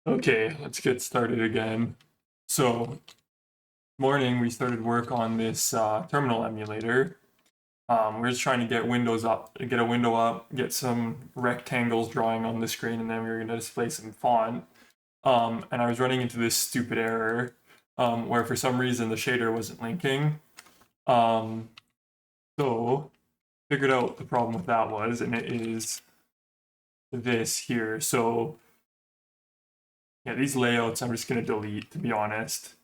Okay, let's get started again. So, morning we started work on this terminal emulator. We're just trying to get windows up, get a window up, get some rectangles drawing on the screen, and then we were going to display some font. And I was running into this stupid error where for some reason the shader wasn't linking. Um, so, figured out what the problem with that was, and it is this here. So, yeah, these layouts I'm just going to delete, to be honest.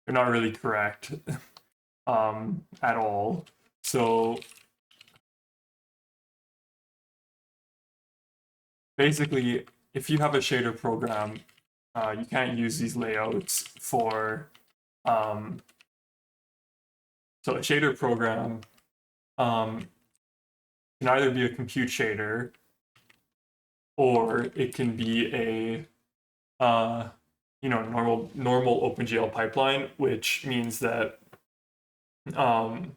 They're not really correct at all. So basically, if you have a shader program, you can't use these layouts for. Um, so a shader program um, can either be a compute shader or it can be a normal OpenGL pipeline, which means that um,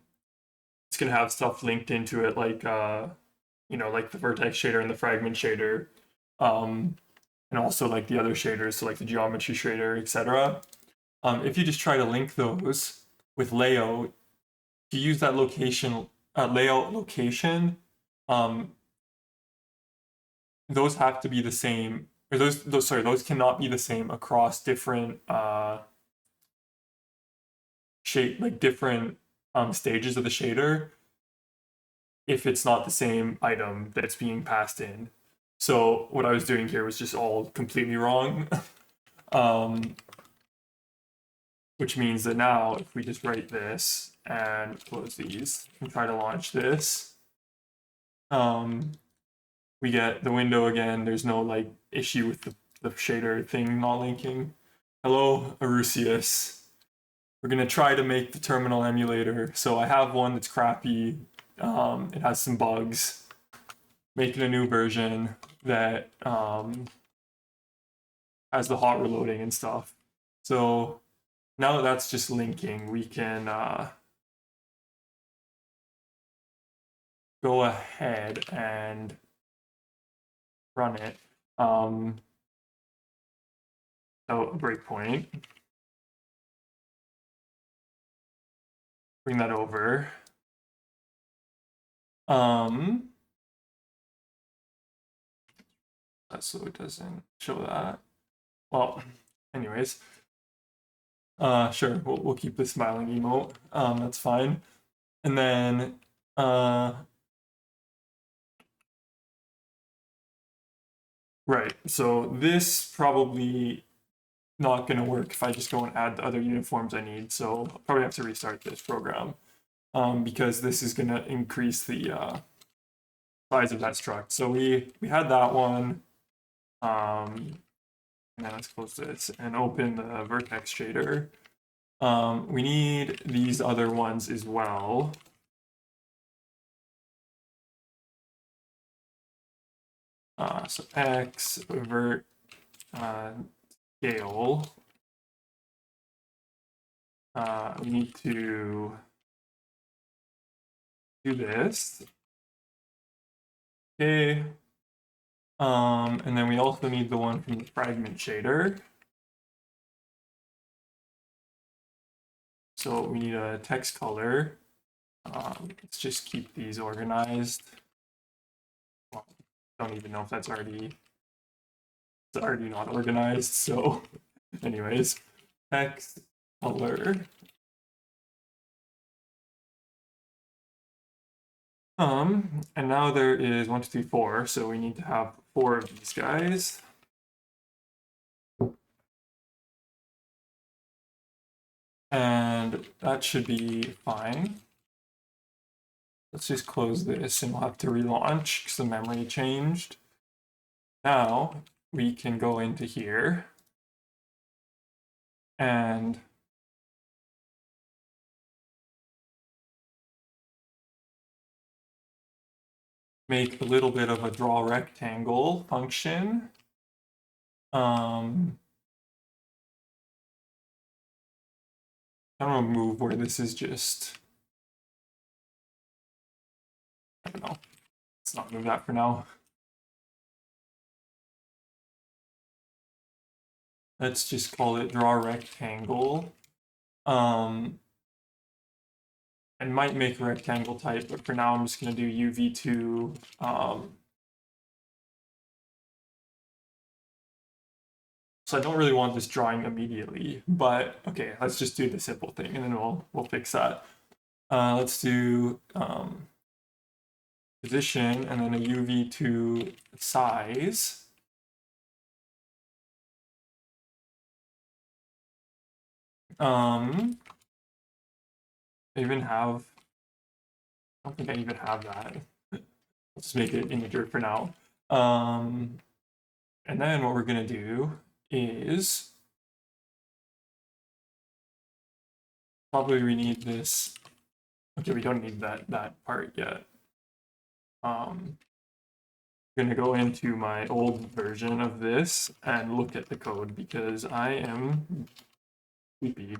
it's gonna have stuff linked into it like like the vertex shader and the fragment shader, um, and also like the other shaders, so like the geometry shader, etc. If you just try to link those with layout, if you use that layout location, um, those have to be the same, or those cannot be the same across different different stages of the shader if it's not the same item that's being passed in. So what I was doing here was just all completely wrong. um, which means that now if we just write this and close these and try to launch this, we get the window again. There's no like issue with the shader thing not linking. Hello, Arusius. We're gonna try to make the terminal emulator. So I have one that's crappy. It has some bugs. Making a new version that has the hot reloading and stuff. So now that that's just linking, we can go ahead and run it. So a breakpoint. Bring that over. So it doesn't show that. Well, anyways, sure, we'll keep the smiling emote. That's fine. And then right. So this probably not going to work if I just go and add the other uniforms I need. So I'll probably have to restart this program because this is going to increase the size of that struct. So we had that one. And then let's close this and open the vertex shader. We need these other ones as well. So x vert scale. We need to do this. Okay. And then we also need the one from the fragment shader. So we need a text color. Let's just keep these organized. Well, don't even know if it's already not organized. So anyways, text color. And now there is 1, 2, 3, 4. So we need to have 4 of these guys. And that should be fine. Let's just close this and we'll have to relaunch because the memory changed. Now we can go into here and make a little bit of a draw rectangle function. I'm gonna move where this is just, I don't know. Let's not move that for now. let's just call it draw rectangle. I might make a rectangle type, but for now I'm just going to do UV2. So I don't really want this drawing immediately, but okay, let's just do the simple thing and then we'll fix that. Let's do position and then a UV2 size. I even have, I don't think I even have that. Let's make it integer for now. And then what we're gonna do is probably we need this. Okay, we don't need that part yet. I'm gonna go into my old version of this and look at the code because I am sleepy.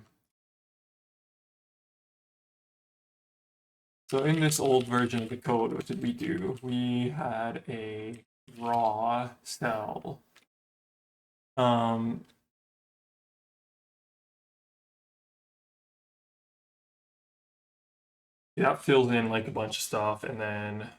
So in this old version of the code, what did we do? We had a raw cell. That fills in like a bunch of stuff, and then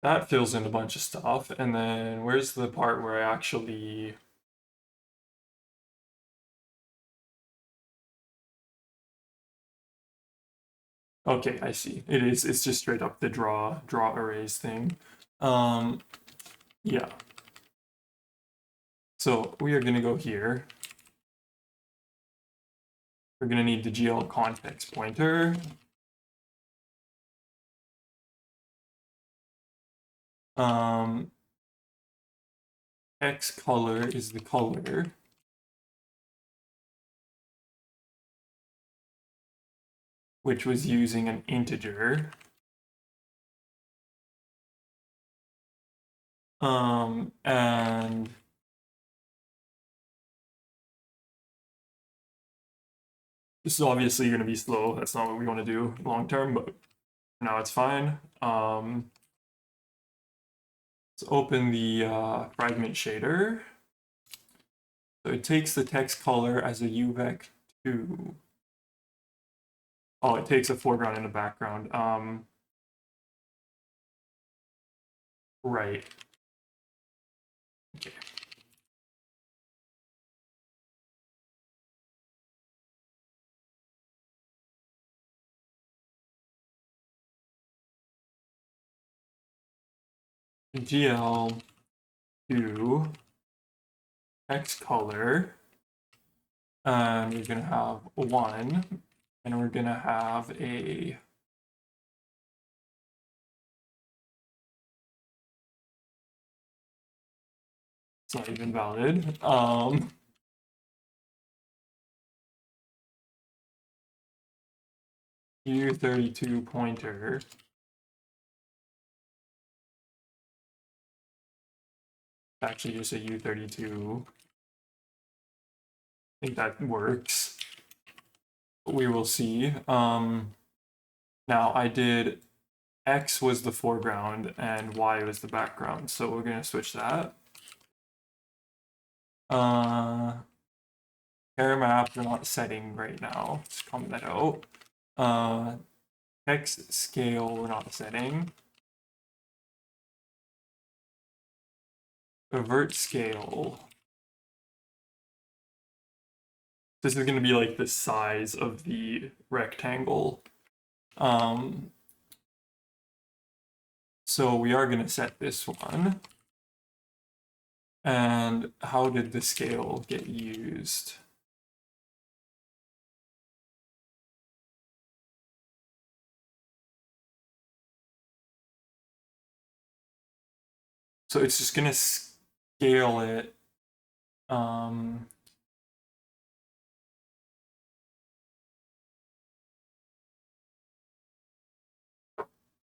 that fills in a bunch of stuff, and then where's the part where I actually okay, I see. It's just straight up the draw arrays thing. Yeah. So we are gonna go here. We're gonna need the GL context pointer. X color is the color. Which was using an integer. And this is obviously going to be slow. That's not what we want to do long term, but now it's fine. Let's open the fragment shader. So it takes the text color as a UVec2. Oh, it takes a foreground and a background. Right. Okay. GL2 text color. And we're going to have 1, and we're going to have a it's not even valid. U32 pointer. Actually, just a U32. I think that works. We will see. Now I did X was the foreground and Y was the background, so we're gonna switch that. Pair map we're not setting right now. Let's comment that out. Text scale we're not setting. Avert scale. This is gonna be like the size of the rectangle. So we are going to set this one. And how did the scale get used? So it's just going to scale it.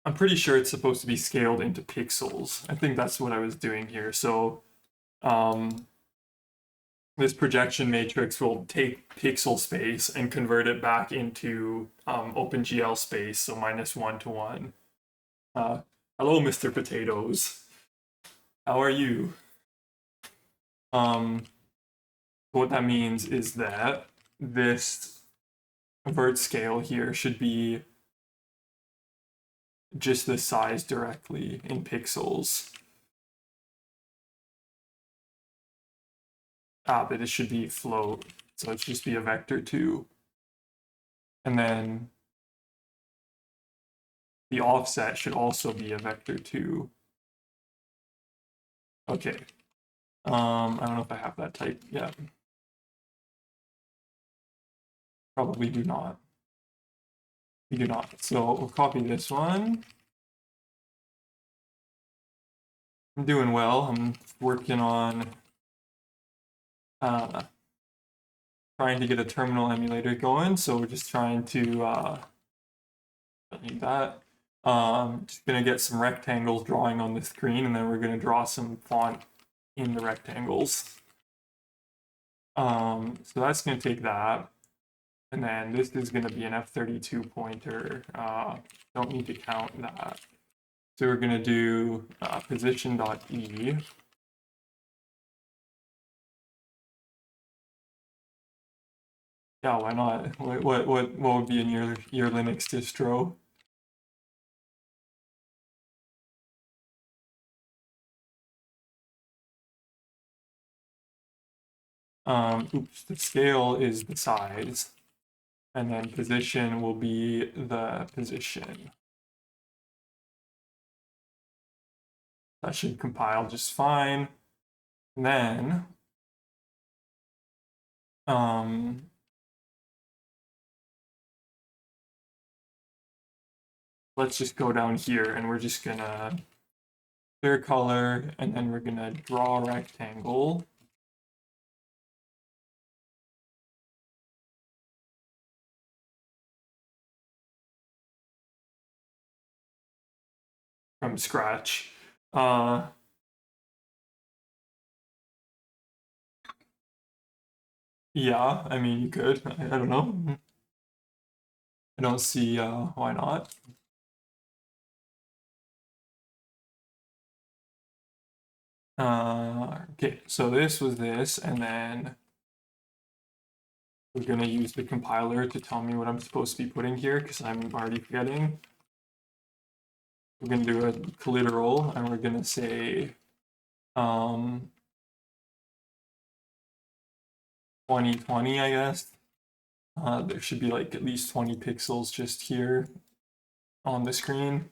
I'm pretty sure it's supposed to be scaled into pixels. I think that's what I was doing here. So this projection matrix will take pixel space and convert it back into OpenGL space, so -1 to 1. Hello, Mr. Potatoes. How are you? What that means is that this vert scale here should be just the size directly in pixels. But it should be float, so it should just be a vector 2. And then the offset should also be a vector 2. Okay. I don't know if I have that type yet. Probably do not. We do not. So we'll copy this one. I'm doing well. I'm working on trying to get a terminal emulator going. So we're just trying to don't need that. Just gonna get some rectangles drawing on the screen, and then we're gonna draw some font in the rectangles. So that's gonna take that. And then this is going to be an F32 pointer. Don't need to count that. So we're going to do position.e. Yeah, why not? What would be in your Linux distro? Oops, the scale is the size. And then position will be the position. That should compile just fine. And then let's just go down here and we're just gonna clear color, and then we're gonna draw a rectangle. From scratch. Yeah, I mean, you could. I don't know. I don't see why not. Okay, so this was this, and then we're gonna use the compiler to tell me what I'm supposed to be putting here, because I'm already forgetting. We're gonna do a literal, and we're gonna say 2020, I guess. There should be like at least 20 pixels just here on the screen.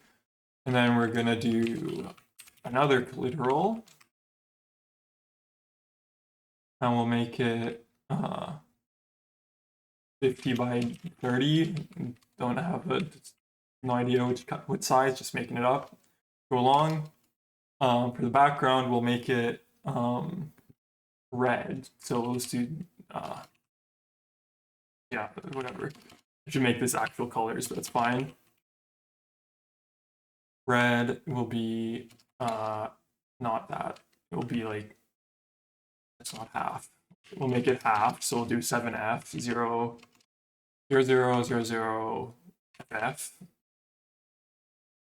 And then we're gonna do another literal. And we'll make it 50 by 30. Don't have no idea what size, just making it up. Go along. For the background, we'll make it red. So let's do, yeah, whatever. I should make this actual colors, but it's fine. Red will be not that. It will be like, it's not half. We'll make it half, so we'll do 7F, 0, 0, 0, 0, 0, FF.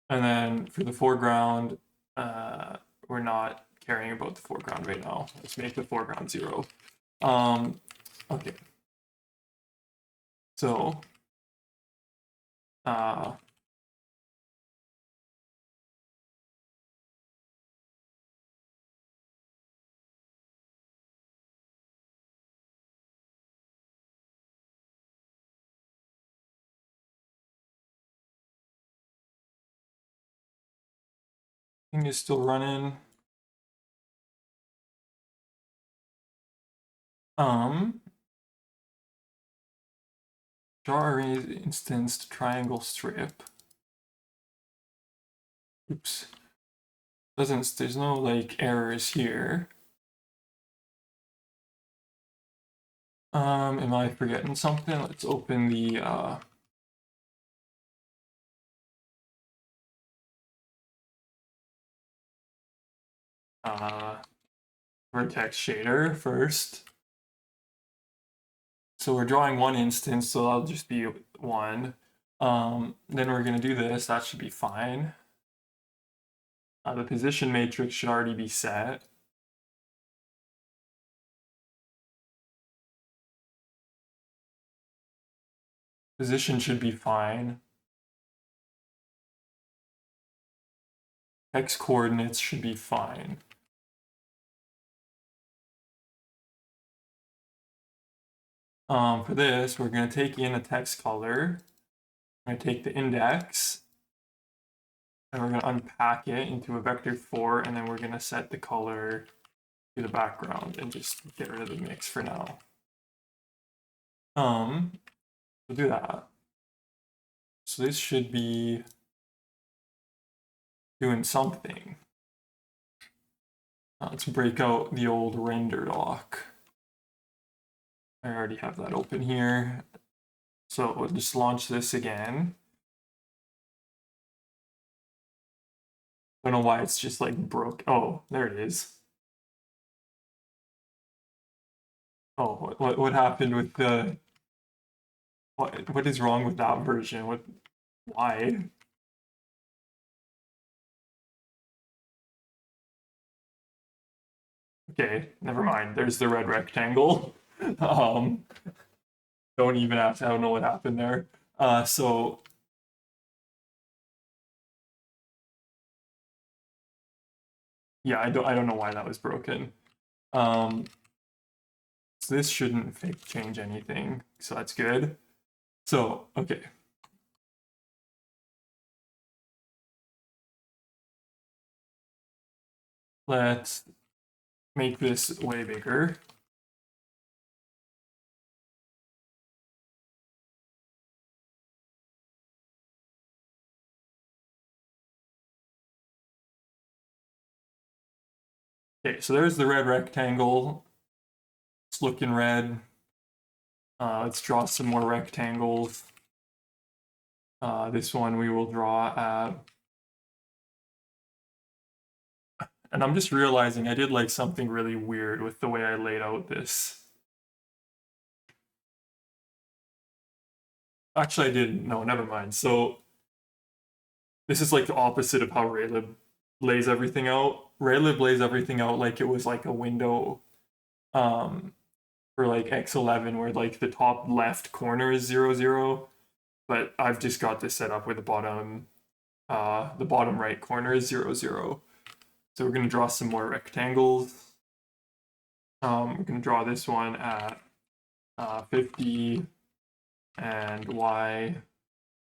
And then for the foreground, we're not caring about the foreground right now. Let's make the foreground 0. Okay. So, thing is still running. Draw array instanced triangle strip. Oops. There's no like errors here. Am I forgetting something? Let's open the vertex shader first. So we're drawing one instance, so that'll just be 1. Then we're gonna do this, that should be fine. The position matrix should already be set. Position should be fine. X coordinates should be fine. For this, we're going to take in a text color. We're going to take the index, and we're going to unpack it into a vector 4, and then we're going to set the color to the background and just get rid of the mix for now. We'll do that. So this should be doing something. Let's break out the old render doc. I already have that open here. So we'll just launch this again. I don't know why it's just like broke. Oh, there it is. Oh, what happened with the... What is wrong with that version? Why? Okay, never mind. There's the red rectangle. Don't even ask. I don't know what happened there. So yeah, I don't know why that was broken. So this shouldn't change anything. So that's good. So okay. Let's make this way bigger. Okay, so there's the red rectangle. It's looking red. Let's draw some more rectangles. This one we will draw at... And I'm just realizing I did like something really weird with the way I laid out this. Actually, I didn't. No, never mind. So this is like the opposite of how Raylib lays everything out. Raylib lays everything out like it was like a window for like X11 where like the top left corner is 0, 0. But I've just got this set up where the bottom right corner is 0, 0. So we're going to draw some more rectangles. We're going to draw this one at 50 and Y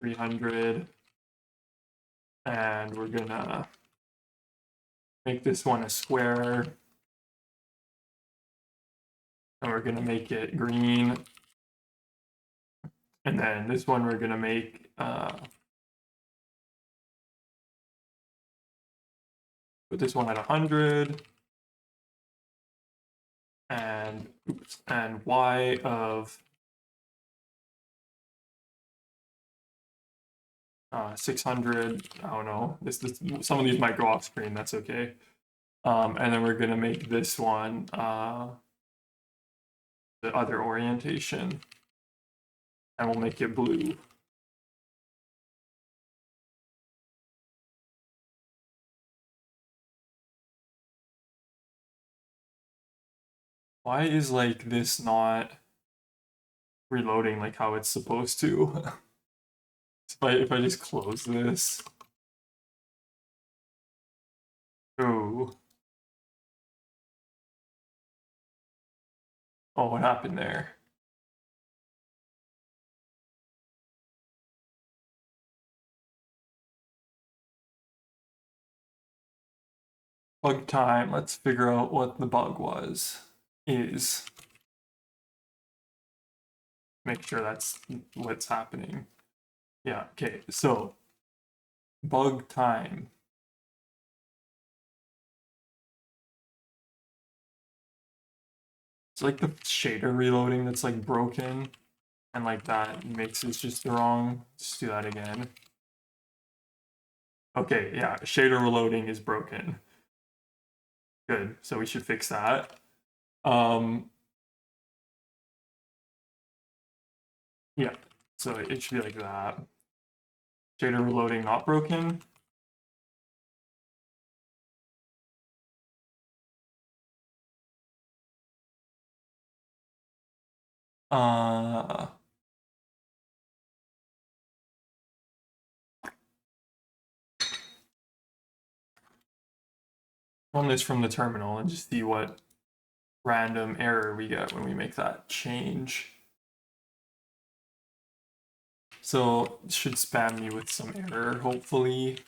300. And we're going to make this one a square. And we're going to make it green. And then this one we're going to make put this one at 100. And Y of 600. I don't know. Some of these might go off screen. That's okay. And then we're going to make this one the other orientation. And we'll make it blue. Why is like this not reloading like how it's supposed to? If I just close this. Oh. Oh, what happened there? Bug time. Let's figure out what the bug is. Make sure that's what's happening. Yeah, okay, so bug time. It's like the shader reloading that's like broken, and like that mix is just wrong. Let's do that again. Okay, yeah, shader reloading is broken. Good, so we should fix that. Yeah, so it should be like that. Shader reloading not broken. Uh, run this from the terminal and just see what random error we get when we make that change. So it should spam me with some error, hopefully.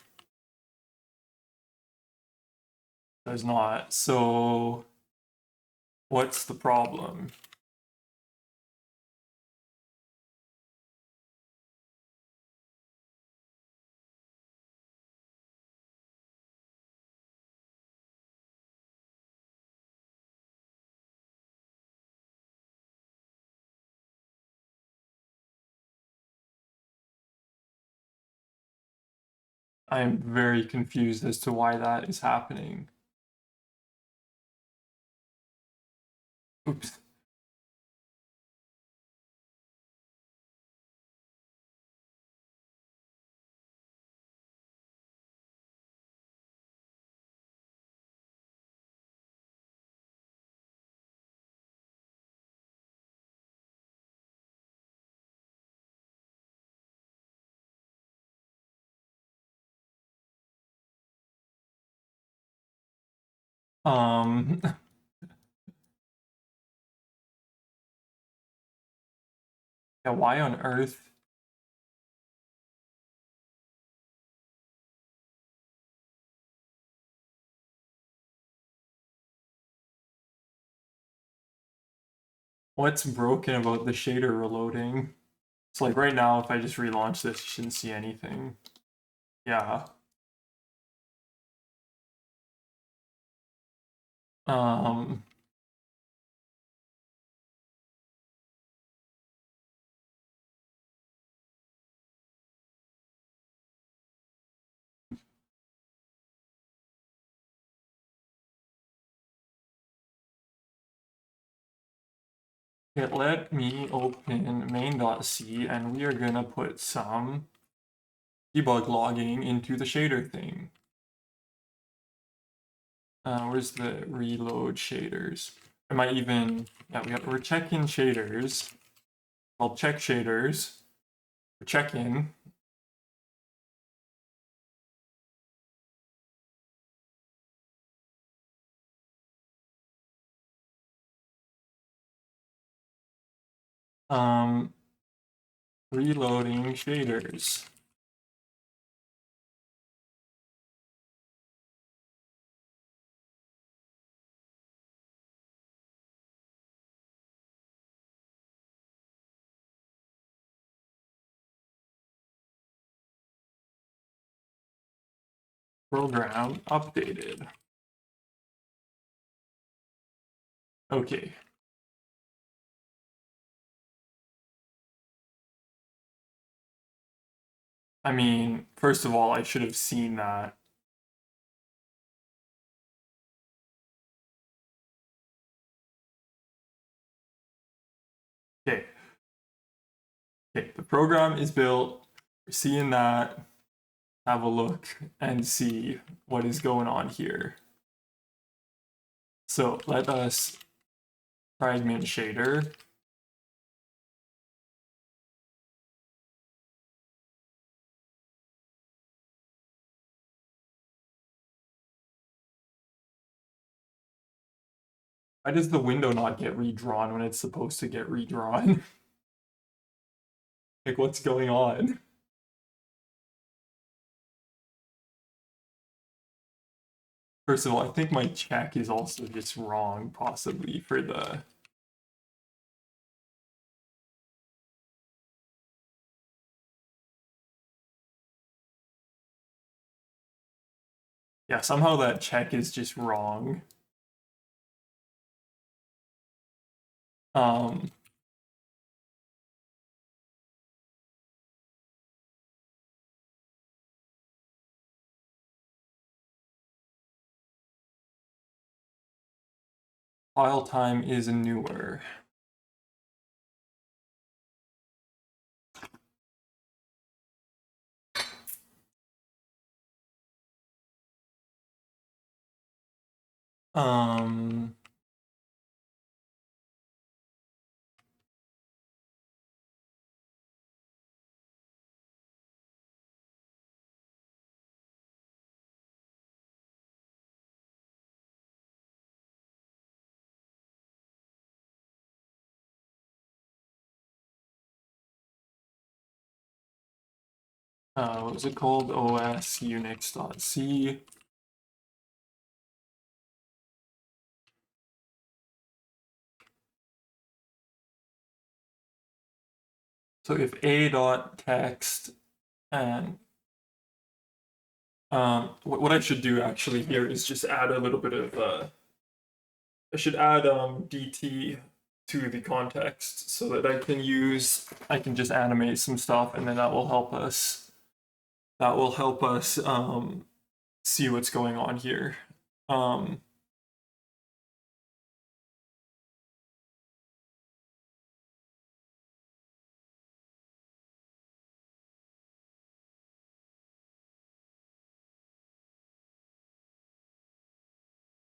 Does not. So what's the problem? I'm very confused as to why that is happening. Oops. Yeah, why on earth? What's broken about the shader reloading? So like right now, if I just relaunch this, you shouldn't see anything. Yeah. Um, let me open main.c and we are gonna put some debug logging into the shader thing. Where's the reload shaders? Am I even, yeah, we're checking shaders. Well, check shaders. We're checking. Reloading shaders. Program updated. Okay. I mean, first of all, I should have seen that. Okay. Okay, the program is built. We're seeing that. Have a look and see what is going on here. So let us fragment shader. Why does the window not get redrawn when it's supposed to get redrawn? Like, what's going on? First of all, I think my check is also just wrong, possibly, for the... Yeah, somehow that check is just wrong. Um, file time is newer. Um, what was it called? OS Unix.c. So if a.text and what I should do actually here is just add a little bit of I should add dt to the context so that I can just animate some stuff, and then that will help us see what's going on here. Um,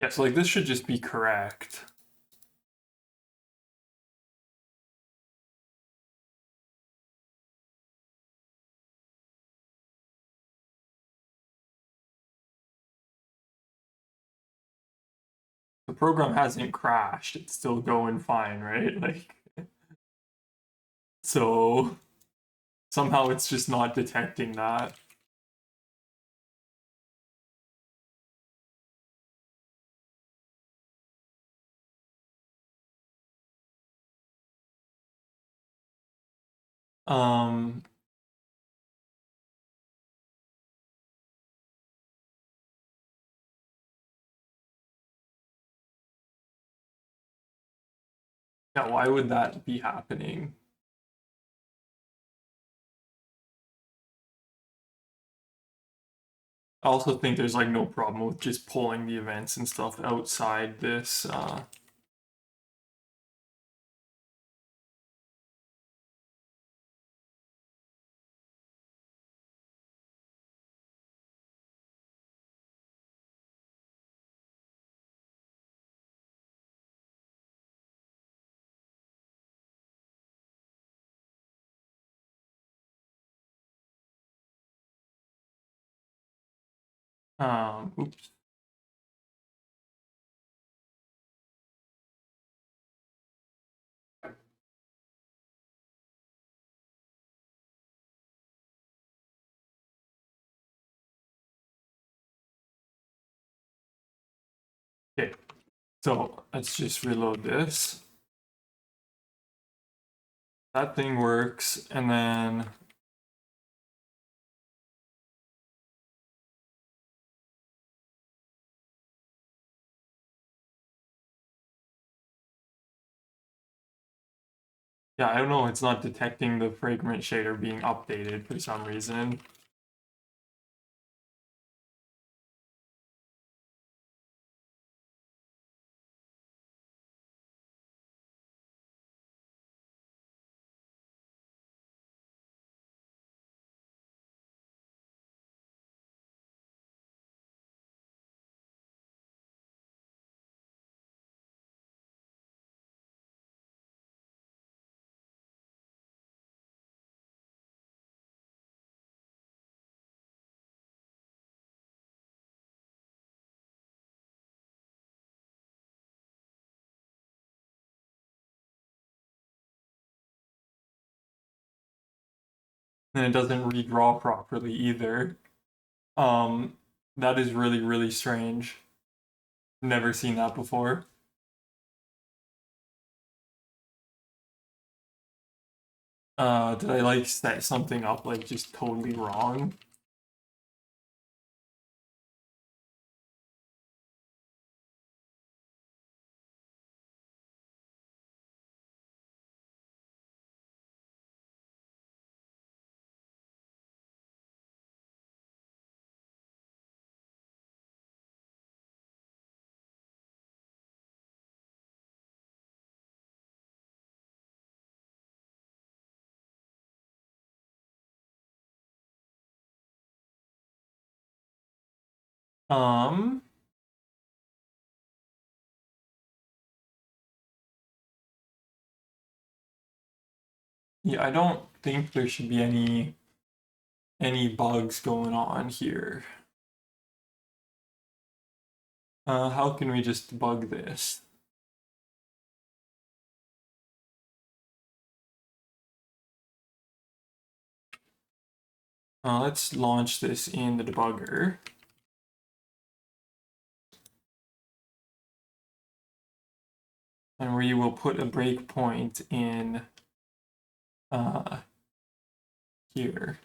yeah, so like this should just be correct. The program hasn't crashed, it's still going fine, right? Like, so somehow it's just not detecting that. Um, yeah, why would that be happening? I also think there's like no problem with just pulling the events and stuff outside this. Oops. Okay, so let's just reload this. That thing works, and then yeah, I don't know, it's not detecting the fragment shader being updated for some reason. And it doesn't redraw properly either. Um, that is really, really strange. Never seen that before. Did I like set something up like just totally wrong? Um, yeah, I don't think there should be any bugs going on here. How can we just bug this? Let's launch this in the debugger. And we will put a breakpoint in here.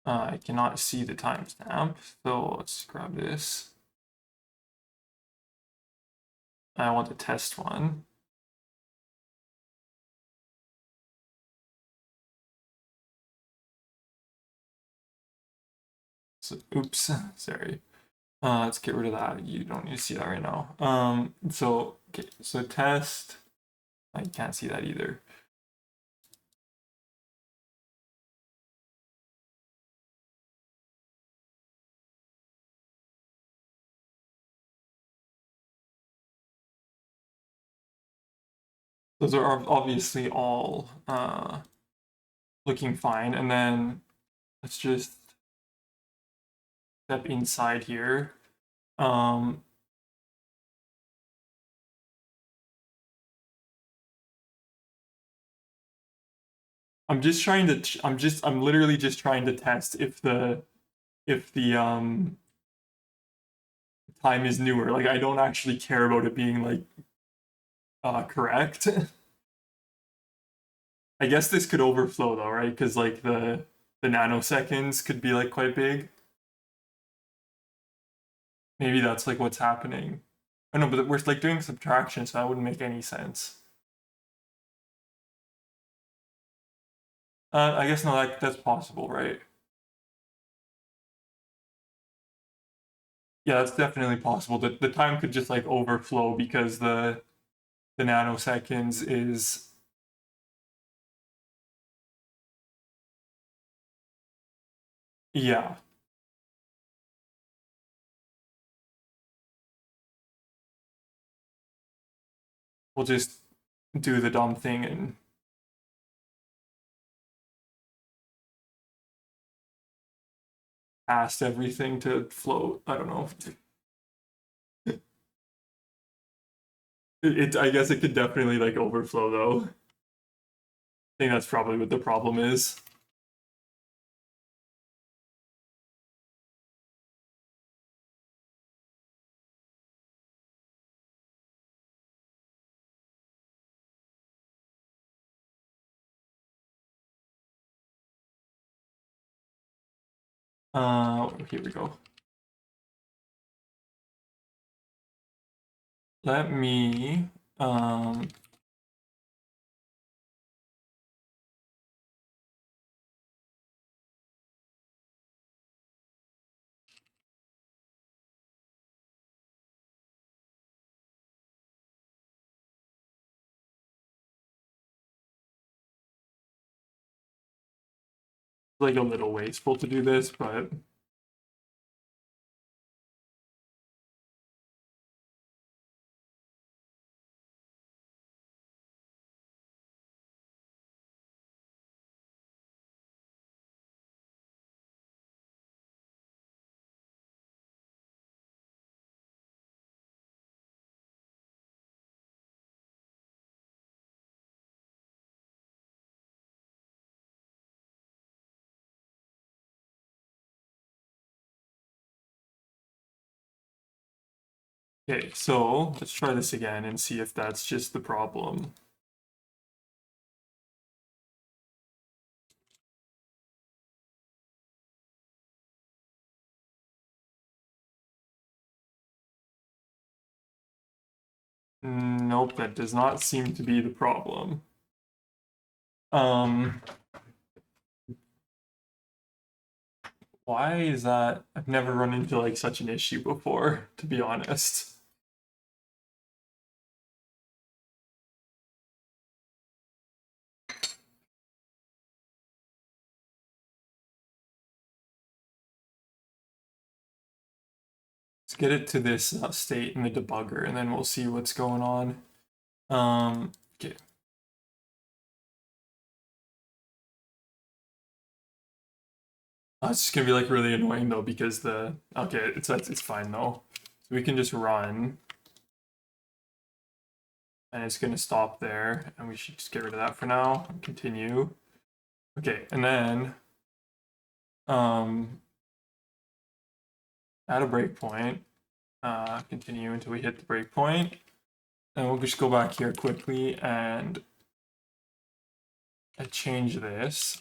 I cannot see the timestamp, so let's grab this. I want the test one. So, oops, sorry. Let's get rid of that. You don't need to see that right now. Okay, so test. I can't see that either. Those are obviously all looking fine. And then let's just step inside here. I'm literally just trying to test if the time is newer. Like I don't actually care about it being like correct. I guess this could overflow though, right? Because like the nanoseconds could be like quite big. Maybe that's like what's happening. I know, but we're like doing subtraction, so that wouldn't make any sense. I guess no, that's possible, right? Yeah, that's definitely possible. The time could just like overflow because the nanoseconds is yeah. We'll just do the dumb thing and ask everything to float. I don't know. I guess it could definitely like overflow though. I think that's probably what the problem is. Here we go. Let me like a little wasteful to do this, but okay, so let's try this again and see if that's just the problem. Nope, that does not seem to be the problem. Why is that? I've never run into like such an issue before, to be honest. Let's get it to this state in the debugger, and then we'll see what's going on. Okay. It's just gonna be like really annoying though because okay, it's fine though. So we can just run. And it's going to stop there. And we should just get rid of that for now. Continue. Okay, and then add a breakpoint. Continue until we hit the breakpoint. And we'll just go back here quickly and change this.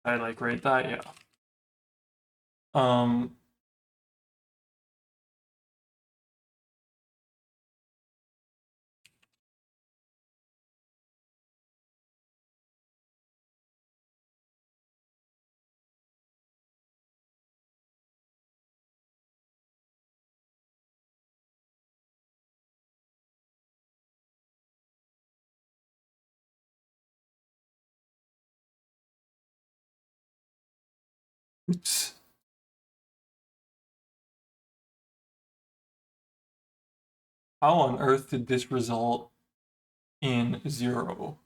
I like rate that, yeah. Oops. How on earth did this result in 0?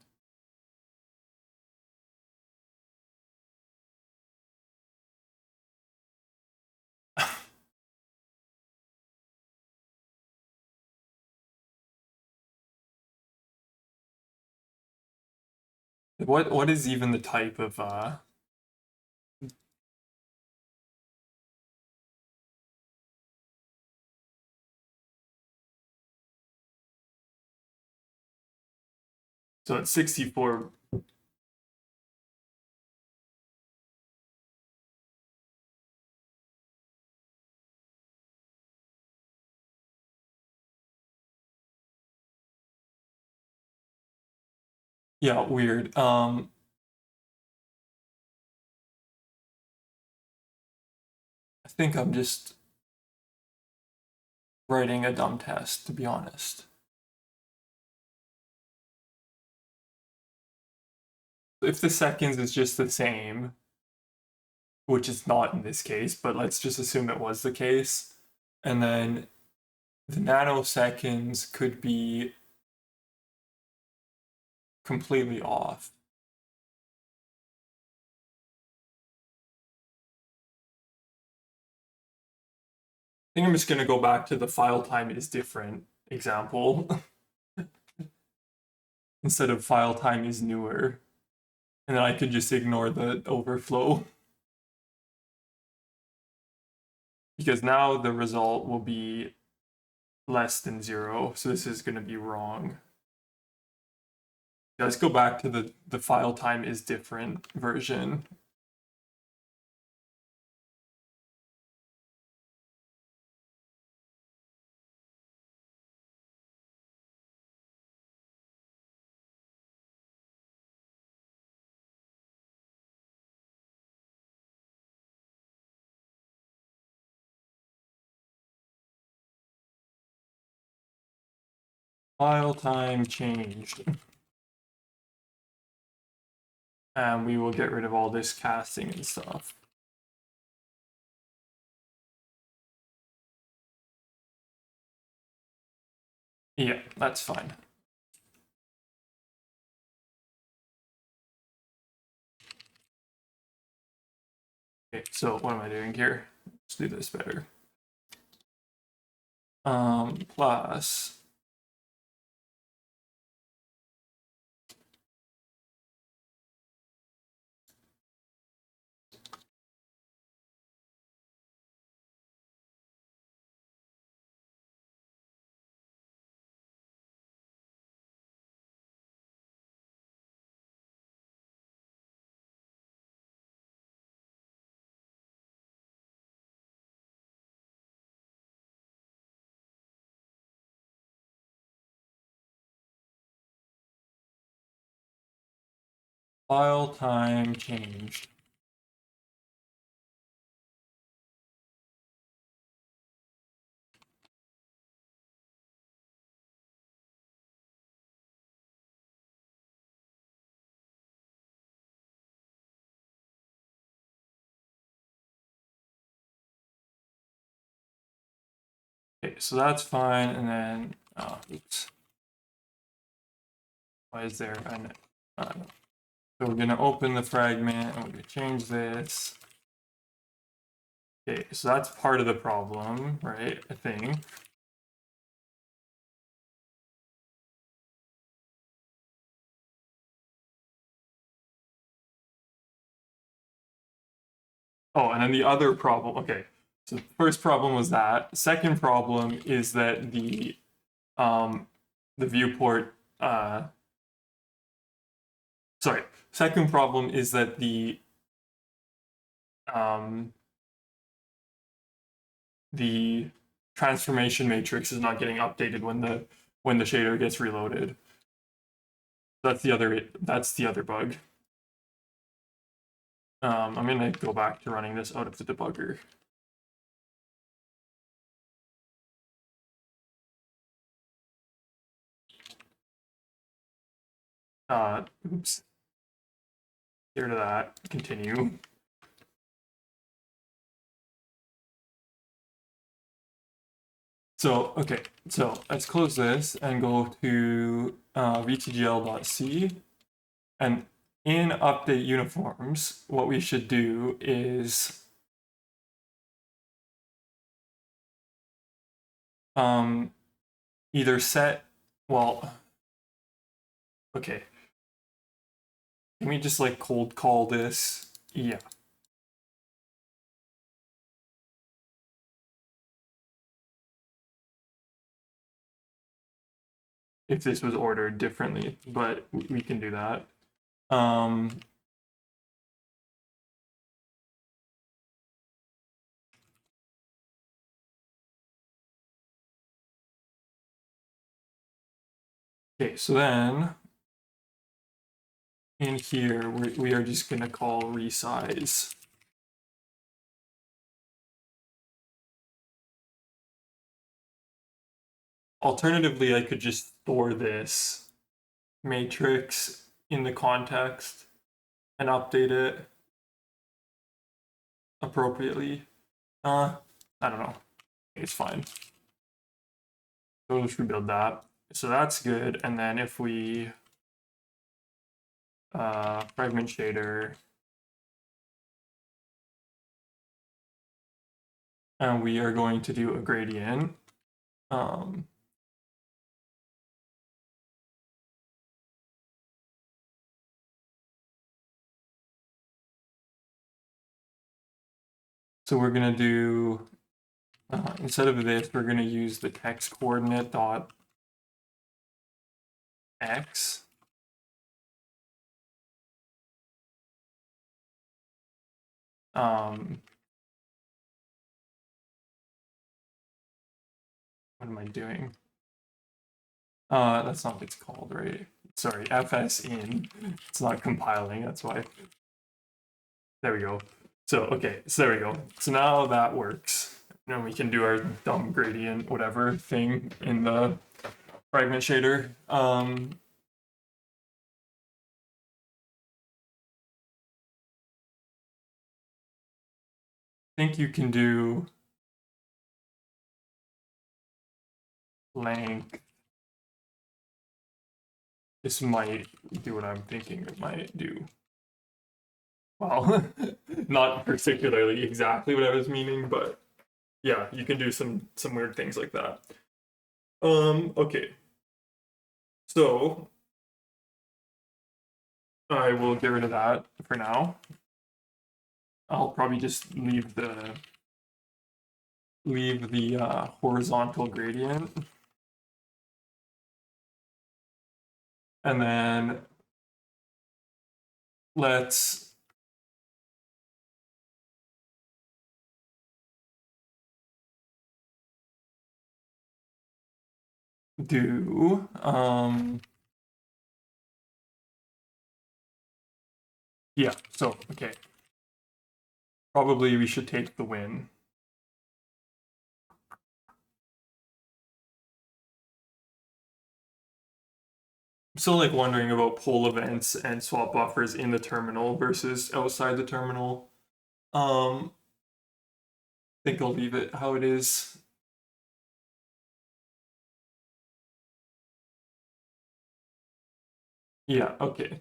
What is even the type of so it's 64. Yeah, weird. I think I'm just writing a dumb test, to be honest. If the seconds is just the same, which is not in this case, but let's just assume it was the case, and then the nanoseconds could be completely off. I think I'm just going to go back to the file time is different example instead of file time is newer. And then I could just ignore the overflow. Because now the result will be less than 0. So this is going to be wrong. Let's go back to the file time is different version. File time changed. And we will get rid of all this casting and stuff. Yeah, that's fine. Okay, so what am I doing here? Let's do this better. Plus file time changed. Okay, so that's fine, and then oops. Why is there an So we're gonna open the fragment and we're gonna change this. Okay, so that's part of the problem, right? I think. Oh, and then the other problem, okay. So the first problem was that. Second problem is that the viewport sorry. Second problem is that um the transformation matrix is not getting updated when the shader gets reloaded. That's the other bug. I'm gonna go back to running this out of the debugger. Oops. Get rid of that. Continue. So, okay, so let's close this and go to vtgl.c. And in update uniforms, what we should do is either set, well, okay. Can we just like cold call this? Yeah. If this was ordered differently, but we can do that. Okay, so then in here, we are just gonna call resize. Alternatively, I could just store this matrix in the context and update it appropriately. I don't know. It's fine. So we'll just rebuild that. So that's good. And then if we fragment shader, and we are going to do a gradient. So we're gonna do instead of this, we're gonna use the text coordinate dot x. What am I doing? That's not what it's called, right? Sorry, fs in. It's not compiling, that's why. There we go. So, okay, so there we go. So now that works. And we can do our dumb gradient, whatever thing in the fragment shader. I think you can do length. This might do what I'm thinking it might do. Well, not particularly exactly what I was meaning, but yeah, you can do some weird things like that. Okay. So I will get rid of that for now. I'll probably just leave the horizontal gradient. And then let's do yeah, so okay. Probably we should take the win. I'm still like wondering about poll events and swap buffers in the terminal versus outside the terminal. I think I'll leave it how it is. Yeah, okay.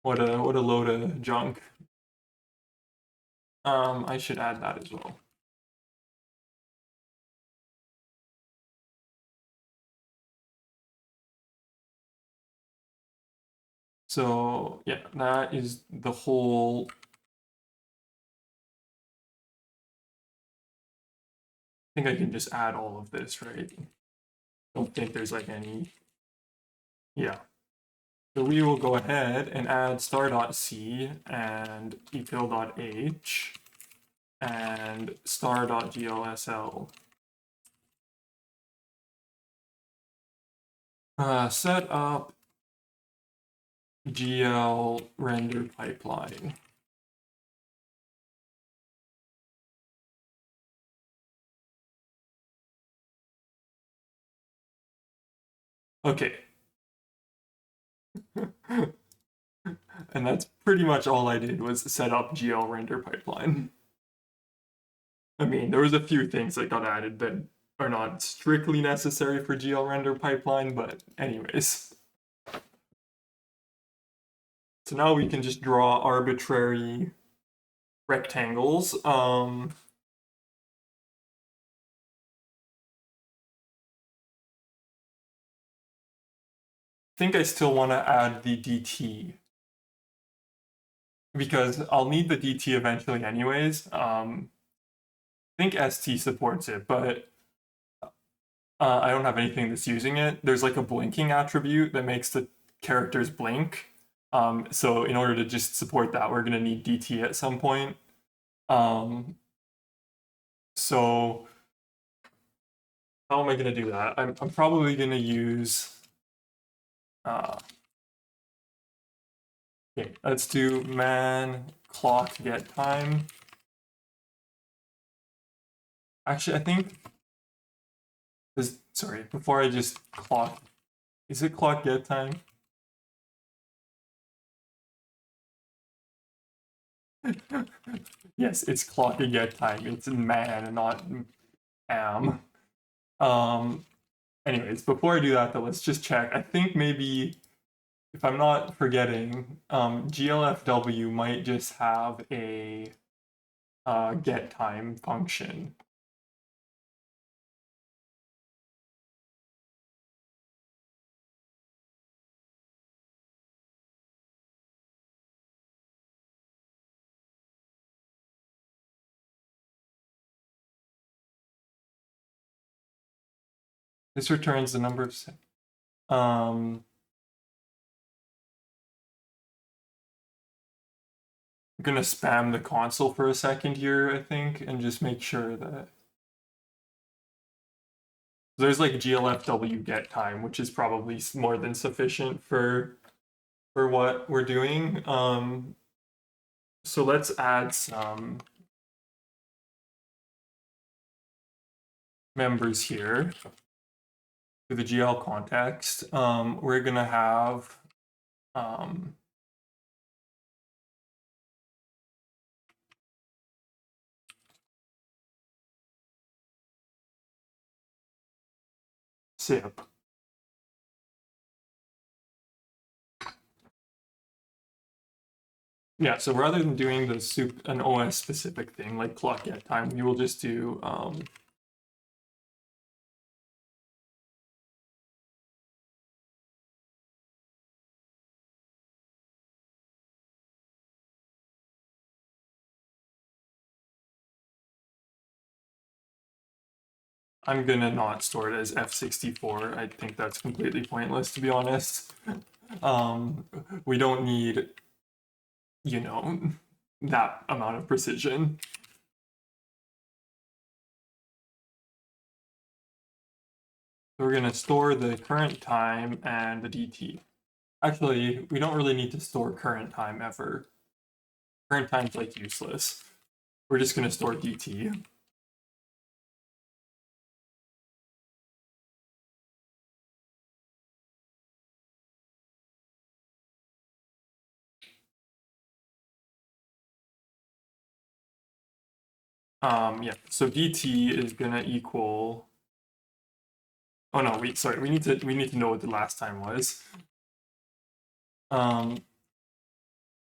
What a load of junk. I should add that as well. So yeah, that is the whole. I think I can just add all of this, right? Don't think there's like any. Yeah. So we will go ahead and add star.c and etil.h and star.glsl. Set up GL render pipeline. Okay. And that's pretty much all I did was set up GL render pipeline. I mean, there was a few things that got added that are not strictly necessary for GL render pipeline, but anyways. So now we can just draw arbitrary rectangles. I think I still want to add the DT because I'll need the DT eventually anyways. I think ST supports it, but I don't have anything that's using it. There's like a blinking attribute that makes the characters blink. So in order to just support that, we're gonna need DT at some point. Um, so how am I gonna do that? I'm probably gonna use. Okay, let's do man clock get time. Actually, I think. Sorry, before I just clock. Is it clock get time? Yes, it's clock and get time. It's man and not am. Um, anyways, before I do that though, let's just check. I think maybe if I'm not forgetting, GLFW might just have a get time function. This returns the number of. Um, I'm gonna spam the console for a second here, I think, and just make sure that there's like GLFW get time, which is probably more than sufficient for what we're doing. So let's add some members here to the GL context. We're gonna have SIP. Yeah, so rather than doing an OS specific thing like clock get time, we will just do I'm gonna not store it as F64. I think that's completely pointless, to be honest. We don't need, you know, that amount of precision. So we're gonna store the current time and the DT. Actually, we don't really need to store current time ever. Current time's like useless. We're just gonna store DT. Yeah, so DT is gonna equal. Oh no, sorry, we need to know what the last time was.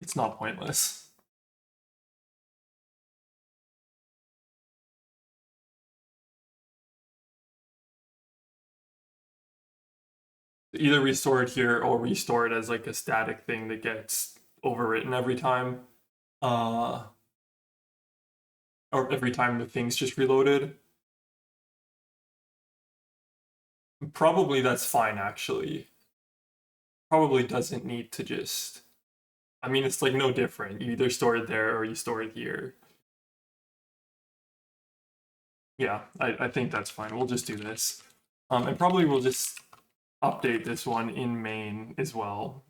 It's not pointless. Either restore it here or restore it as like a static thing that gets overwritten every time. Or every time the thing's just reloaded. Probably that's fine actually. Probably doesn't need to just. I mean, it's like no different. You either store it there or you store it here. Yeah, I think that's fine. We'll just do this. And probably we'll just update this one in main as well.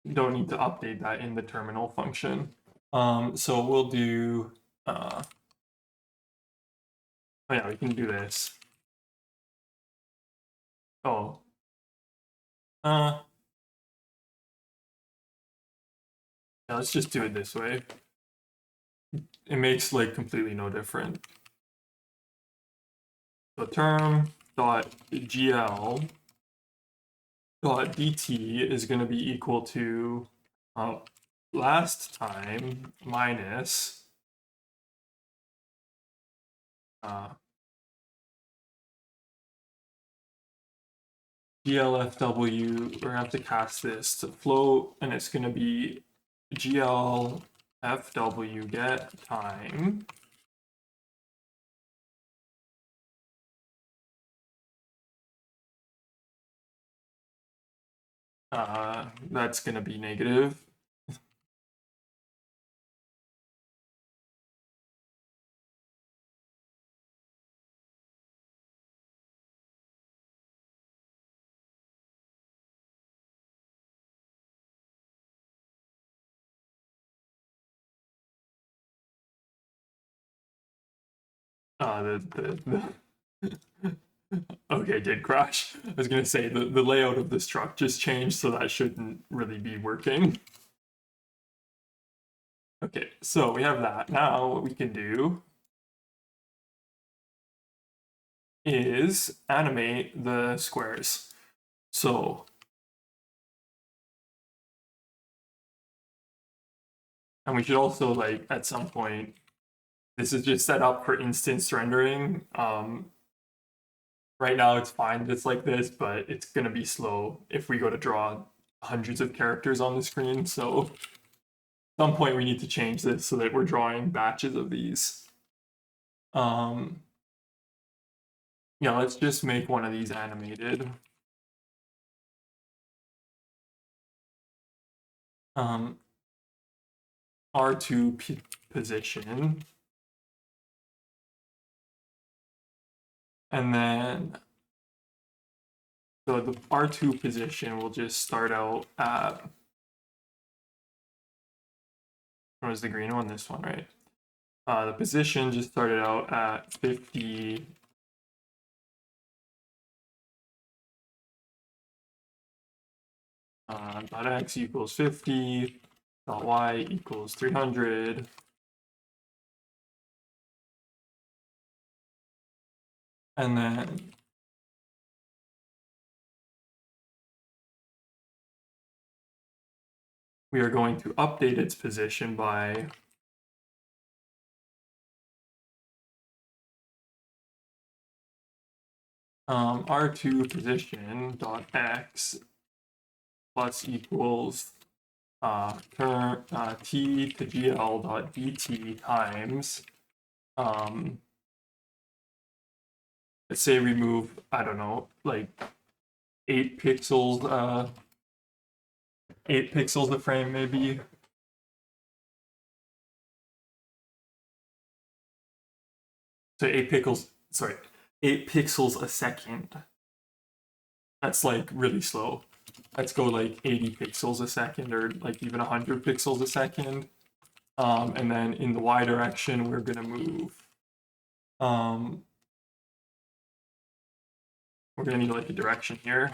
You don't need to update that in the terminal function. So we'll do, oh yeah, we can do this. Oh, yeah, let's just do it this way. It makes like completely no difference. So term dot gl dot dt is going to be equal to last time minus glfw. We're going to have to cast this to float, and it's going to be glfw get time that's going to be negative. Okay, did crash. I was gonna say the layout of this truck just changed, so that shouldn't really be working. Okay, so we have that. Now what we can do is animate the squares. So and we should also like at some point, this is just set up for instance rendering. Right now it's fine, it's like this, but it's gonna be slow if we go to draw hundreds of characters on the screen. So at some point we need to change this so that we're drawing batches of these. Yeah, let's just make one of these animated. R2 position. And then, so the R2 position will just start out at, what was the green one? This one, right? The position just started out at 50. Dot x equals 50. Dot y equals 300. And then we are going to update its position by R2 position dot x plus equals t to gl dot dt times let's say remove, I don't know, like 8 pixels 8 pixels a frame maybe. So 8 pixels a second. That's like really slow. Let's go like 80 pixels a second or like even 100 pixels a second. And then in the y direction, we're gonna move. We're gonna need like a direction here.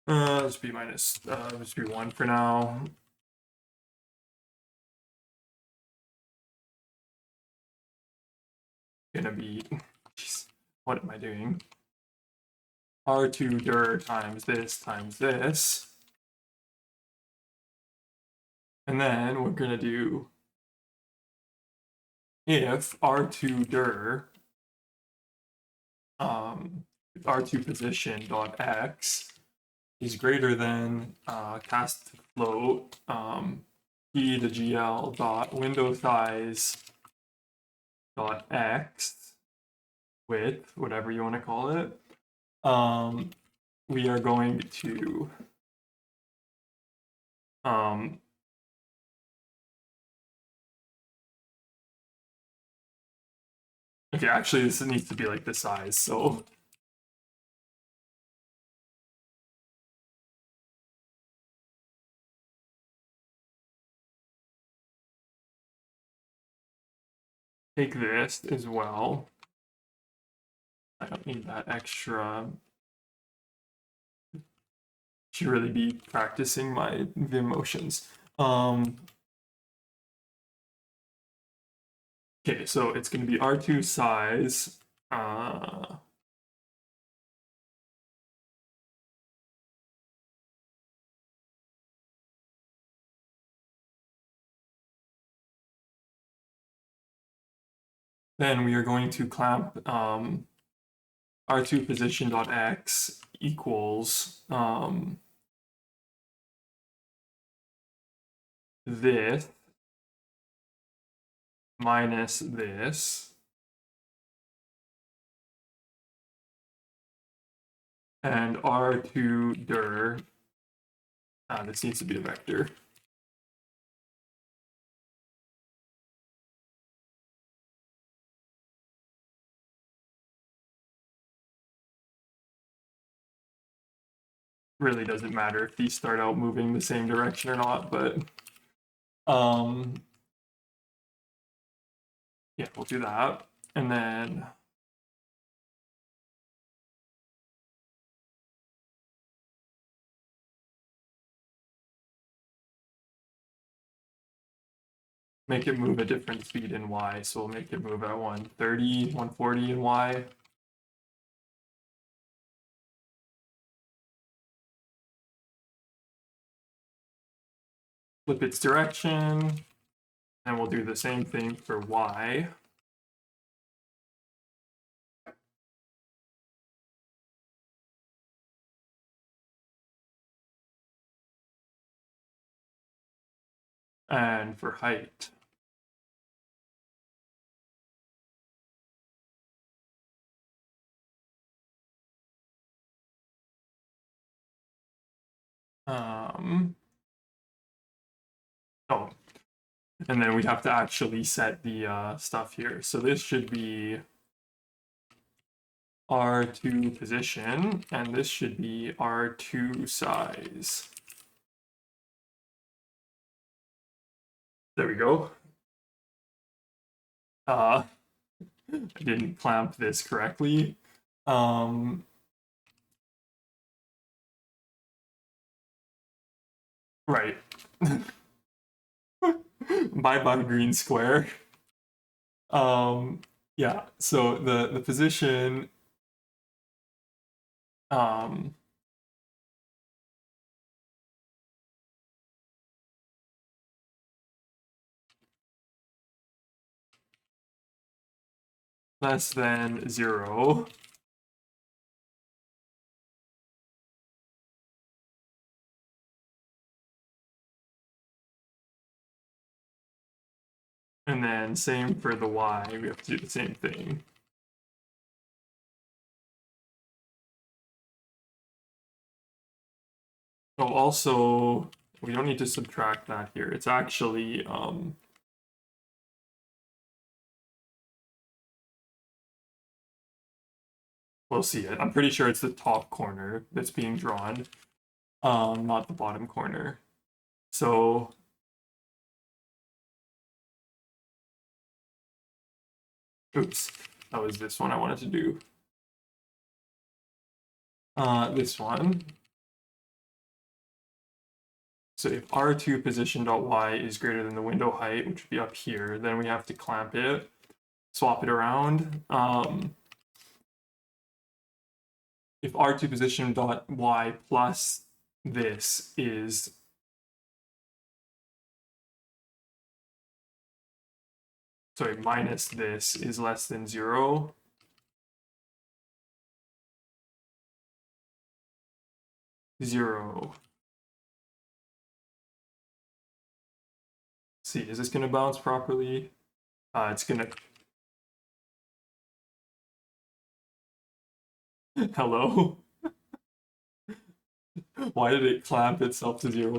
Let's be 1 for now. Gonna be, geez, what am I doing? R2 dir times this. And then we're gonna do if R2 dir R2 position dot x is greater than cast float e to gl dot window size dot x width, whatever you want to call it. We are going to okay, actually this needs to be like the size, so take this as well. I don't need that extra. Should really be practicing my Vim motions. Okay, so it's going to be R2 size. Then we are going to clamp R2 position dot x equals this minus this, and R2 dir, this needs to be a vector. Really doesn't matter if these start out moving the same direction or not, but yeah, we'll do that. And then make it move a different speed in y, so we'll make it move at 130, 140 in y. Flip its direction, and we'll do the same thing for y. And for height. Oh, and then we have to actually set the stuff here. So this should be R2 position, and this should be R2 size. There we go. I didn't clamp this correctly. Right. Bye-bye green square. Yeah, so the position less than 0. And then same for the y, we have to do the same thing. Oh, also, we don't need to subtract that here. It's actually, we'll see it. I'm pretty sure it's the top corner that's being drawn, not the bottom corner. So, oops, that was this one I wanted to do. This one. So if R2 position.y is greater than the window height, which would be up here, then we have to clamp it, swap it around. If R2 position.y plus this is minus this is less than 0, see, is this going to bounce properly? It's going to... Hello? Why did it clamp itself to 0?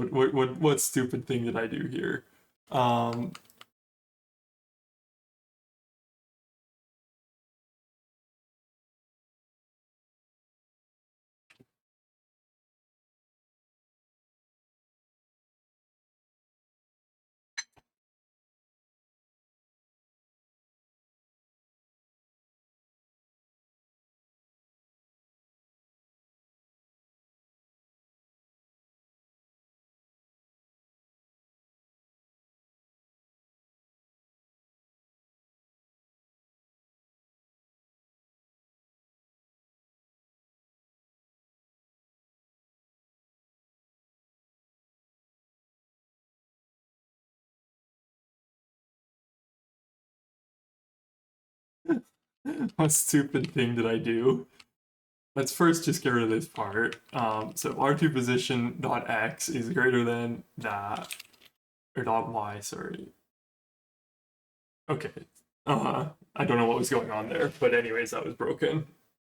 What stupid thing did I do here? What stupid thing did I do? Let's first just get rid of this part. So R2 position dot x is greater than that, or dot y, sorry. Okay. I don't know what was going on there, but anyways, that was broken.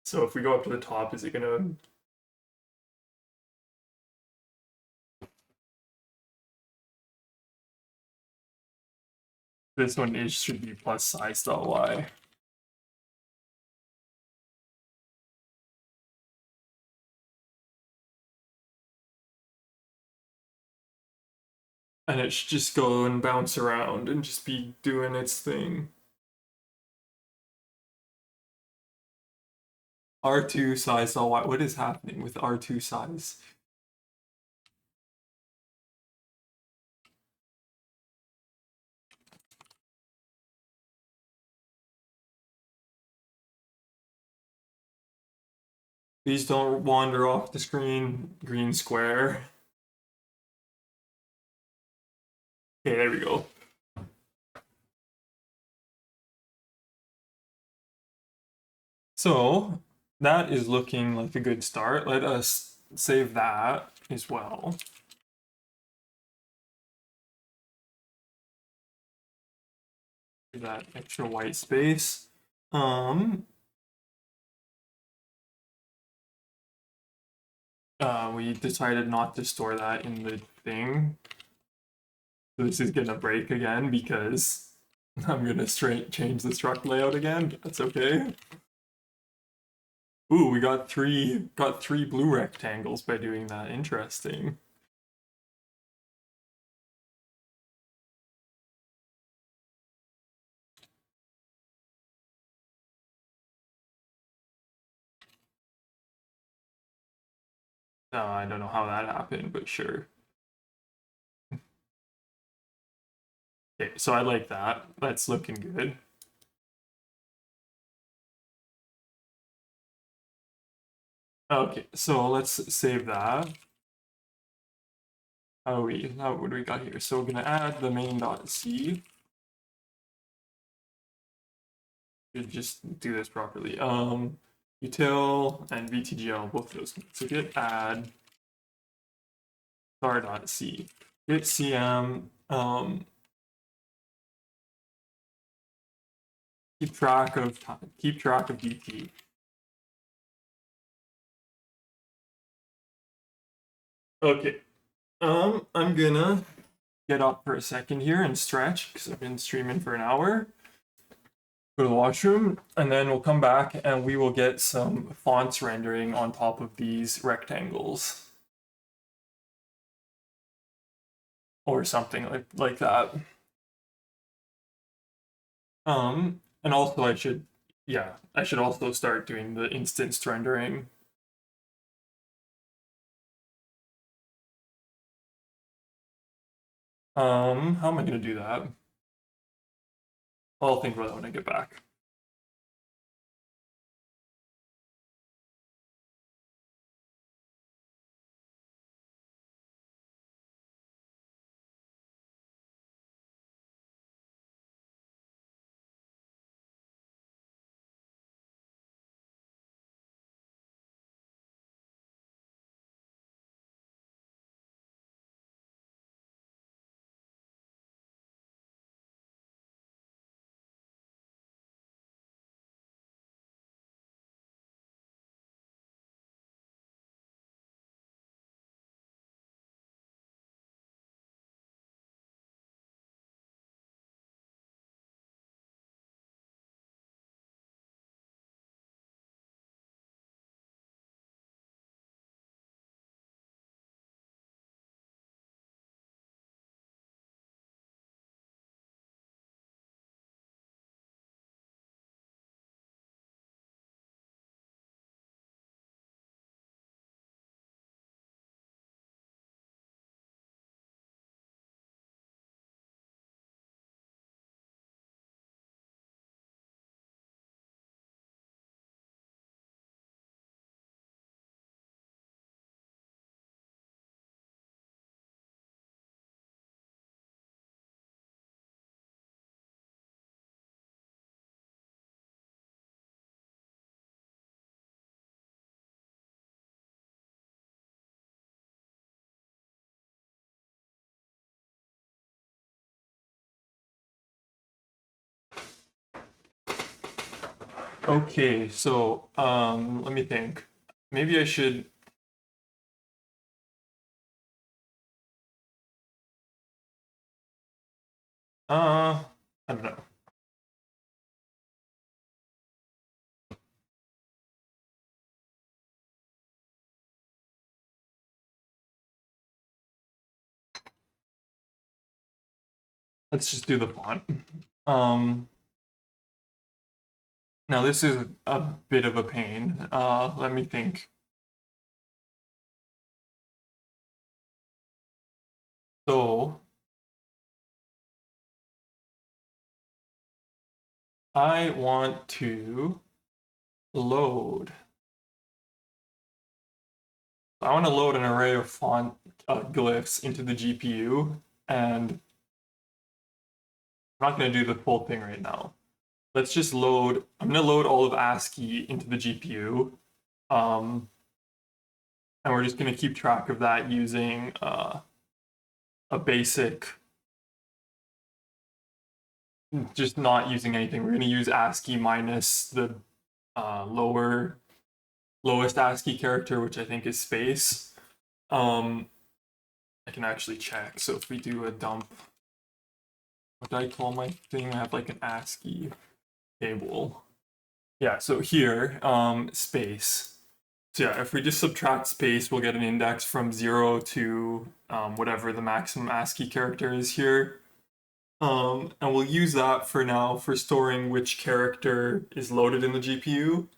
So if we go up to the top, is it gonna... This one is should be plus size dot y. And it should just go and bounce around and just be doing its thing. R2 size dot y. What is happening with R2 size? Please don't wander off the screen. Green square. Okay, there we go. So that is looking like a good start. Let us save that as well. That extra white space. We decided not to store that in the thing. So this is gonna break again because I'm gonna change the struct layout again. That's okay. Ooh, we got three blue rectangles by doing that. Interesting. I don't know how that happened, but sure. Okay, so I like that. That's looking good. Okay, so let's save that. What do we got here? So we're gonna add the main.c. Should just do this properly. Util and vtgl, both of those. So git add star.c. Git cm, keep track of dt. Okay. I'm gonna get up for a second here and stretch because I've been streaming for an hour. Go to the washroom, and then we'll come back and we will get some fonts rendering on top of these rectangles. Or something like that. And also I should also start doing the instanced rendering. How am I gonna do that? I'll think about that when I get back. Okay, so let me think. Maybe I should. I don't know. Let's just do the font. Um, Now this is a bit of a pain. Let me think. So I want to load. I want to load an array of font glyphs into the GPU, and I'm not going to do the full thing right now. Let's just load. I'm going to load all of ASCII into the GPU, and we're just going to keep track of that using a basic, just not using anything. We're going to use ASCII minus the lowest ASCII character, which I think is space. I can actually check. So if we do a dump, what did I call my thing? I have like an ASCII table. Yeah, so here, space. So yeah, if we just subtract space, we'll get an index from 0 to whatever the maximum ASCII character is here. And we'll use that for now for storing which character is loaded in the GPU.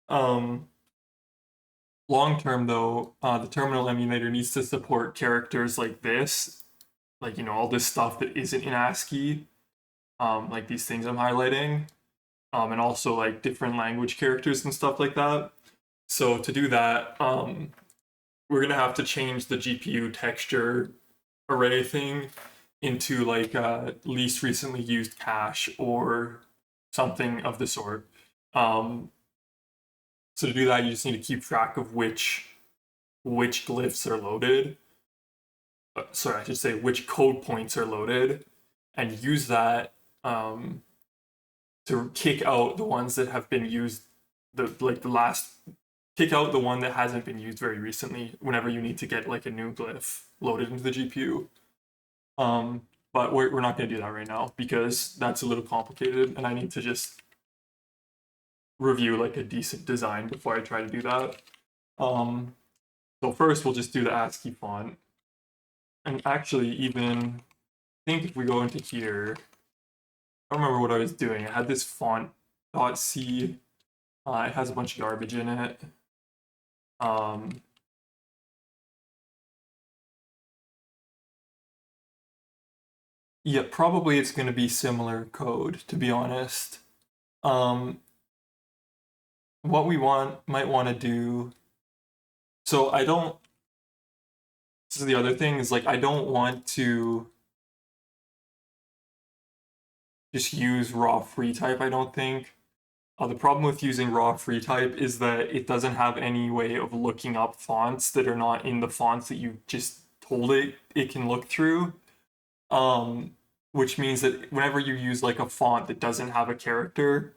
Um, Long term, though, the terminal emulator needs to support characters like this, like, all this stuff that isn't in ASCII, like these things I'm highlighting, and also like different language characters and stuff like that. So to do that, we're gonna have to change the GPU texture array thing into like least recently used cache or something of the sort. Um, so to do that, you just need to keep track of which glyphs are loaded. Sorry, I should say which code points are loaded, and use that to kick out the ones that have been used. The last kick out the one that hasn't been used very recently. Whenever you need to get like a new glyph loaded into the GPU. But we're not going to do that right now because that's a little complicated, and I need to just review like a decent design before I try to do that. Um, so first we'll just do the ASCII font. And actually, even I think if we go into here, I don't remember what I was doing. I had this font.c. It has a bunch of garbage in it. Um, Yeah, probably it's going to be similar code, to be honest. Um, what we might want to do. So I don't. This is the other thing is like I don't want to just use raw free type. I don't think. The problem with using raw free type is that it doesn't have any way of looking up fonts that are not in the fonts that you just told it can look through. Um, which means that whenever you use like a font that doesn't have a character,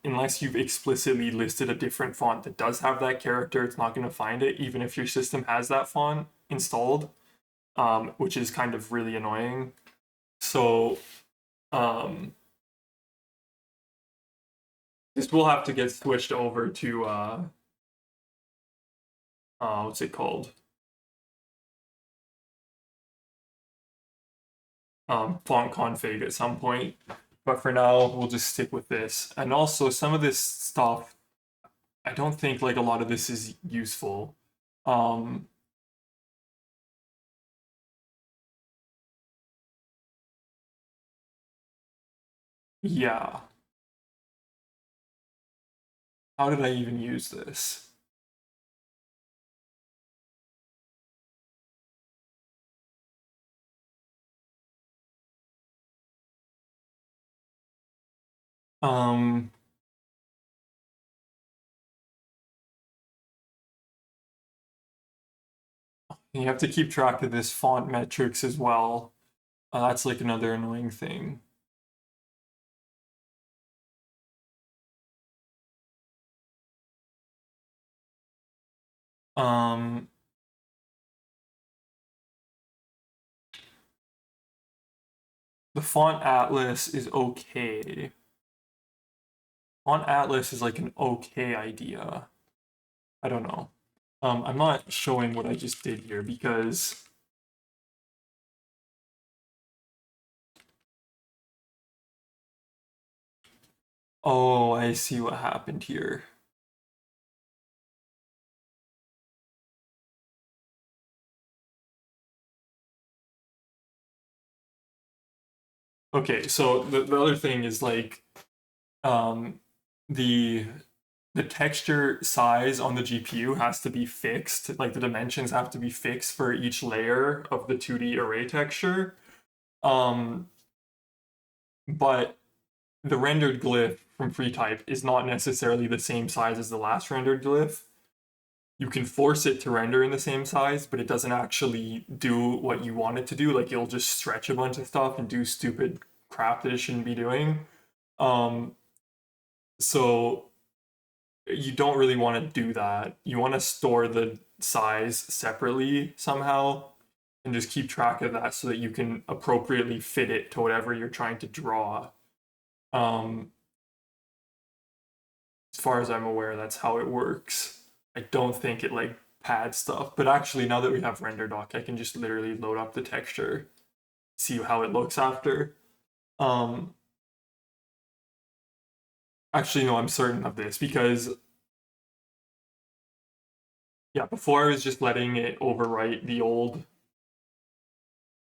unless you've explicitly listed a different font that does have that character, it's not going to find it, even if your system has that font installed, which is kind of really annoying. So um, this will have to get switched over to what's it called? Font config at some point. But for now, we'll just stick with this. And also, some of this stuff, I don't think like a lot of this is useful. Um, yeah. How did I even use this? Um, you have to keep track of this font metrics as well. That's like another annoying thing. Um, the font atlas is okay. Font atlas is like an okay idea. I don't know. I'm not showing what I just did here because oh, I see what happened here. Okay, so the other thing is like um the the texture size on the GPU has to be fixed. Like the dimensions have to be fixed for each layer of the 2D array texture. Um, but the rendered glyph from FreeType is not necessarily the same size as the last rendered glyph. You can force it to render in the same size, but it doesn't actually do what you want it to do. Like it'll just stretch a bunch of stuff and do stupid crap that it shouldn't be doing. Um, so you don't really want to do that. You want to store the size separately somehow and just keep track of that so that you can appropriately fit it to whatever you're trying to draw. Um, as far as I'm aware, that's how it works. I don't think it like pads stuff, but actually, now that we have render doc, I can just literally load up the texture, see how it looks after. Um, actually, no, I'm certain of this because yeah, before I was just letting it overwrite the old.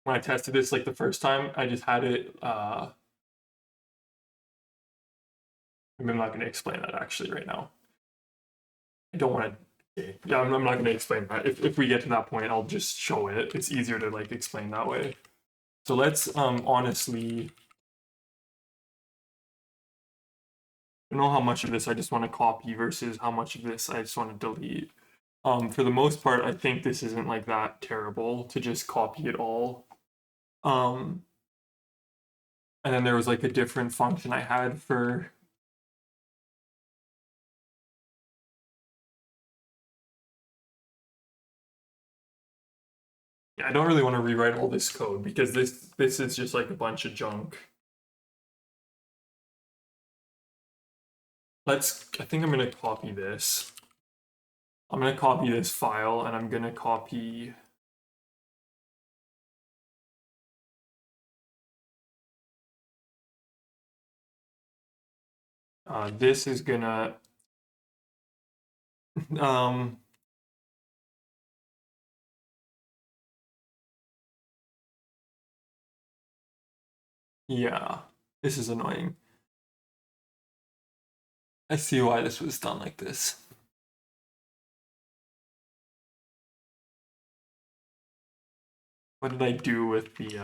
When I tested this like the first time, I just had it. I'm not going to explain that actually right now. I don't want to. Yeah, I'm not going to explain that. If we get to that point, I'll just show it. It's easier to like explain that way. So let's honestly. I don't know how much of this I just want to copy versus how much of this I just want to delete. For the most part, I think this isn't like that terrible to just copy it all. Um, and then there was like a different function I had for. Yeah, I don't really want to rewrite all this code because this is just like a bunch of junk. I think I'm going to copy this. I'm going to copy this file and I'm going to copy. This is going to. Um, Yeah, this is annoying. I see why this was done like this. What did I do with the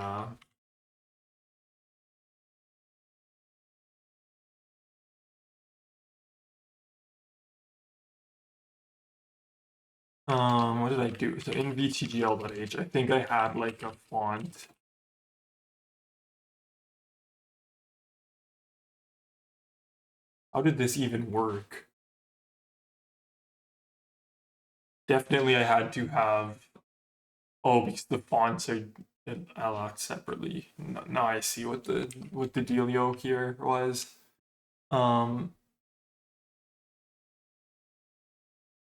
what did I do? So in vtgl.h, I think I had like a font. How did this even work? Definitely I had to have, oh, because the fonts are allowed separately. Now I see what the dealio here was. Um,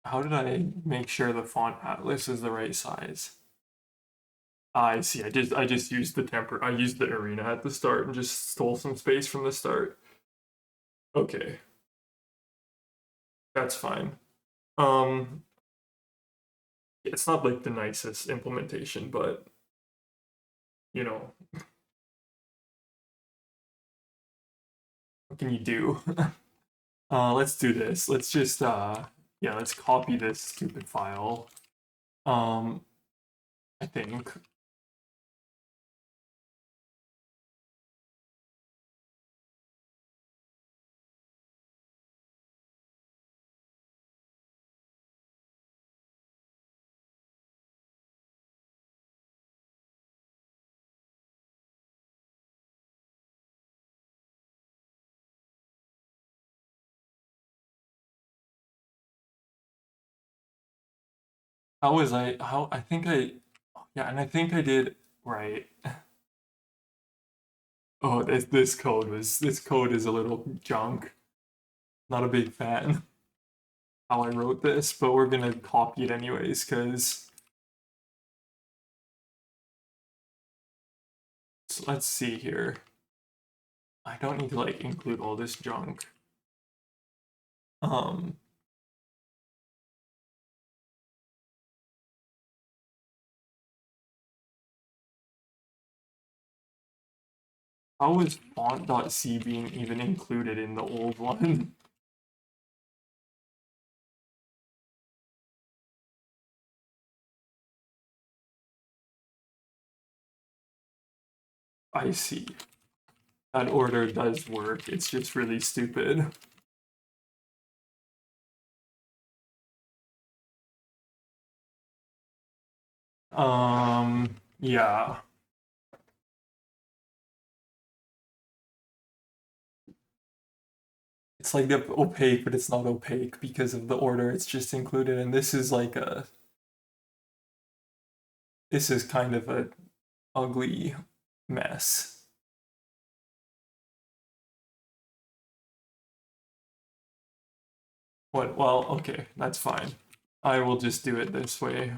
how did I make sure the font atlas is the right size? I see. I just used the temper. I used the arena at the start and just stole some space from the start. Okay, that's fine. Um, it's not like the nicest implementation, but you know, what can you do? Let's do this. Let's just yeah, let's copy this stupid file. Um, I think. How was I? How I think I. Yeah, and I think I did right. Oh, this code is a little junk. Not a big fan how I wrote this, but we're gonna copy it anyways, because so let's see here. I don't need to like include all this junk. Um, how is font.c being even included in the old one? I see. That order does work. It's just really stupid. Yeah. It's like the opaque, but it's not opaque because of the order it's just included. And this is like this is kind of a ugly mess. What? Well, okay, that's fine. I will just do it this way.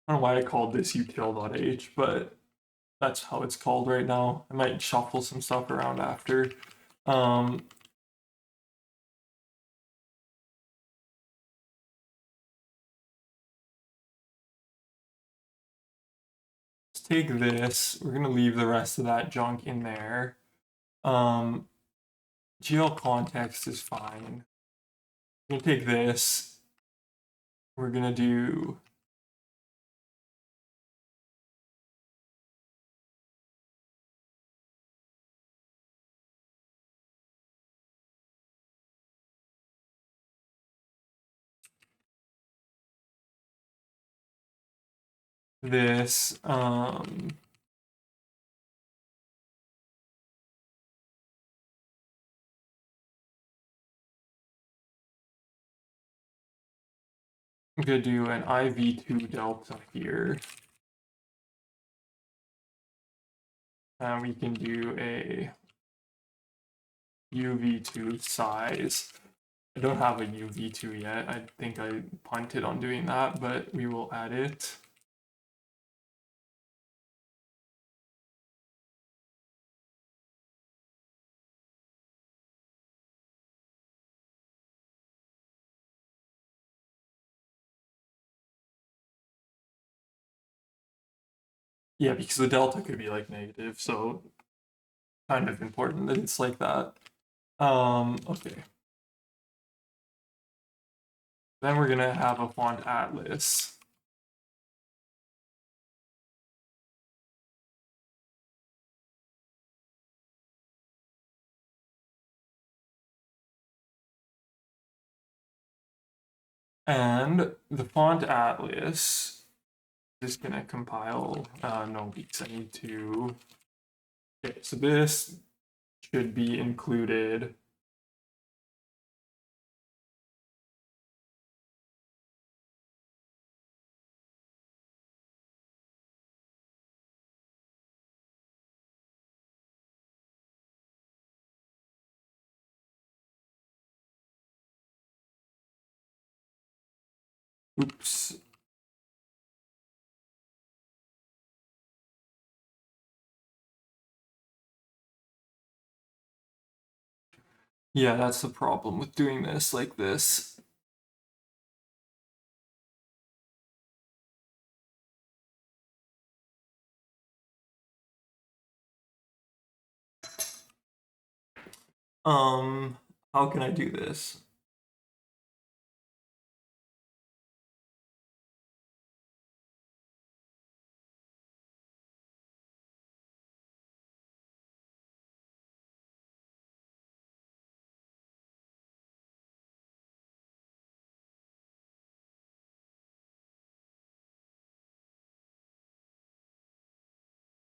I don't know why I called this util.h, but that's how it's called right now. I might shuffle some stuff around after. Um, let's take this. We're gonna leave the rest of that junk in there. Um, GL context is fine. We're gonna take this. We're gonna do this. I'm gonna do an IV2 delta here. And we can do a UV2 size. I don't have a UV2 yet. I think I punted on doing that, but we will add it. Yeah, because the delta could be like negative, so kind of important that it's like that. Okay. Then we're gonna have a font atlas. And the font atlas is gonna compile, no, because I need to, okay, so this should be included. Oops. Yeah, that's the problem with doing this like this. How can I do this?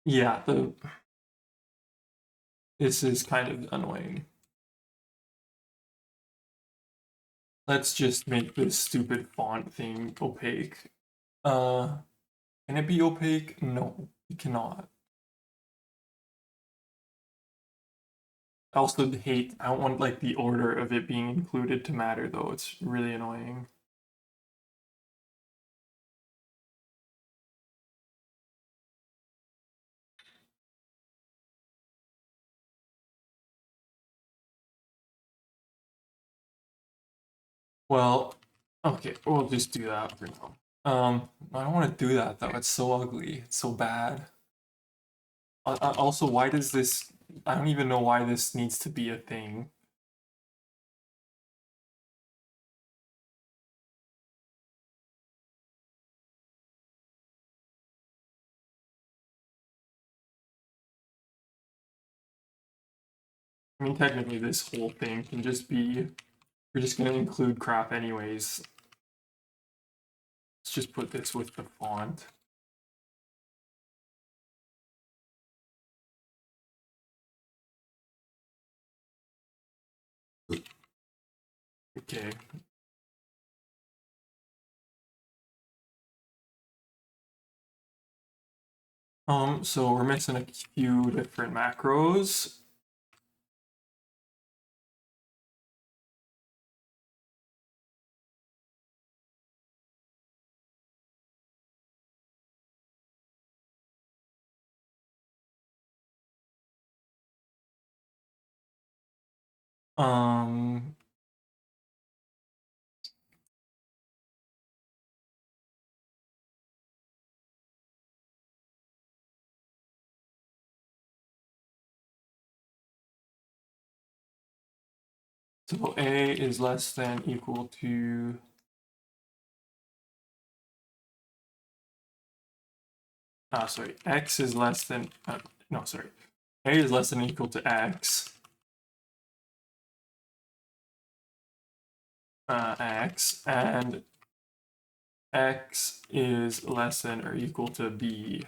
Yeah, this is kind of annoying. Let's just make this stupid font thing opaque. Can it be opaque? No, it cannot. I also hate, I don't want like the order of it being included to matter though. It's really annoying. Well, okay, we'll just do that for now. I don't want to do that though. It's so ugly. It's so bad. Also, why does this? I don't even know why this needs to be a thing. I mean, technically, this whole thing can just be. We're just gonna include crap anyways. Let's just put this with the font. Okay. So we're missing a few different macros. Um, so A is less than equal to. Sorry, X is less than. No, sorry. A is less than equal to X. X and X is less than or equal to B.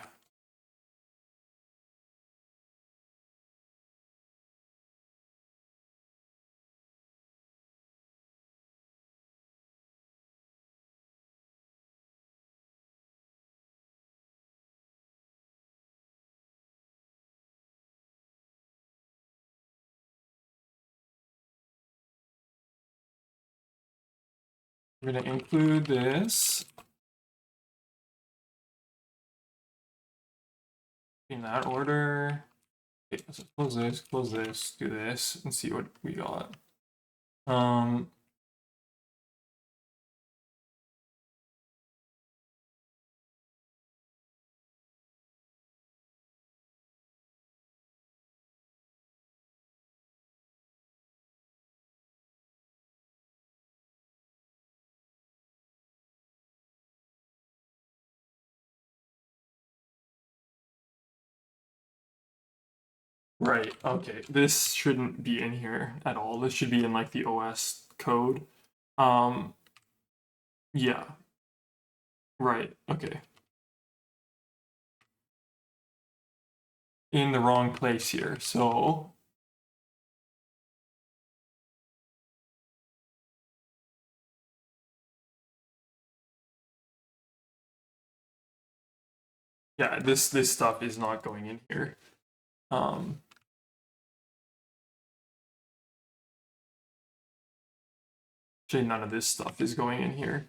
We're going to include this in that order. Okay, so close this, do this, and see what we got. Right, okay. This shouldn't be in here at all. This should be in like the OS code. Um, yeah, right, okay. In the wrong place here. So yeah, this stuff is not going in here. Um, actually, none of this stuff is going in here.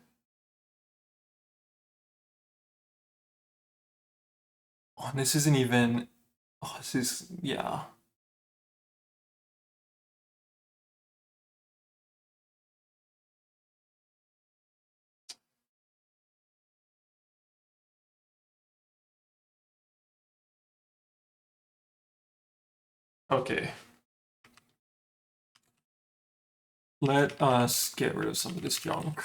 Oh, this isn't even. Oh, this is yeah. Okay. Let us get rid of some of this junk.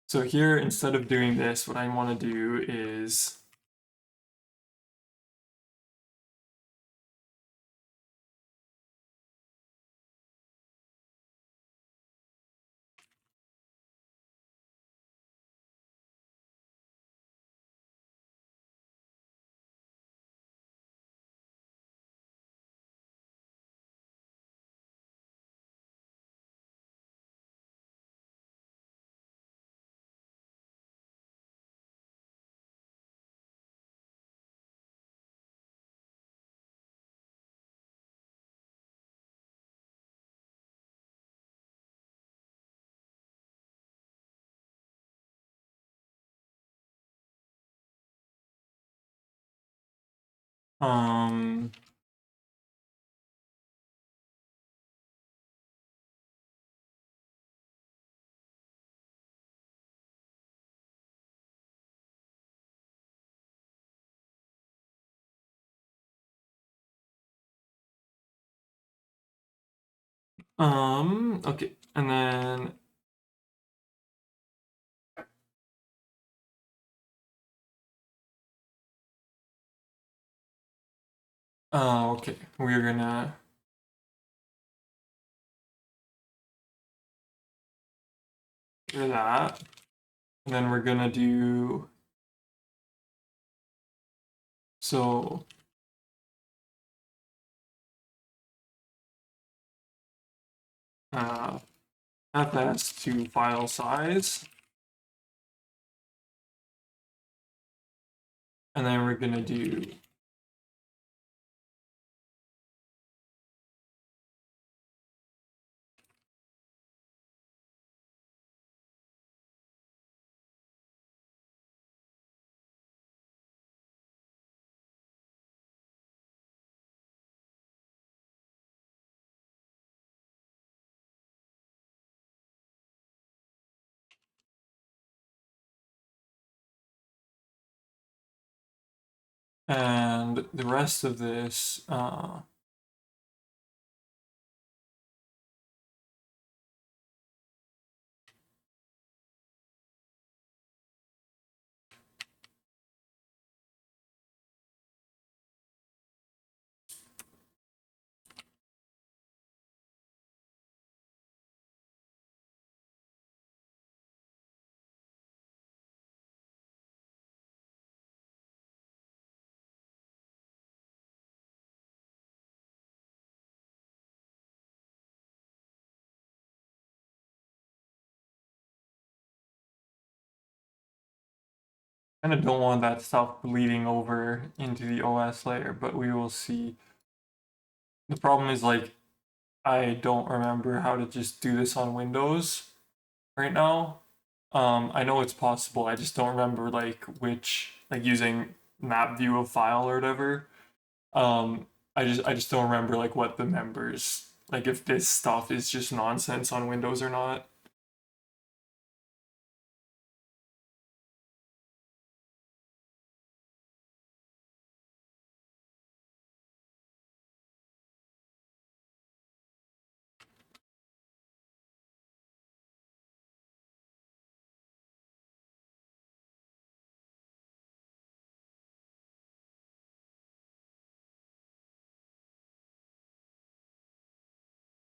So here, instead of doing this, what I want to do is um okay, and then okay, we're gonna do that, and then we're gonna do so uh fs to file size, and then we're gonna do and the rest of this kind of don't want that stuff bleeding over into the OS layer, but we will see. The problem is like I don't remember how to just do this on Windows right now. I know it's possible. I just don't remember like which like using map view of file or whatever. I just don't remember like what the members like if this stuff is just nonsense on Windows or not.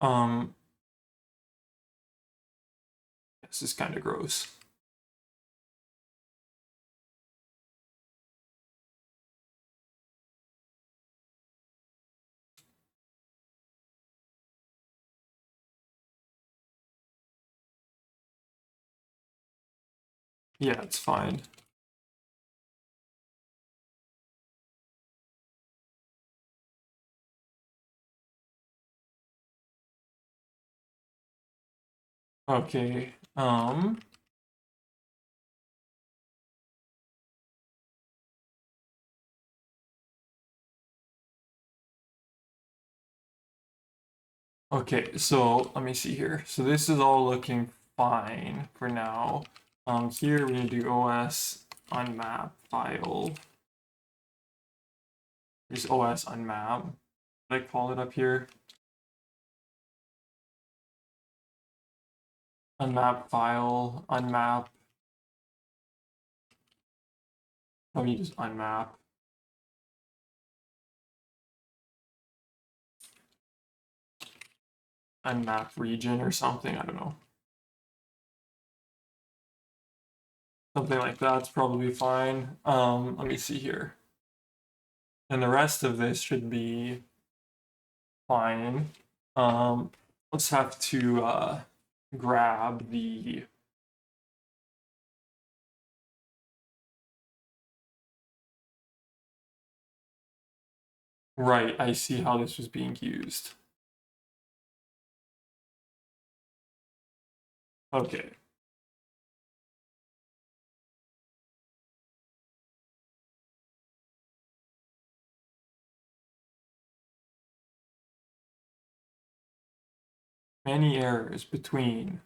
This is kind of gross. Yeah, it's fine. Okay, okay, so let me see here. So this is all looking fine for now. Here we're gonna do OS unmap file. There's OS unmap. Did I call it up here? Unmap file, unmap. Let me just unmap. Unmap region or something, I don't know. Something like that's probably fine. Let me see here. And the rest of this should be fine. Let's have to grab the right. I see how this was being used. Okay. Many errors between.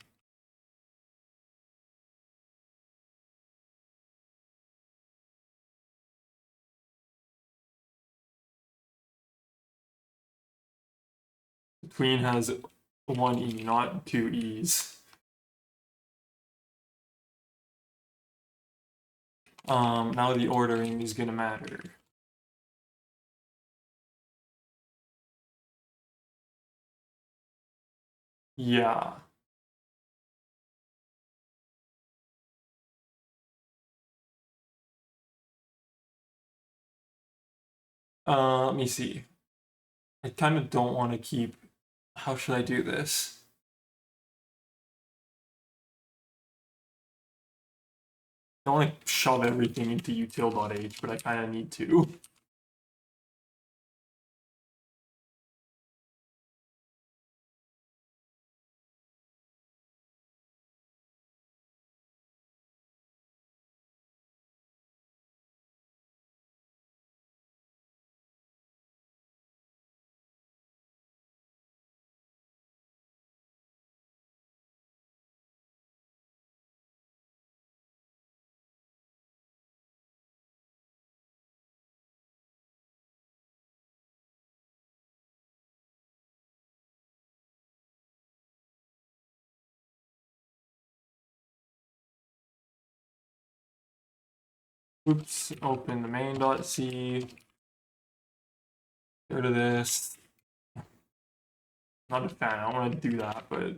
Between has one E, not two E's. Now the ordering is gonna matter. Yeah. Let me see. I kind of don't want to keep. How should I do this? I don't want to shove everything into util.h, but I kind of need to. Oops, open the main.c. Get rid of this. Not a fan. I don't want to do that, but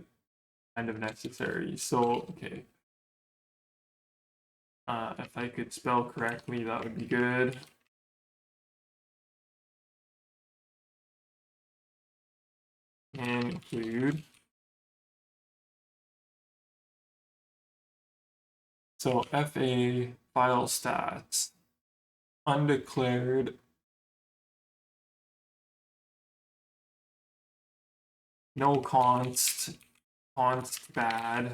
kind of necessary. So, okay. If I could spell correctly, that would be good. Include. So FA file stats undeclared no const bad.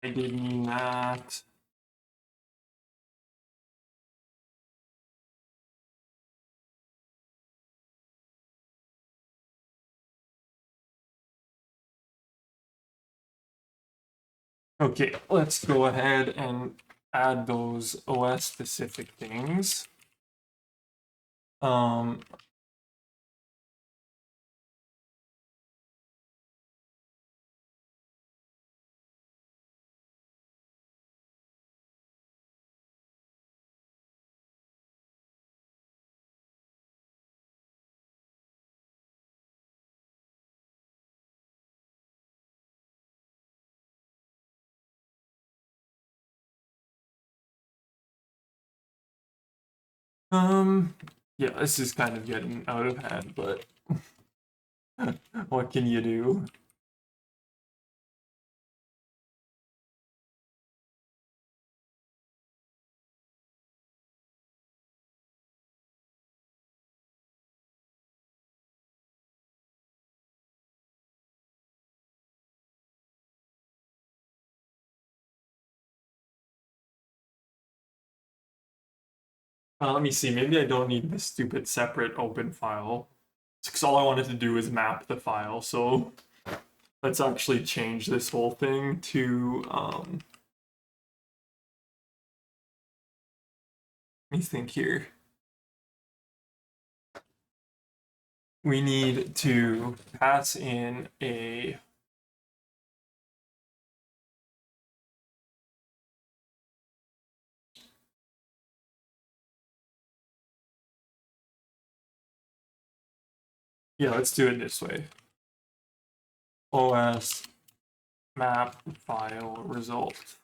I did mean that. Okay, let's go ahead and add those OS specific things. Yeah, this is kind of getting out of hand, but what can you do? Let me see, maybe I don't need this stupid separate open file. Because all I wanted to do is map the file, so let's actually change this whole thing to, let me think here. We need to pass in a yeah, let's do it this way. OS map file result.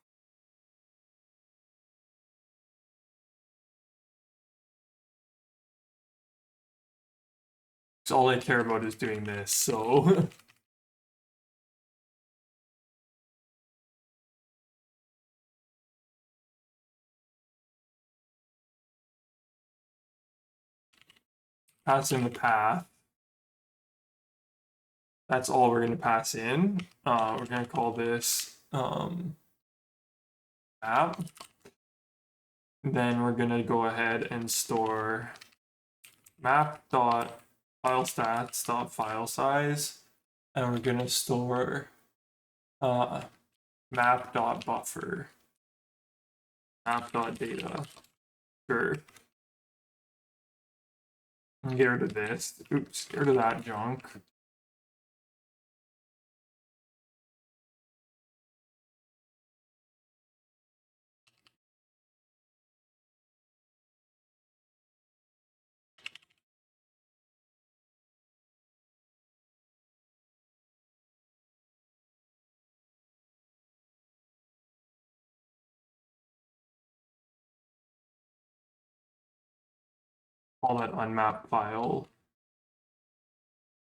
So all I care about is doing this, so pass in the path. That's all we're going to pass in. We're going to call this app. Then we're going to go ahead and store map.filestats.filesize, and we're going to store map.buffer, map.data. Sure. Get rid of this. Oops, get rid of that junk. Call that unmapped file.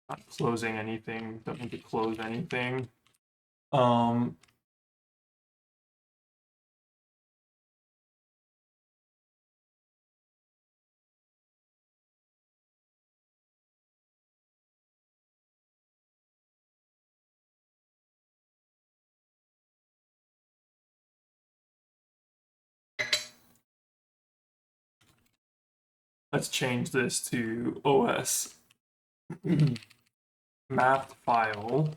Not closing anything. Don't need to close anything. Let's change this to OS mapped file.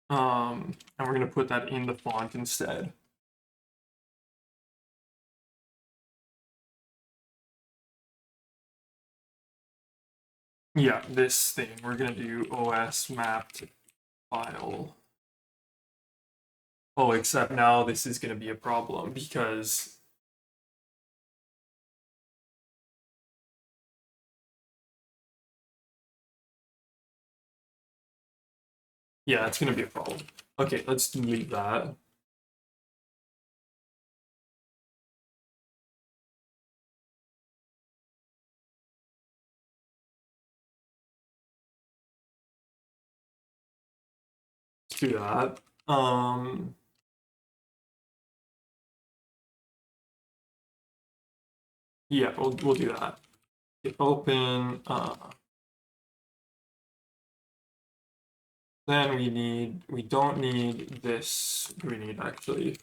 And we're going to put that in the font instead. Yeah, this thing. We're going to do OS mapped file. Oh, except now this is going to be a problem because yeah, it's going to be a problem. Okay, let's delete that. Let's do that. Yeah, we'll do that. Hit open. Then we don't need this. Do we need actually?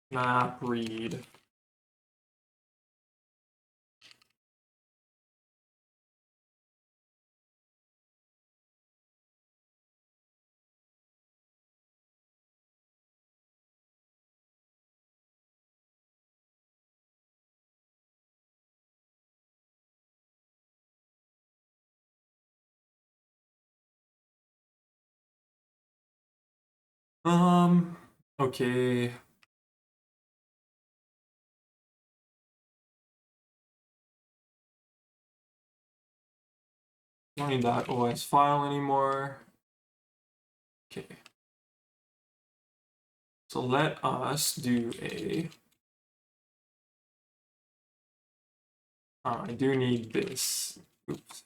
Map read. Okay. Don't need that OS file anymore. Okay. So let us do a. I do need this. Oops.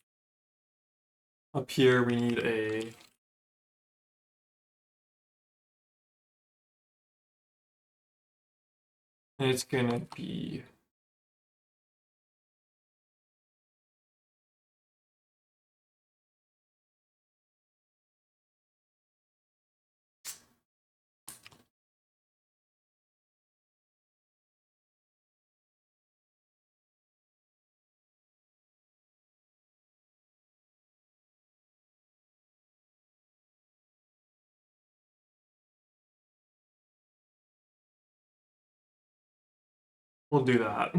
Up here we need a. And it's gonna be. We'll do that.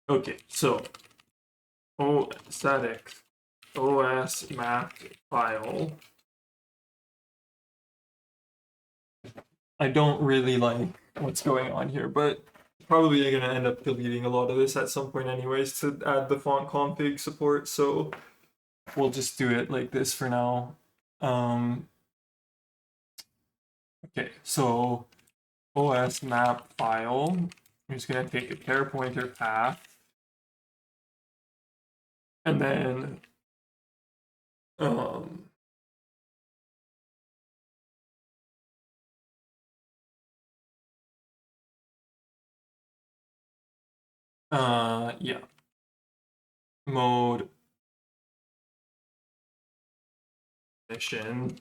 Okay, so static OS map file. I don't really like what's going on here, but probably going to end up deleting a lot of this at some point anyways to add the font config support, so we'll just do it like this for now. Okay, so OS map file. I'm just going to take a pair pointer path, and then yeah, mode mission.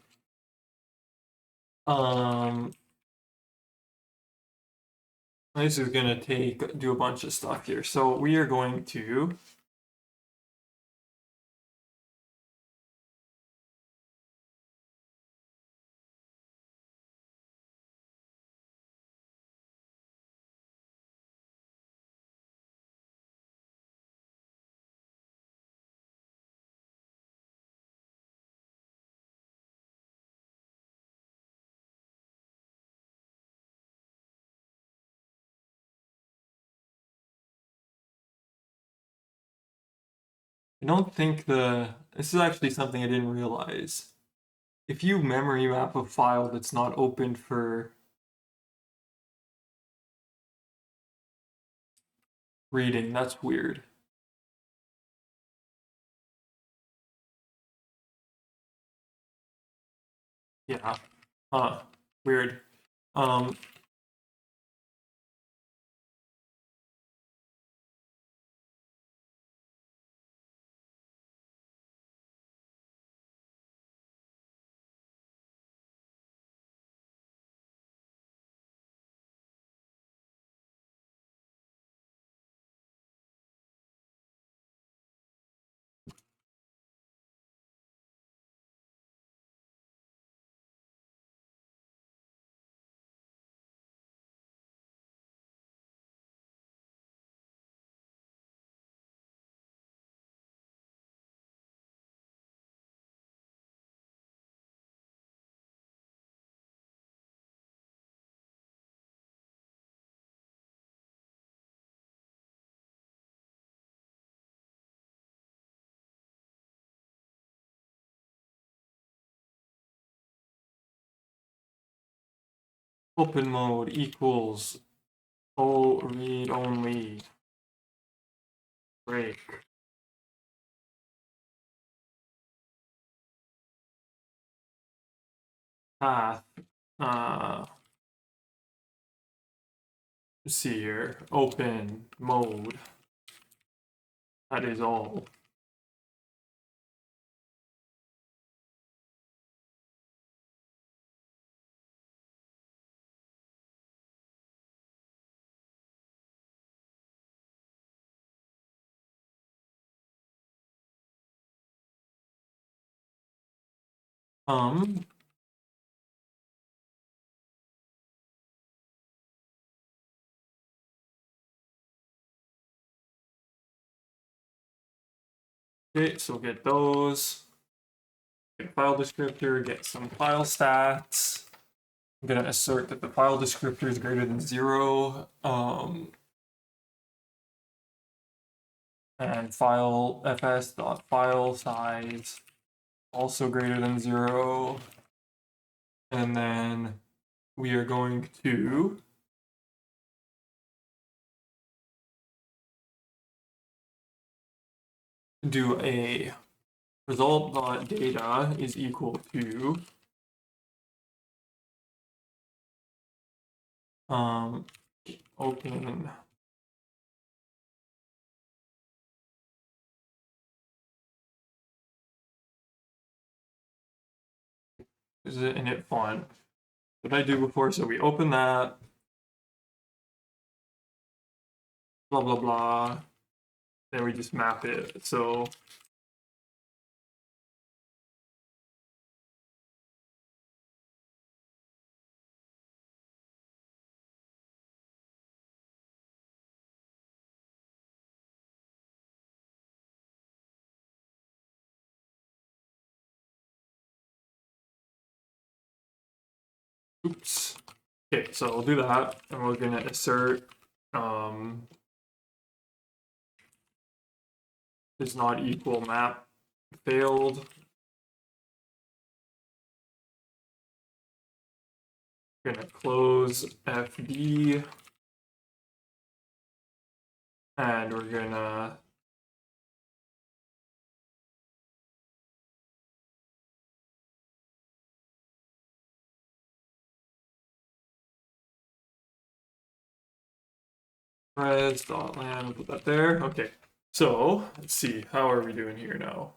This is gonna do a bunch of stuff here. So we are going to I don't think this is actually something I didn't realize. If you memory map a file that's not open for reading, that's weird. Yeah. Weird. Open mode equals read only break path. Let's see here. Open mode. That is all. Um, okay, so get those. Get file descriptor, get some file stats. I'm gonna assert that the file descriptor is greater than 0. And file fs.file size also greater than 0. And then we are going to do a result.data is equal to open is it init font. What did I do before? So we open that, blah blah blah, then we just map it. So oops. Okay, so we'll do that, and we're gonna assert is not equal map failed. We're gonna close FD, and we're gonna res.land, put that there. Okay, so let's see, how are we doing here now?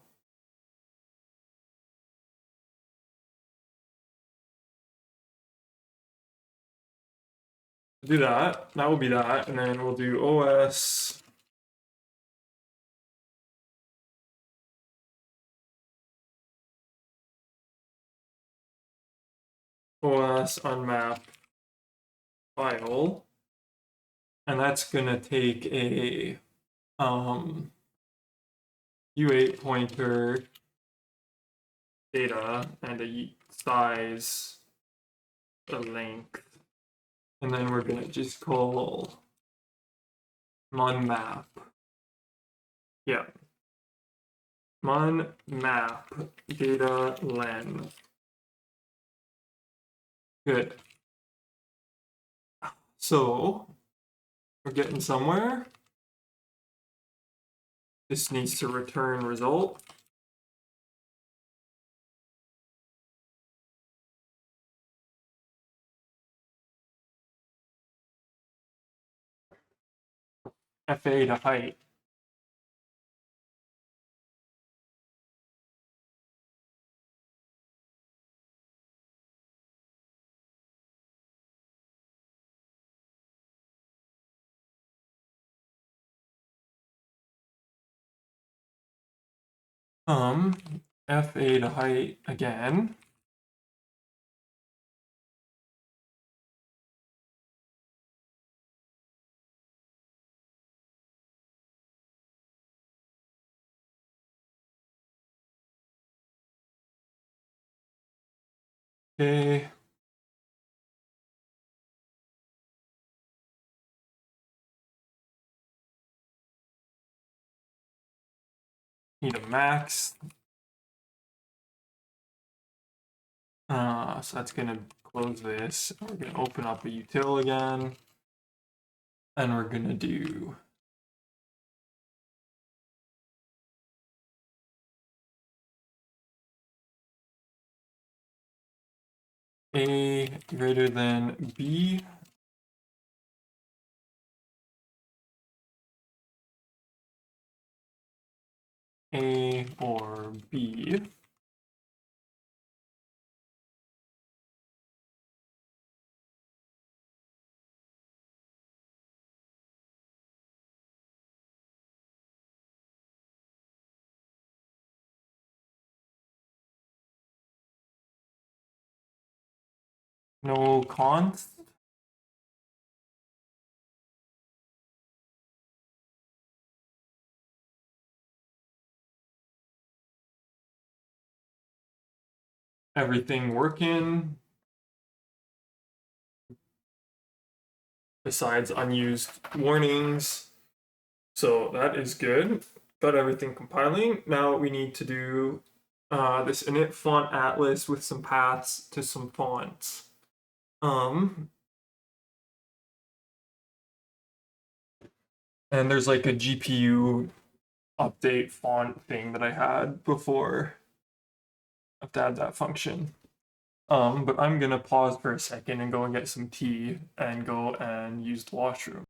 Do that, that will be that, and then we'll do OS unmap file, and that's gonna take a U8 pointer data and a size, a length, and then we're gonna just call munmap. Yeah, munmap data len. Good. So we're getting somewhere. This needs to return result. FA to height. FA to height again. Okay. Need a max. So that's gonna close this. We're gonna open up a util again, and we're gonna do A greater than B. A or B. No const. everything working besides unused warnings. So that is good. Got everything compiling. Now we need to do this init font atlas with some paths to some fonts. And there's like a GPU update font thing that I had before. I have to add that function. But I'm gonna pause for a second and go and get some tea and go and use the washroom.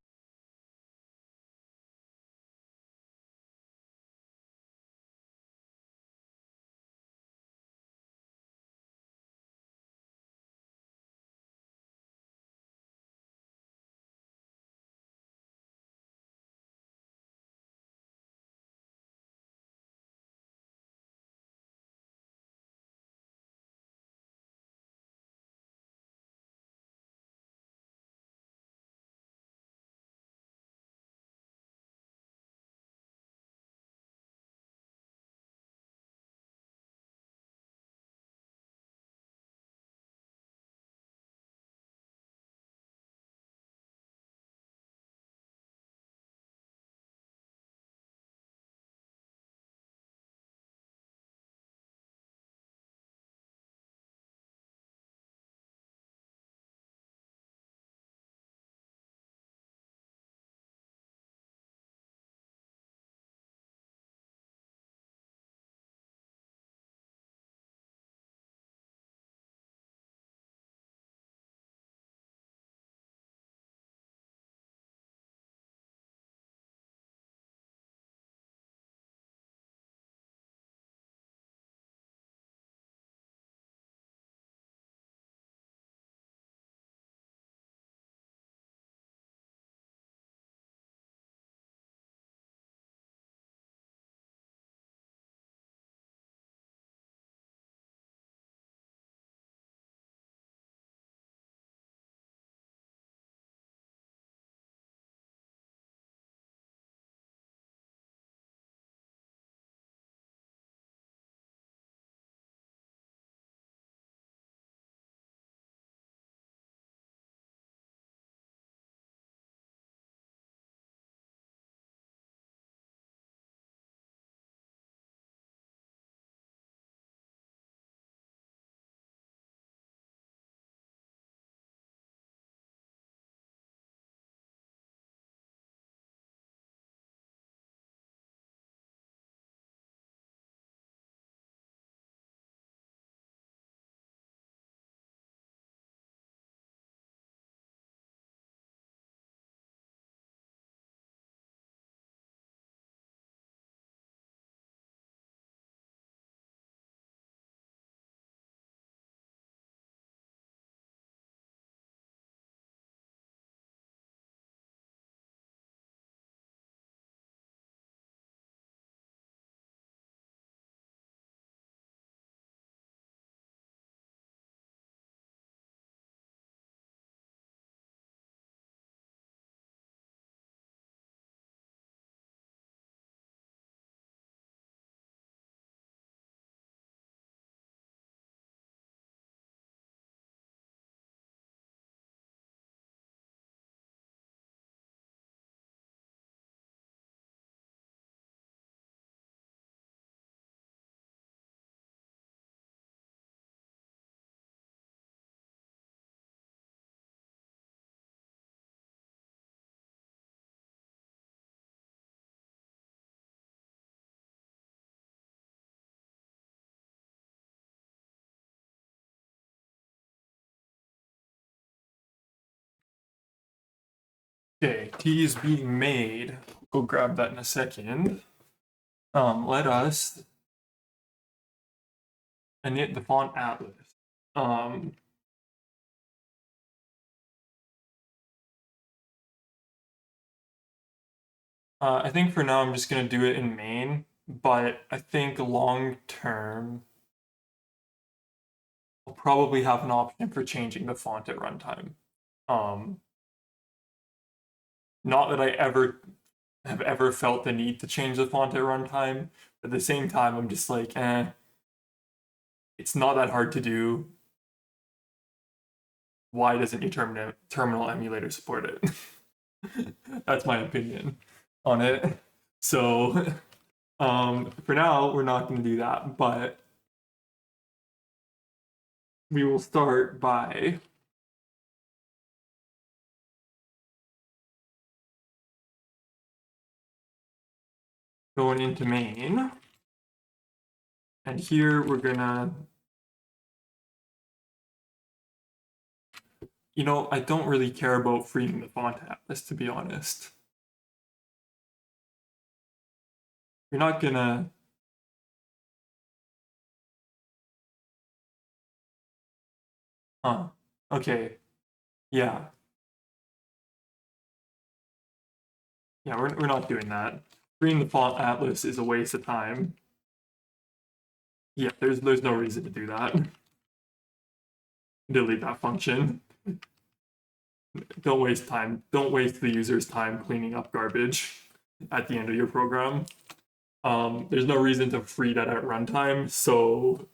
Okay, tea is being made. Go grab that in a second. Let us init the font atlas. I think for now I'm just gonna do it in main, but I think long term I'll probably have an option for changing the font at runtime. Um, Not that I have ever felt the need to change the font at runtime. At the same time, I'm just like, eh. It's not that hard to do. Why doesn't your terminal emulator support it? That's my opinion on it. So for now, we're not going to do that, but we will start by going into main. And here we're gonna, I don't really care about freeing the font atlas, to be honest. You're not gonna, okay, yeah. Yeah, we're not doing that. Freeing the font atlas is a waste of time. Yeah, there's no reason to do that. Delete that function. Don't waste time. Don't waste the user's time cleaning up garbage at the end of your program. There's no reason to free that at runtime, so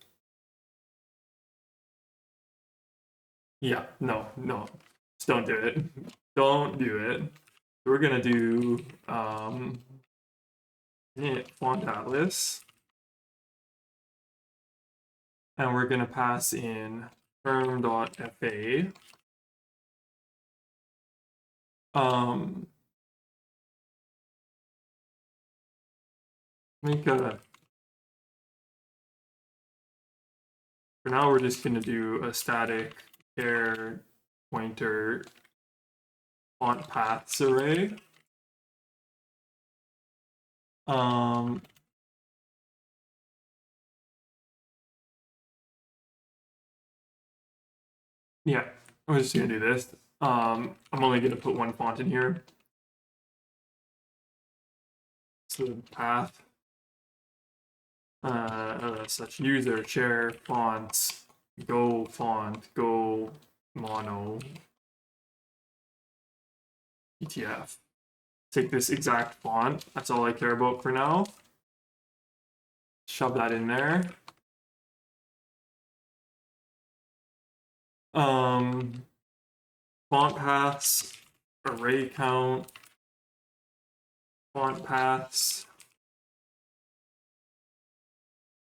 yeah, no, just don't do it. Don't do it. We're gonna do font atlas, and we're gonna pass in term.fa. Make a. For now, we're just gonna do a static char pointer font paths array. Yeah, I'm just gonna do this. I'm only gonna put one font in here. So path such user share fonts go font go mono ETF. Take this exact font. That's all I care about for now. Shove that in there. Font paths, array count, font paths,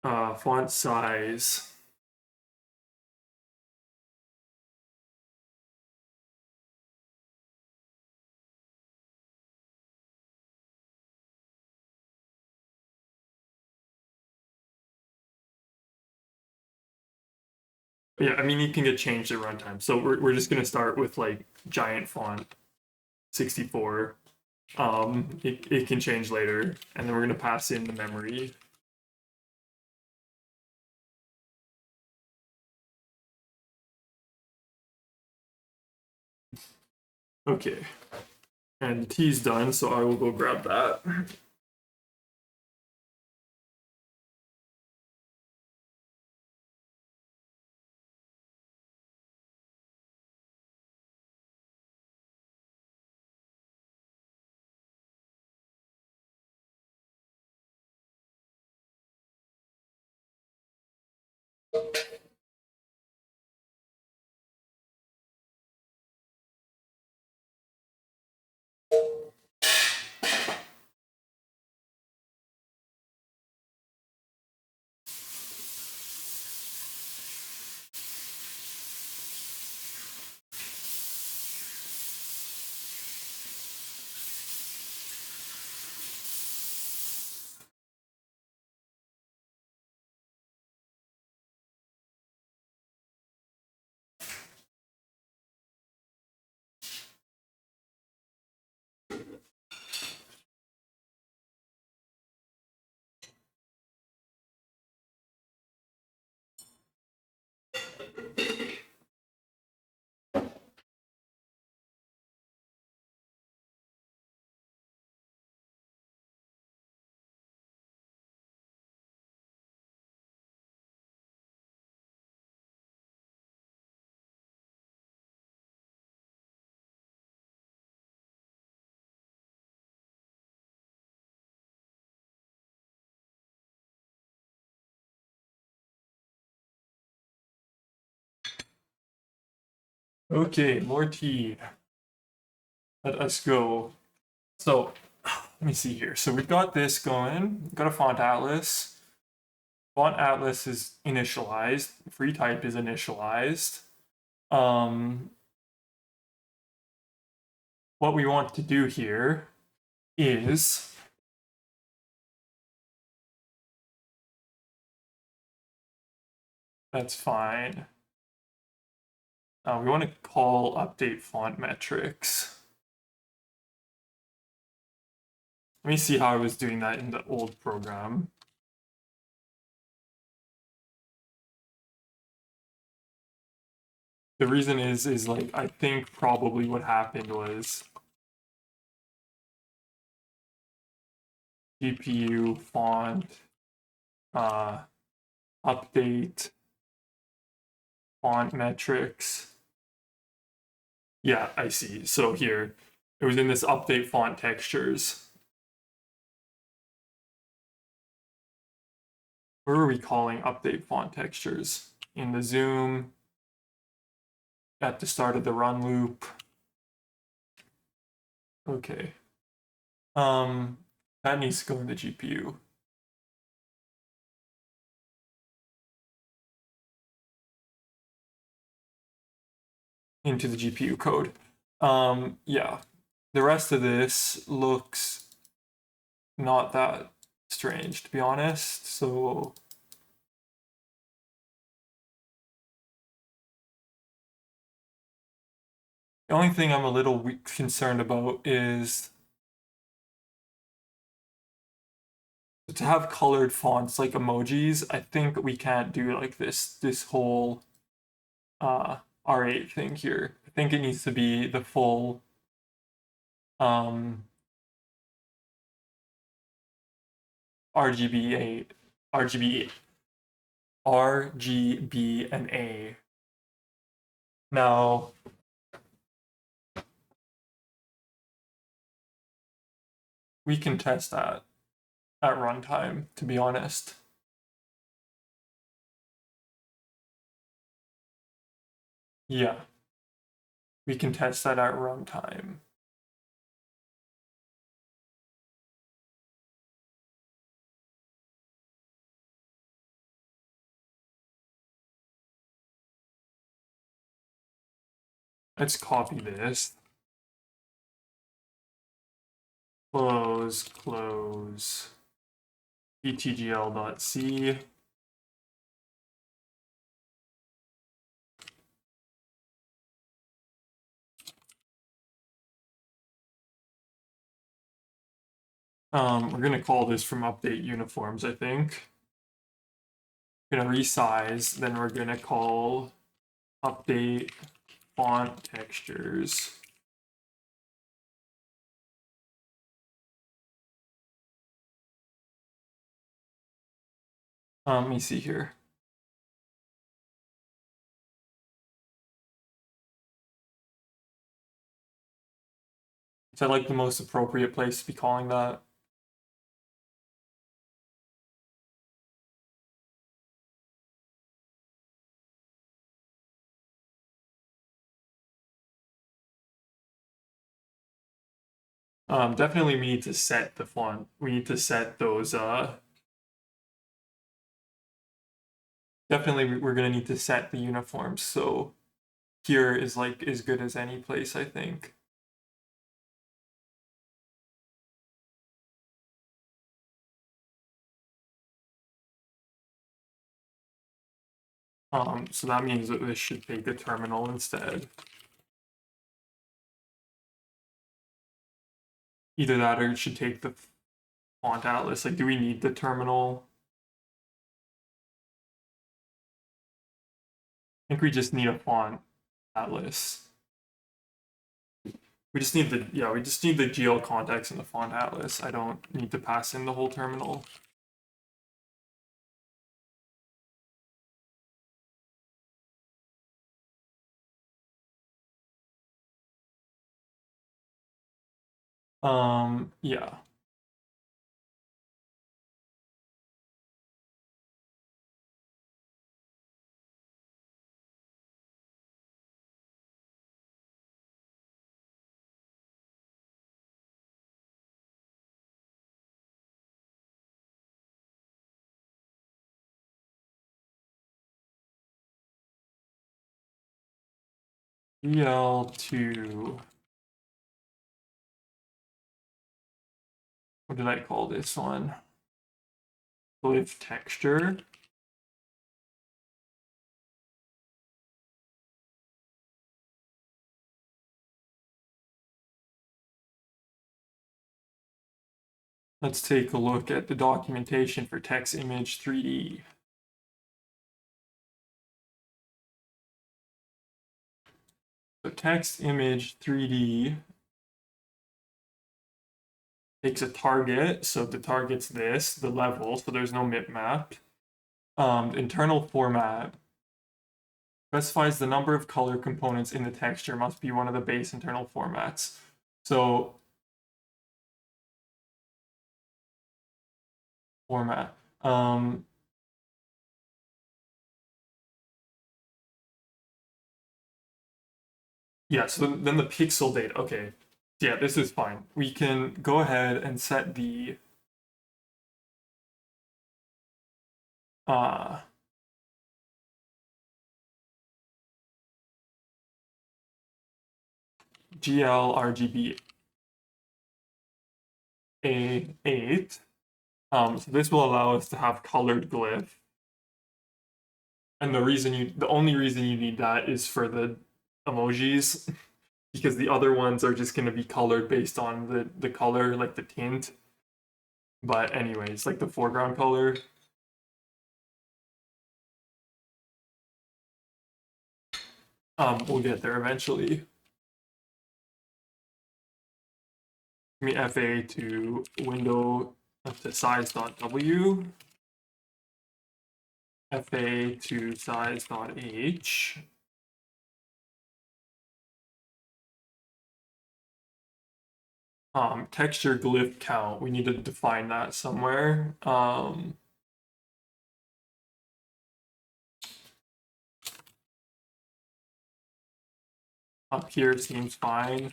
font size. Yeah, I mean, you can get changed at runtime. So we're just going to start with like giant font 64. It can change later. And then we're going to pass in the memory. Okay. And T's done, so I will go grab that. Okay, more tea. Let us go. So let me see here. So we've got this going. We've got a font atlas. Font atlas is initialized. Free type is initialized. Um, what we want to do here is that's fine. We want to call update font metrics. Let me see how I was doing that in the old program. The reason is like I think probably what happened was GPU font update font metrics. Yeah, I see. So here it was in this update font textures. Where are we calling update font textures? In the zoom, at the start of the run loop. Okay. That needs to go in the GPU. Into the GPU code. Yeah. The rest of this looks not that strange, to be honest. So the only thing I'm a little concerned about is to have colored fonts like emojis. I think we can't do like this whole R8 thing here. I think it needs to be the full RGB 8, RGB and A. Now, we can test that at runtime, to be honest. Yeah, we can test that at runtime. Let's copy this. Close ptgl.c. We're gonna call this from update uniforms, I think. We're gonna resize, then we're gonna call update font textures. Let me see here. Is that like the most appropriate place to be calling that? Definitely we need to set the font. We need to set those, definitely we're gonna need to set the uniforms. So here is like as good as any place, I think. So that means that this should take a terminal instead. Either that or it should take the font atlas. Like, do we need the terminal? I think we just need a font atlas. We just need we just need the GL context in the font atlas. I don't need to pass in the whole terminal. Yeah. GL2. What did I call this one? Glyph texture. Let's take a look at the documentation for text image 3D. So text image 3D takes a target, so the target's this, the level, so there's no mip-map. Internal format specifies the number of color components in the texture must be one of the base internal formats. So format. Yeah, so then the pixel data. Okay. Yeah, this is fine. We can go ahead and set the uh GL RGB A8. So this will allow us to have colored glyph. And the only reason you need that is for the emojis, because the other ones are just going to be colored based on the color, like the tint. But anyways, like the foreground color. We'll get there eventually. Give me FA to window to size.w. FA to size.h. Texture glyph count, we need to define that somewhere. Up here seems fine.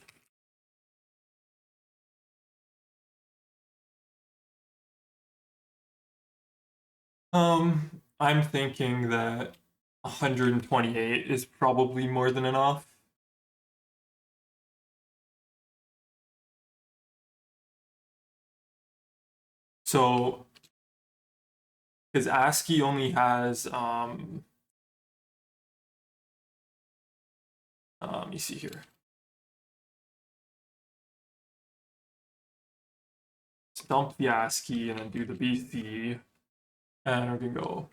I'm thinking that 128 is probably more than enough. So, because ASCII only has let me see here. Let's dump the ASCII and then do the BC, and we can go.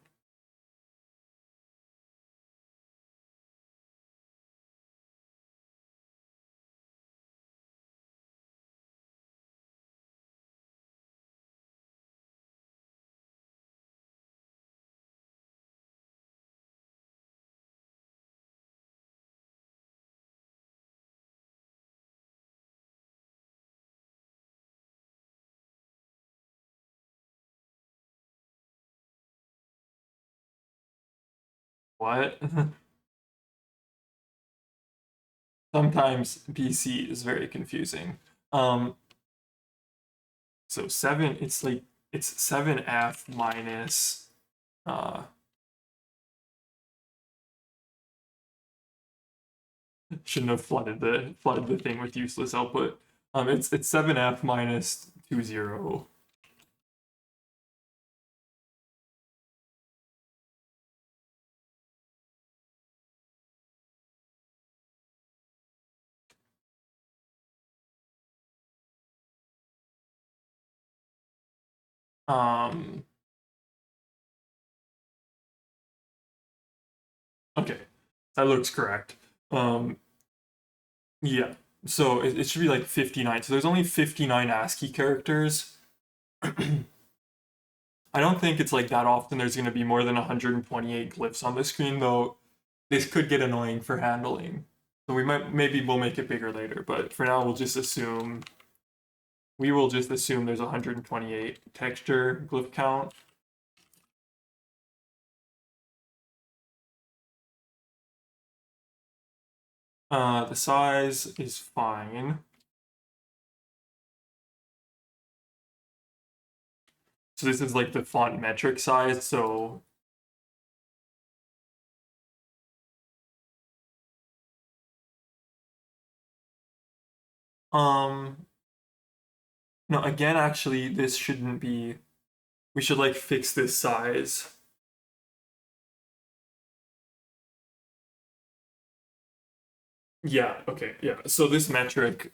What? Sometimes BC is very confusing. So 7, it's 7F minus shouldn't have flooded the thing with useless output. It's 7F minus 20. Okay, that looks correct. Yeah, so it should be like 59. So there's only 59 ASCII characters. I don't think it's like that often there's going to be more than 128 glyphs on the screen, though this could get annoying for handling. So maybe we'll make it bigger later, but for now we will just assume there's 128 texture glyph count. The size is fine. So this is like the font metric size, so No, again, actually, this shouldn't be. We should like fix this size. Yeah, okay, yeah. So this metric,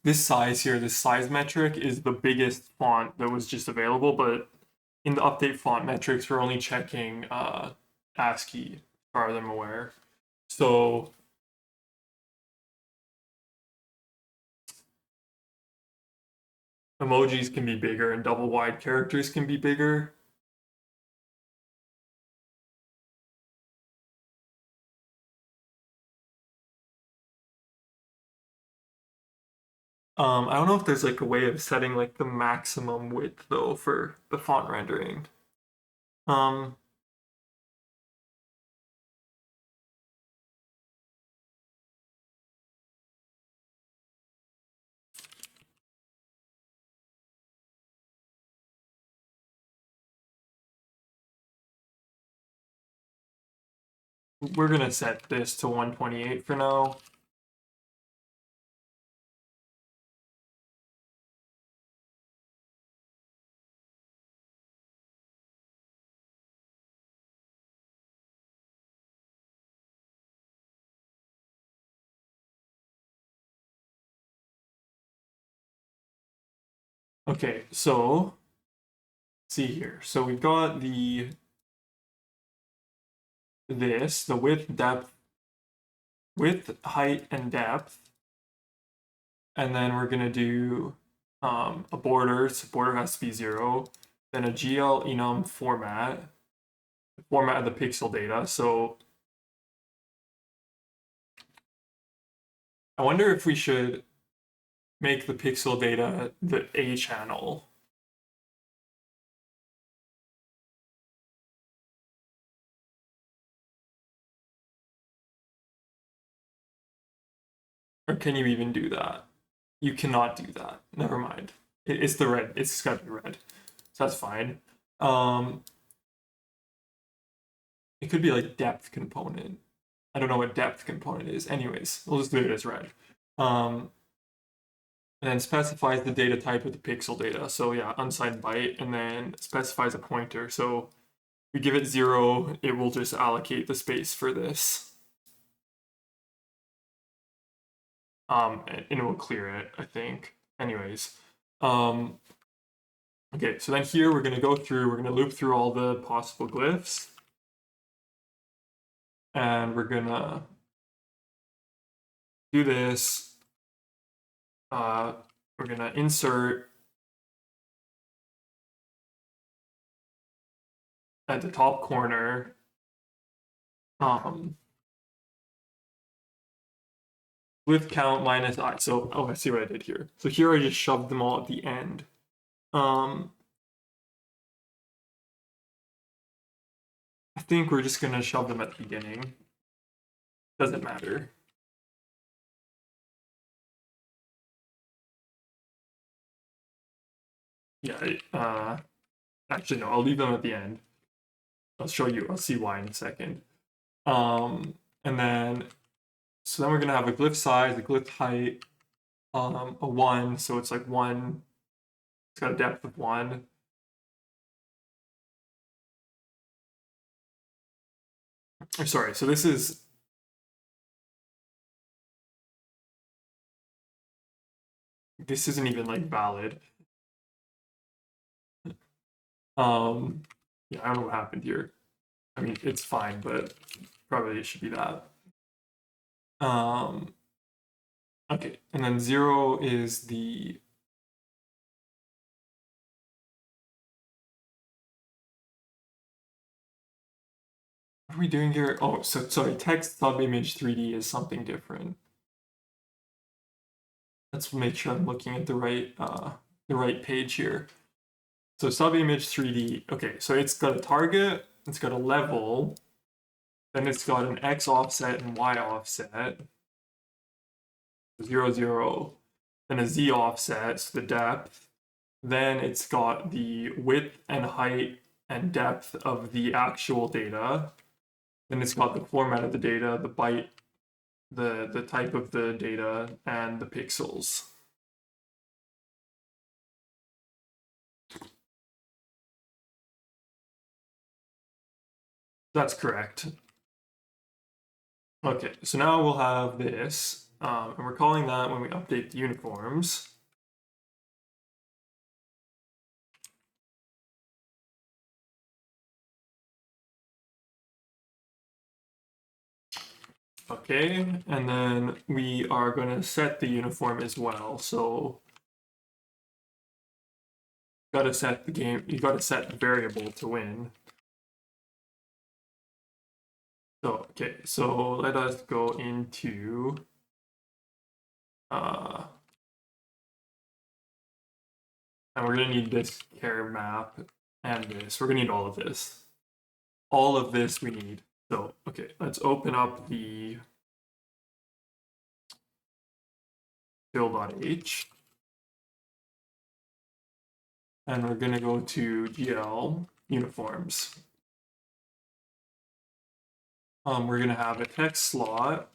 this size here, this size metric is the biggest font that was just available, but in the update font metrics, we're only checking ASCII, as far as I'm aware. So emojis can be bigger and double wide characters can be bigger. I don't know if there's like a way of setting like the maximum width though for the font rendering. Um, we're gonna set this to 128 for now. Okay, so see here. So we've got the width, height, and depth. And then we're gonna do a border. So border has to be 0. Then a GL enum format of the pixel data. So I wonder if we should make the pixel data the A channel. Or can you even do that? You cannot do that. Never mind. It's the red. It's got to be red. So that's fine. It could be like depth component. I don't know what depth component is. Anyways, we'll just do it as red. And then specifies the data type of the pixel data. So yeah, unsigned byte, and then specifies a pointer. So we give it 0, it will just allocate the space for this. And it will clear it, I think. Anyways. Okay, so then here we're gonna go through, we're gonna loop through all the possible glyphs. And we're gonna do this. We're gonna insert at the top corner with count minus I. So, oh, I see what I did here. So here I just shoved them all at the end. I think we're just gonna shove them at the beginning. Doesn't matter. Yeah, actually no, I'll leave them at the end. I'll show you, I'll see why in a second. And then, so then we're gonna have a glyph size, a glyph height, a 1, so it's like 1, it's got a depth of 1. Sorry, so this isn't even like valid. Yeah, I don't know what happened here. I mean, it's fine, but probably it should be that. Okay, and then 0 is the what are we doing here? Oh, so sorry, text sub image 3D is something different. Let's make sure I'm looking at the right page here. So sub image 3D. Okay, so it's got a target, it's got a level, then it's got an X offset and Y offset. 0, 0, then a Z offset, so the depth. Then it's got the width and height and depth of the actual data. Then it's got the format of the data, the byte the type of the data and the pixels. That's correct. Okay, so now we'll have this, and we're calling that when we update the uniforms. Okay, and then we are going to set the uniform as well. So you got to set the variable to win. So, okay, so let us go into and we're going to need this char map and this. We're going to need all of this. All of this we need. So, okay, let's open up the fill.h. And we're going to go to GL uniforms. We're going to have a text slot.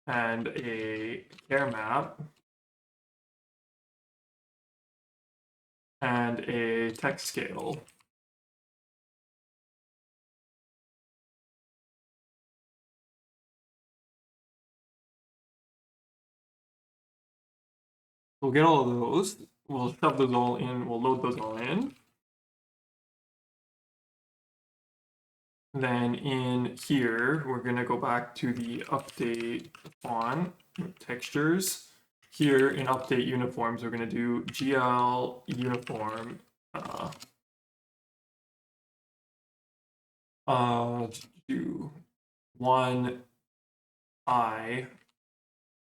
And a char map. And a text scale. We'll get all of those. We'll shove those all in. We'll load those all in. Then in here, we're going to go back to the update font textures. Here in update uniforms, we're going to do GL uniform. Do 1I,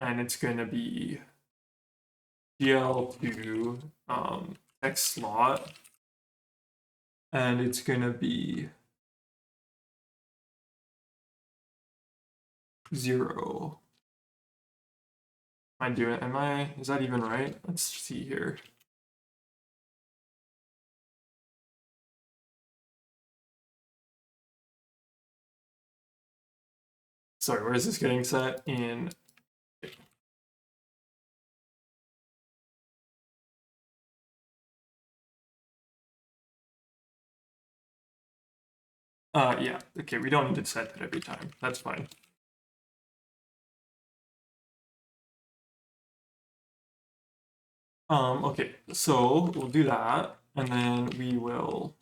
and it's going to be GL2 text slot, and it's going to be 0. Is that even right? Let's see here. Sorry, where is this getting set? In yeah, okay, we don't need to set that every time. That's fine. Okay, so we'll do that, and then we will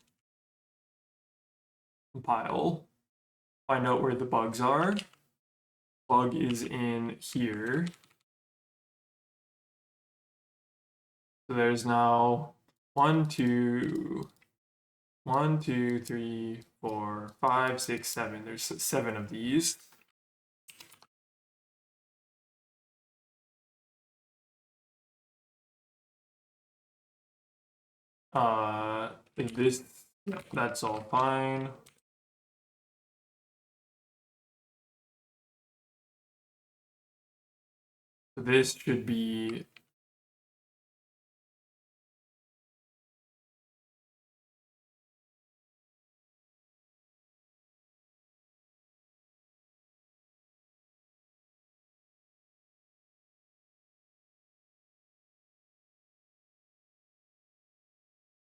compile, find out where the bugs are. Bug is in here. So there's now 1, 2, 3, 4, 5, 6, 7. There's 7 of these. This, yeah, that's all fine. So this should be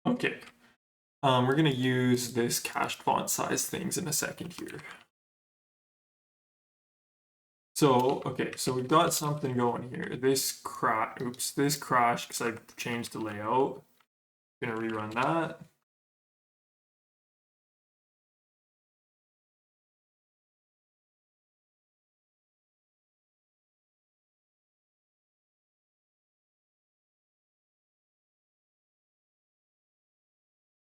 okay. We're gonna use this cached font size things in a second here. So, okay, so we've got something going here. This crashed because I changed the layout. Gonna rerun that.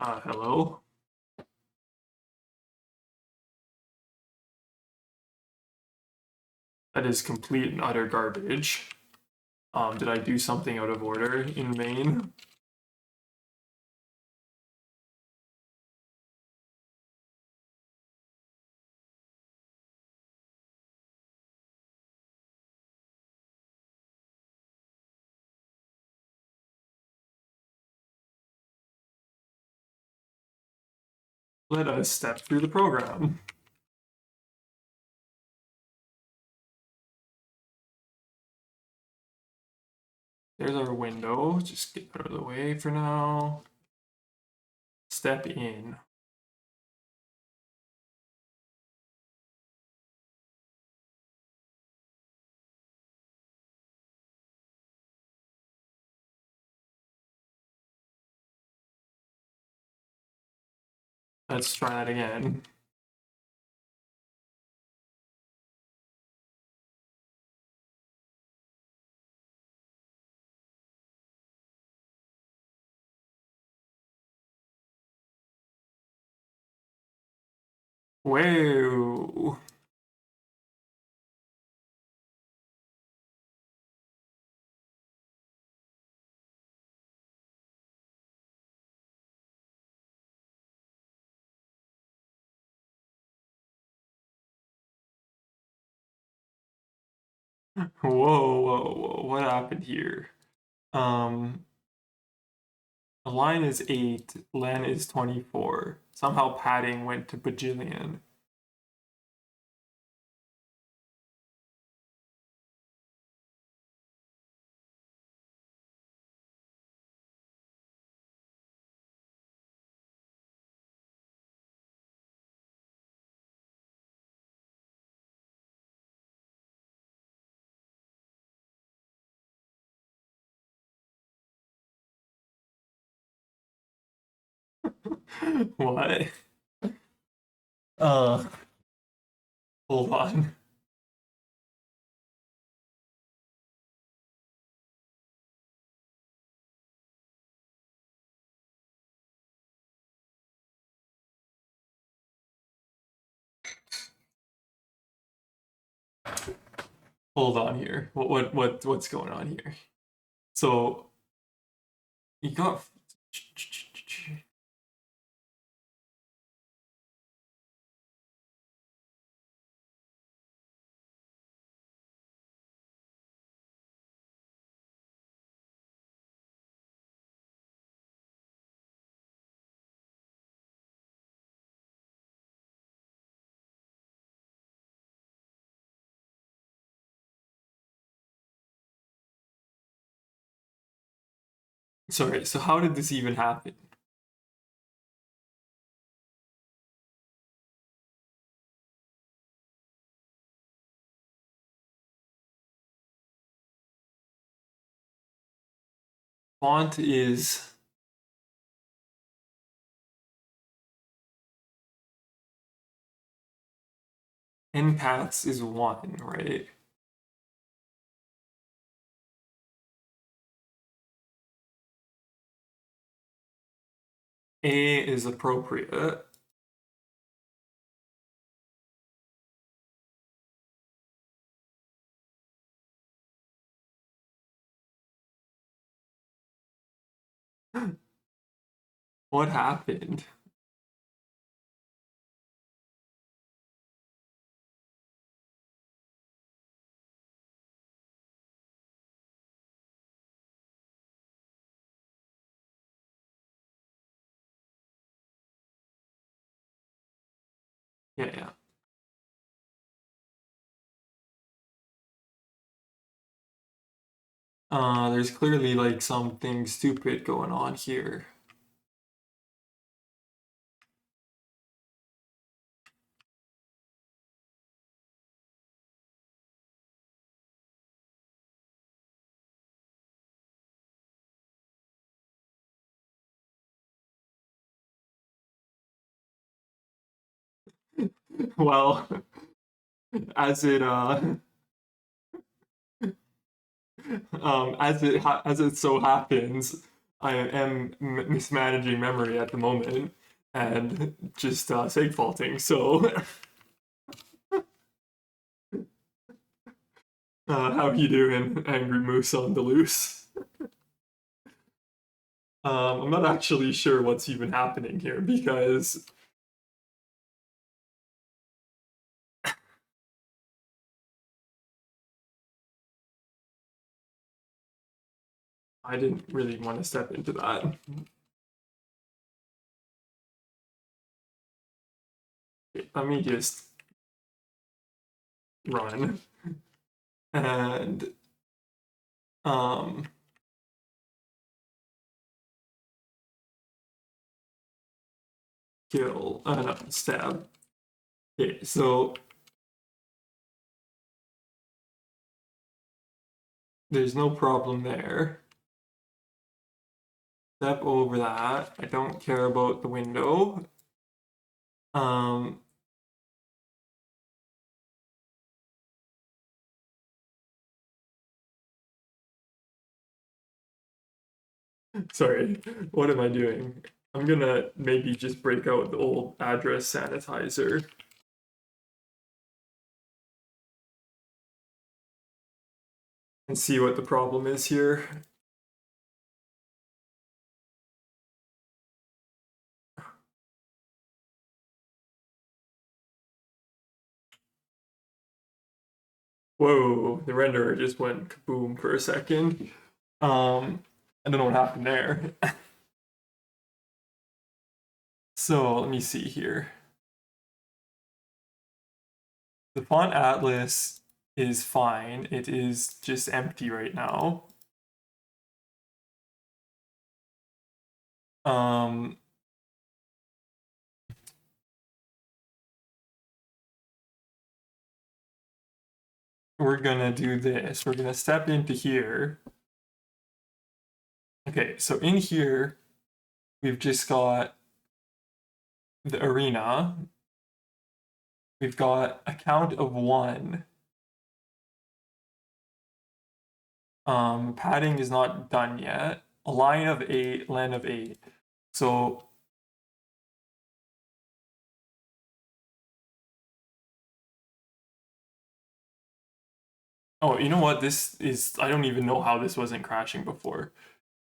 Hello. That is complete and utter garbage. Did I do something out of order in main? Let us step through the program. There's our window. Just get out of the way for now. Step in. Let's try that again. Whoa. Whoa, whoa, whoa. What happened here? Um, line is 8, len is 24. Somehow padding went to bajillion. What? Uh, hold on. Hold on here. What's going on here? So you got. Sorry. So how did this even happen? Font is n paths is 1, right? A is appropriate. What happened? Yeah, yeah. There's clearly like something stupid going on here. Well, as it as it so happens, I am mismanaging memory at the moment and just seg faulting. So, how you doing, Angry Moose on the loose? I'm not actually sure what's even happening here because I didn't really want to step into that. Let me just run and kill, no, stab. Okay, so there's no problem there. Step over that. I don't care about the window. Sorry, what am I doing? I'm gonna maybe just break out the old address sanitizer. And see what the problem is here. Whoa, the renderer just went kaboom for a second. I don't know what happened there. So let me see here. The font atlas is fine. It is just empty right now. We're gonna do this. We're gonna step into here. Okay, so in here, we've just got the arena. We've got a count of 1. Padding is not done yet. A line of 8, len of 8. So oh, you know what? This is, I don't even know how this wasn't crashing before.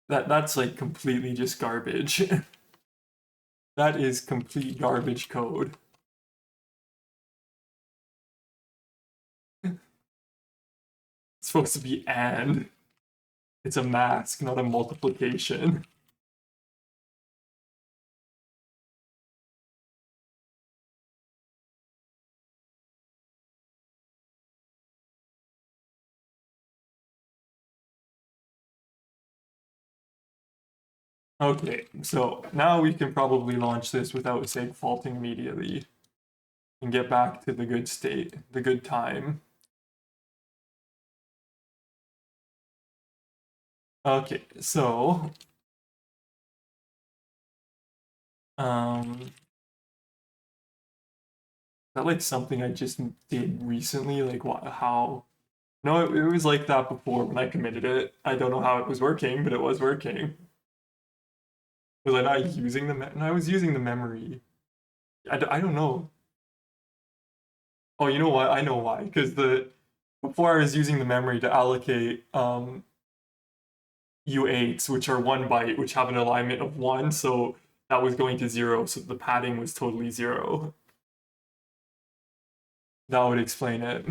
That's like completely just garbage. That is complete garbage code. It's supposed to be and. It's a mask, not a multiplication. Okay, so now we can probably launch this without sig faulting immediately and get back to the good state, the good time. Okay, so is that like something I just did recently? Like what, how? No, it was like that before when I committed it. I don't know how it was working, but it was working. Was I not using the no, I was using the memory. I don't know. Oh, you know what? I know why. Because the before I was using the memory to allocate U8s, which are 1 byte, which have an alignment of 1, so that was going to 0, so the padding was totally 0. That would explain it.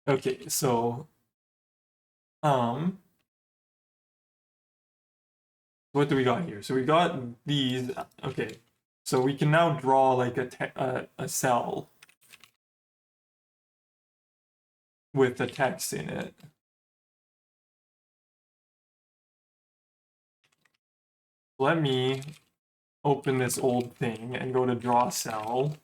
Okay, so what do we got here? So we got these. Okay, so we can now draw like a cell with the text in it. Let me open this old thing and go to draw cell.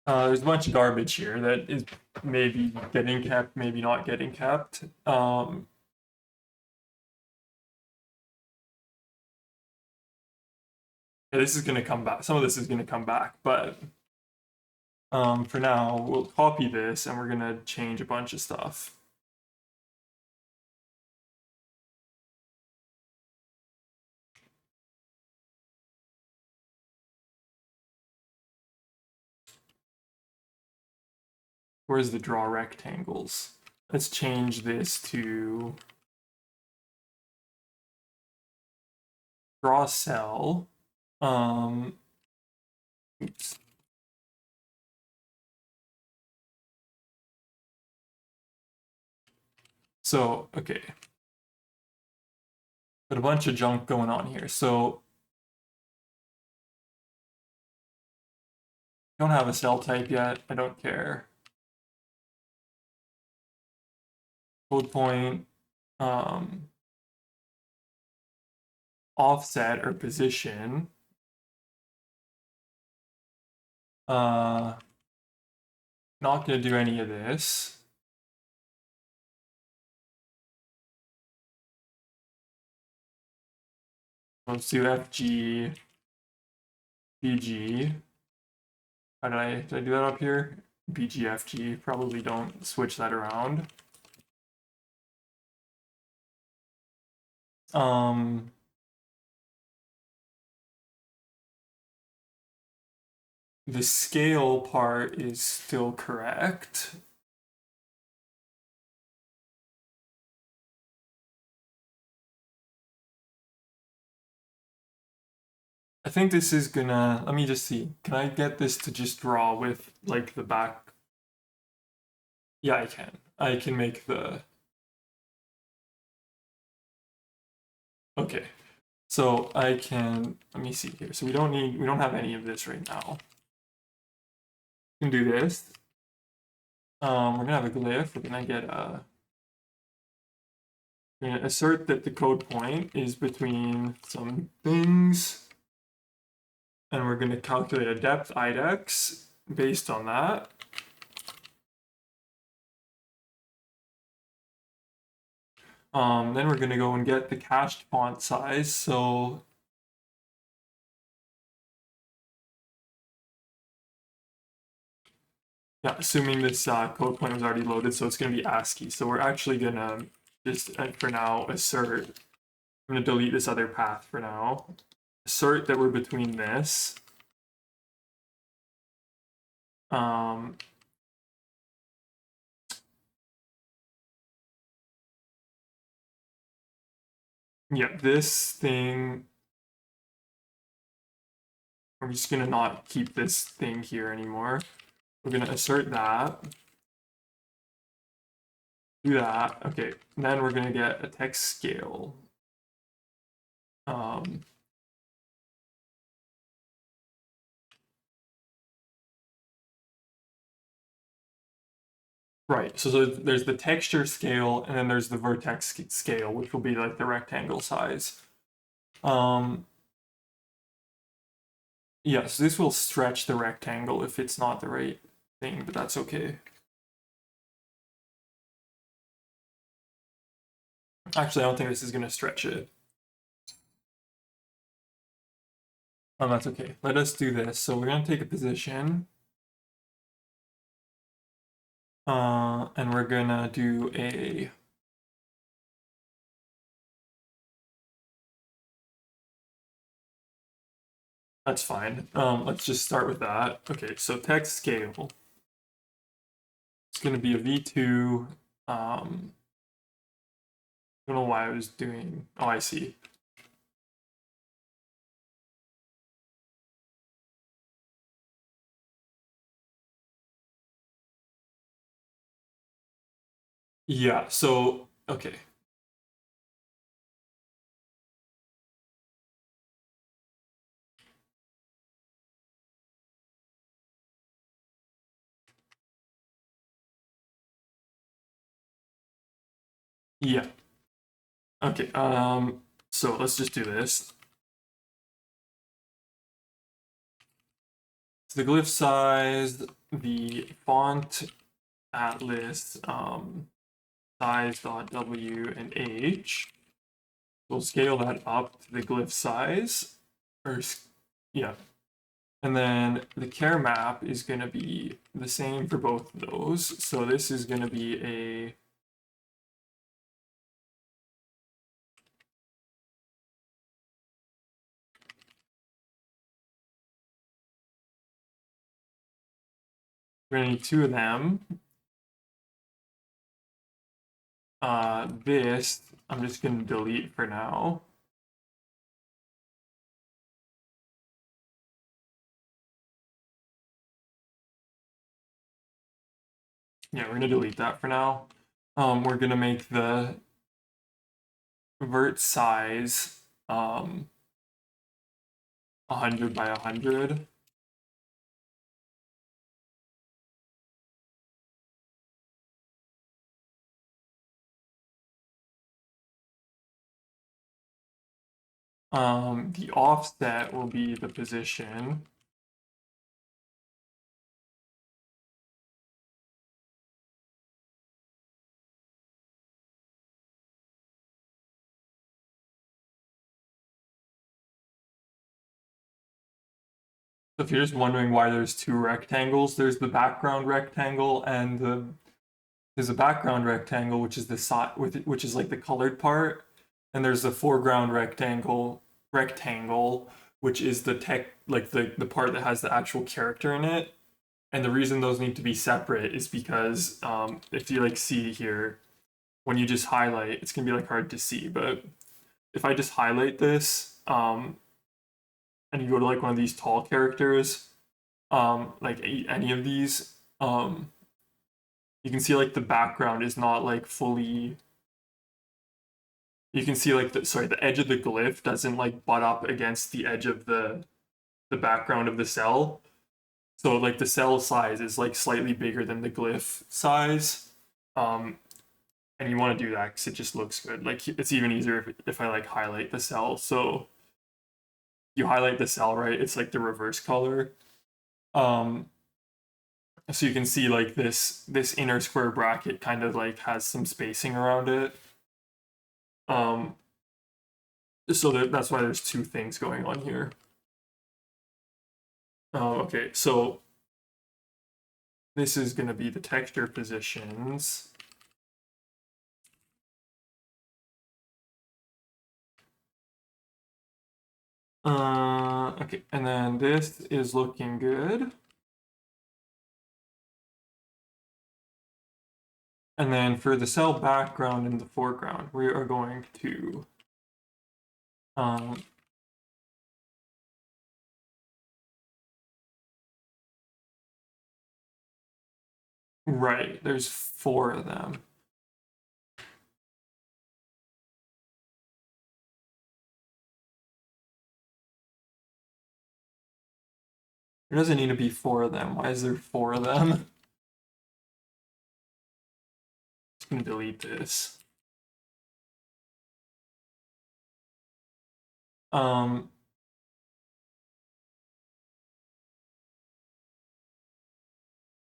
There's a bunch of garbage here that is maybe getting kept, maybe not getting kept. Yeah, this is going to come back. Some of this is going to come back, but for now, we'll copy this and we're going to change a bunch of stuff. Where's the draw rectangles? Let's change this to draw cell. Oops. So, okay, But a bunch of junk going on here. So don't have a cell type yet. I don't care. Code point, offset or position. Not going to do any of this. Let's do FG, BG. Did I do that up here? BGFG, probably don't switch that around. The scale part is still correct. I think this is gonna, let me just see. Can I get this to just draw with like the back? Yeah, I can. I can make the, okay. So I can, let me see here. So we don't have any of this right now. We can do this. We're gonna have a glyph. We're gonna get a, we're gonna assert that the code point is between some things. And we're gonna calculate a depth IDEX based on that. Then we're gonna go and get the cached font size. So yeah, assuming this code point was already loaded, so it's gonna be ASCII. So we're actually gonna just for now assert. I'm gonna delete this other path for now. Assert that we're between this. Yeah, this thing. I'm just gonna not keep this thing here anymore. We're gonna assert that. Do that. Okay, and then we're gonna get a text scale. Right, so there's the texture scale, and then there's the vertex scale, which will be like the rectangle size. Yes, this will stretch the rectangle if it's not the right thing, but that's okay. Actually, I don't think this is going to stretch it. Oh, that's okay. Let us do this. So we're going to take a position. And we're going to do a... That's fine. Let's just start with that. Okay, so text scale. It's going to be a V2. I don't know why I was doing... Oh, I see. Yeah, so, okay. Yeah. Okay, so let's just do this. So the glyph size, the font atlas, size.w and h. We'll scale that up to the glyph size, or yeah. And then the care map is going to be the same for both of those. So this is going to be a we're going to need two of them. This I'm just going to delete for now. Yeah, we're going to delete that for now. We're going to make the vert size 100 by 100. The offset will be the position. So if you're just wondering why there's two rectangles, there's the background rectangle and there's a background rectangle which is the side which is like the colored part, and there's the foreground rectangle which is the the part that has the actual character in it. And the reason those need to be separate is because if you like see here, when you just highlight, it's gonna be like hard to see, but if I just highlight this and you go to like one of these tall characters, like any of these, you can see like the background is not like fully. You can see like the edge of the glyph doesn't like butt up against the edge of the background of the cell. So like the cell size is like slightly bigger than the glyph size. Um, and you want to do that because it just looks good. Like it's even easier if I like highlight the cell. So you highlight the cell, right? It's like the reverse color. Um, so you can see like this inner square bracket kind of like has some spacing around it. Um, so that's why there's two things going on here. Okay, so this is going to be the texture positions. Okay, and then this is looking good. And then for the cell background and the foreground, we are going to right, there's 4 of them. There doesn't need to be 4 of them. Why is there 4 of them? Just gonna delete this. Um,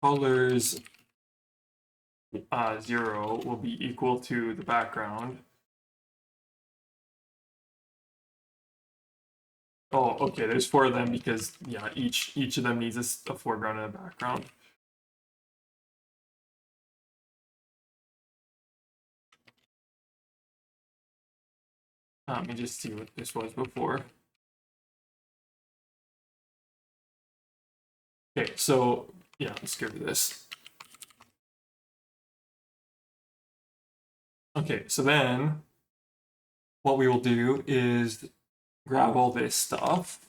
colors 0 will be equal to the background. Oh, okay, there's 4 of them because yeah, each of them needs a foreground and a background. Let me just see what this was before. Okay, so yeah, let's get rid of this. Okay, so then what we will do is grab all this stuff.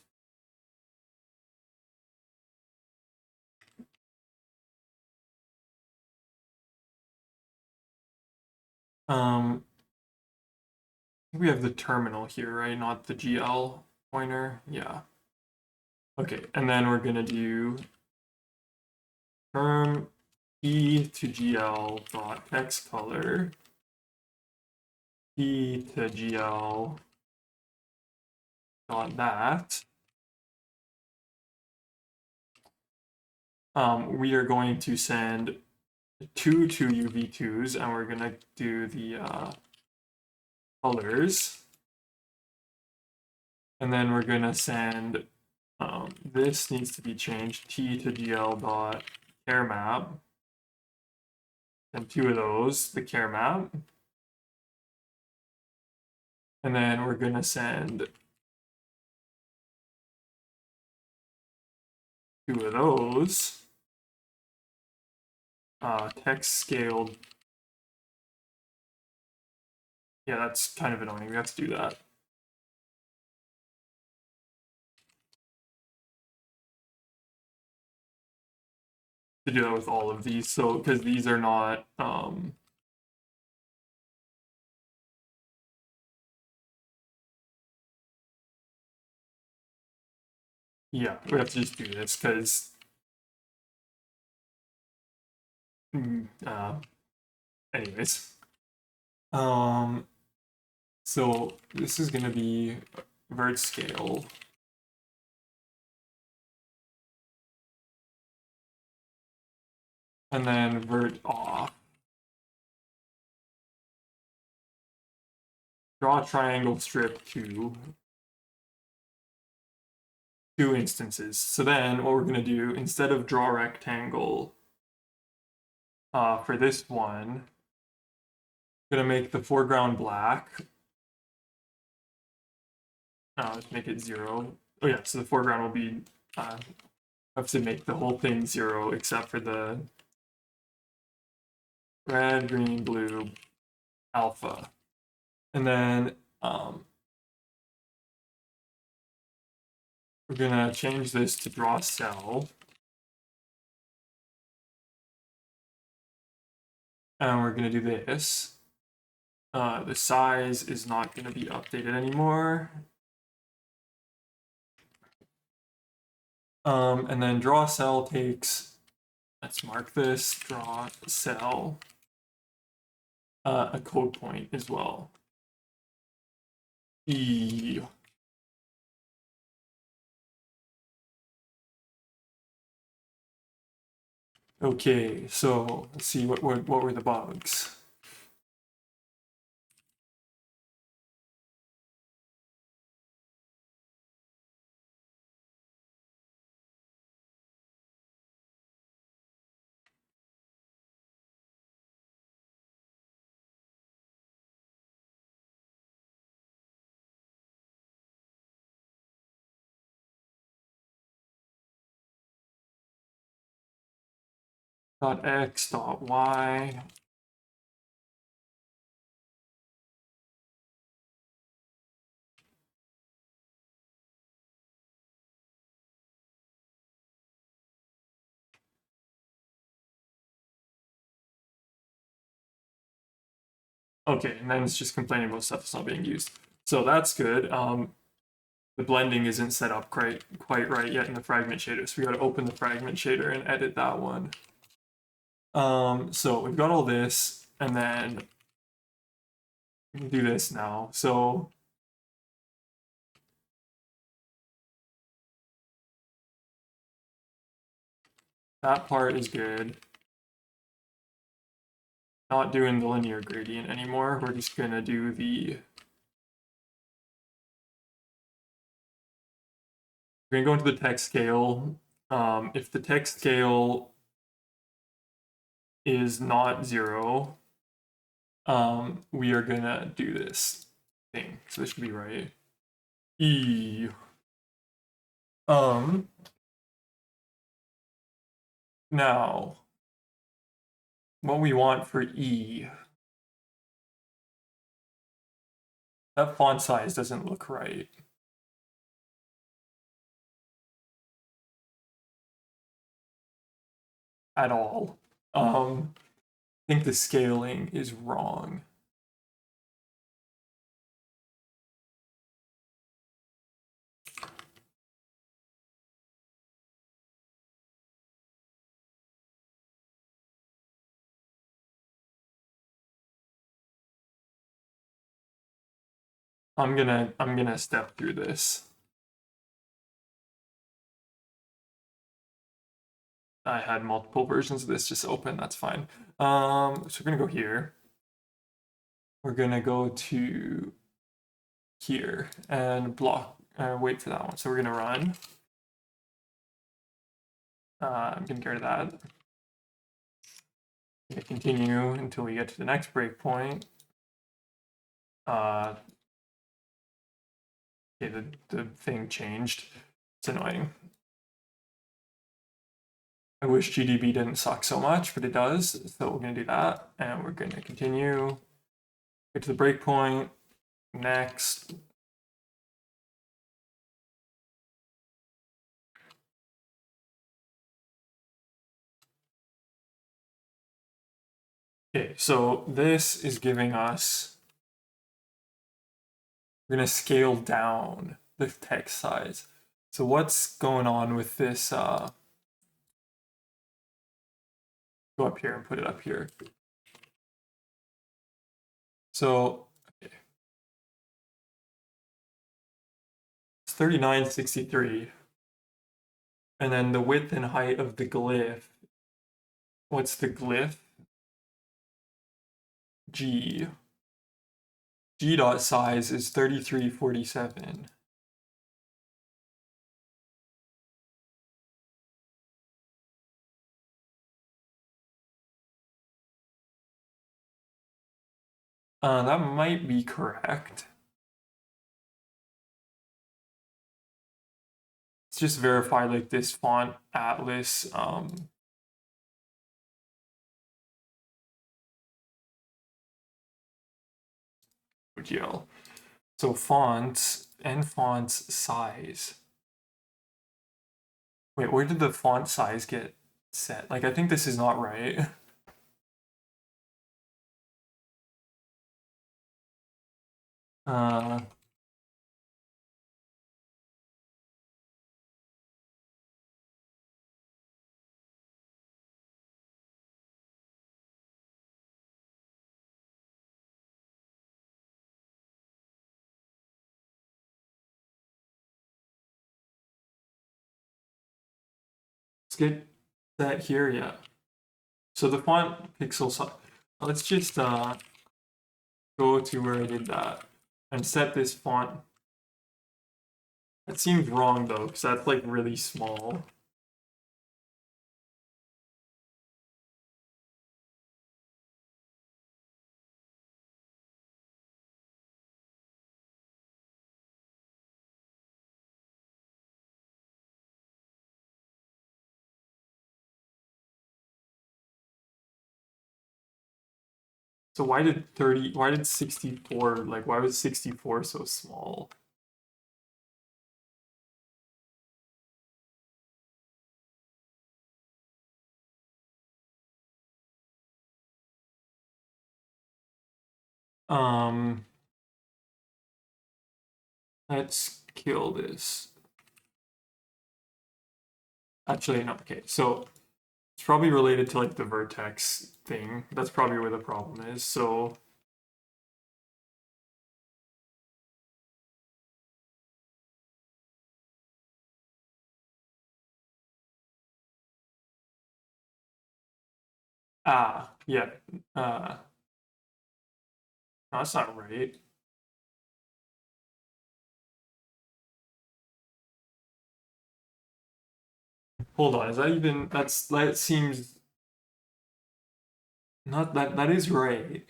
We have the terminal here, right? Not the GL pointer. Yeah. Okay, and then we're gonna do term e to GL dot text color e to GL dot that. We are going to send 2 UV2s, and we're gonna do the colors, and then we're gonna send this needs to be changed t to GL dot care map, and 2 of those the care map. And then we're going to send 2 of those. Text scaled. Yeah, that's kind of annoying. We have to do that. To do that with all of these. So, because these are not Yeah, we have to just do this because anyways. So this is gonna be vert scale. And then vert off. Draw a triangle strip to 2 instances. So then what we're gonna do, instead of draw rectangle for this one, I'm gonna make the foreground black. Let's make it 0. Oh yeah, so the foreground will be, I have to make the whole thing 0 except for the red, green, blue, alpha. And then we're gonna change this to draw cell. And we're gonna do this. The size is not gonna be updated anymore. And then draw cell takes, let's mark this, draw cell, a code point as well. E. Okay, so let's see what were the bugs. Dot x dot y. Okay, and then it's just complaining about stuff that's not being used. So that's good. The blending isn't set up quite right yet in the fragment shader, so we got to open the fragment shader and edit that one. So we've got all this, and then we can do this now. So that part is good. Not doing the linear gradient anymore. We're just gonna do the. We're gonna go into the text scale. If the text scale is not 0, we are gonna do this thing. So this should be right. E. Now, what we want for E, that font size doesn't look right. At all. I think the scaling is wrong. I'm gonna step through this. I had multiple versions of this just open, that's fine. So we're gonna go here. We're gonna go to here and block, wait for that one. So we're gonna run. I'm gonna get rid of that. I'm gonna continue until we get to the next breakpoint. Okay, the thing changed. It's annoying. I wish GDB didn't suck so much, but it does. So we're gonna do that, and we're gonna continue. Get to the breakpoint. Next. Okay, so this is giving us. We're gonna scale down the text size. So what's going on with this? Go up here and put it up here. So okay. It's 3963. And then the width and height of the glyph. What's the glyph? G. G dot size is 3347. That might be correct. Let's just verify like this font atlas. OGL. So fonts and fonts size. Wait, where did the font size get set? Like, I think this is not right. Uh, let's get that here, yeah. So the font pixel size. Let's just go to where I did that and set this font. That seems wrong though, because that's like really small. So why did 64, like why was 64 so small? Um, let's kill this. Actually, no, okay, so it's probably related to like the vertex thing. That's probably where the problem is. So yeah. No, that's not right. Hold on, is that even that seems not that is right.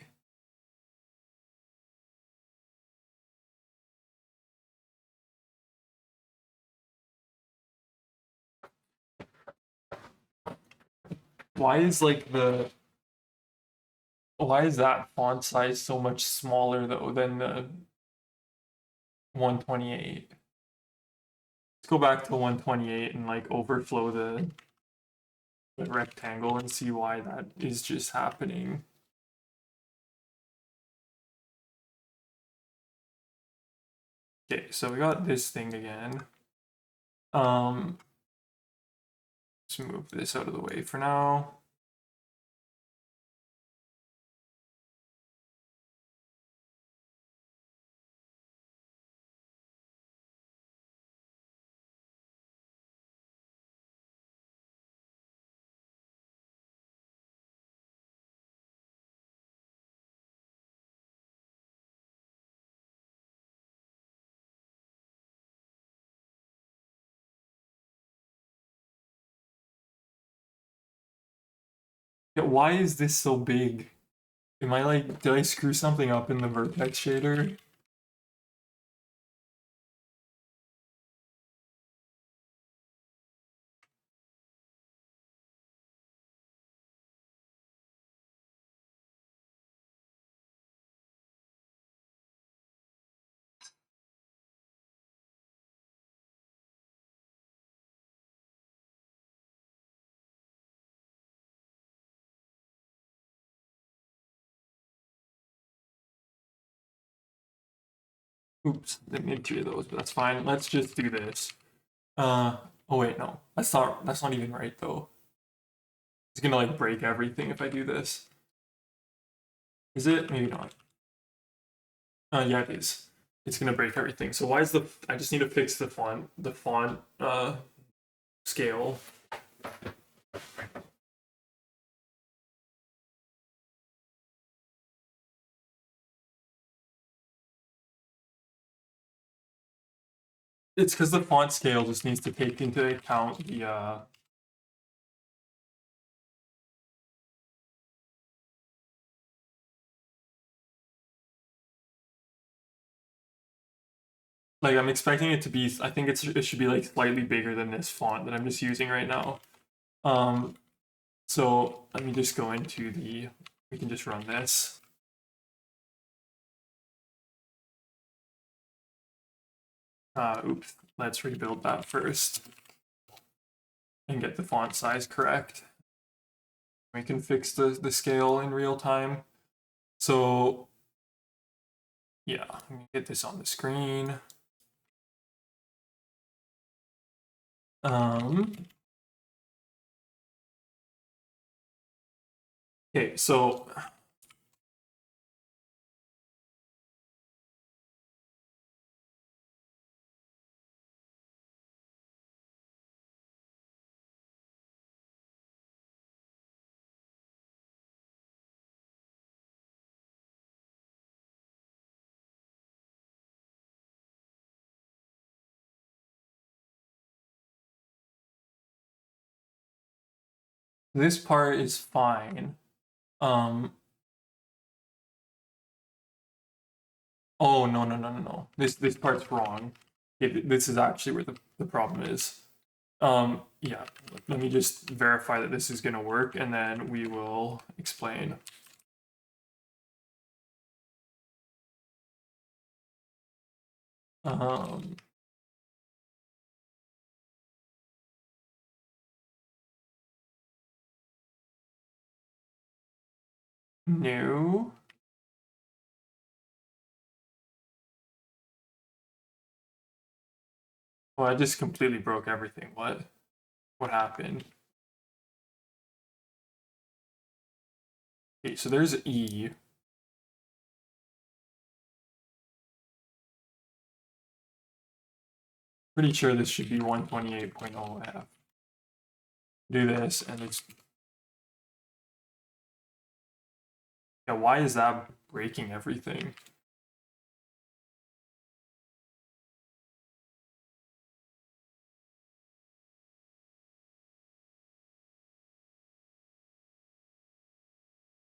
Why is like the why is that font size so much smaller though than the 128? Let's go back to 128 and like overflow the rectangle and see why that is just happening. Okay, so we got this thing again. Let's move this out of the way for now. Yeah, why is this so big? Am I like, did I screw something up in the vertex shader? Oops, didn't need two of those, but that's fine. Let's just do this. Oh wait, no. That's not even right though. It's gonna like break everything if I do this. Is it? Maybe not. Yeah, it is. It's gonna break everything. So why is I just need to fix the font scale. It's because the font scale just needs to take into account the like I'm expecting it to be. I think it should be like slightly bigger than this font that I'm just using right now. So let me just go into the. We can just run this. Oops. Let's rebuild that first and get the font size correct. We can fix the scale in real time. So yeah, let me get this on the screen. Okay, so this part is fine. Oh no. This part's wrong. This is actually where the problem is. Yeah, let me just verify that this is gonna work and then we will explain. Um, New. Well, I just completely broke everything. What? What happened? Okay, so there's E. Pretty sure this should be 128.0F. Do this and it's. Yeah, why is that breaking everything?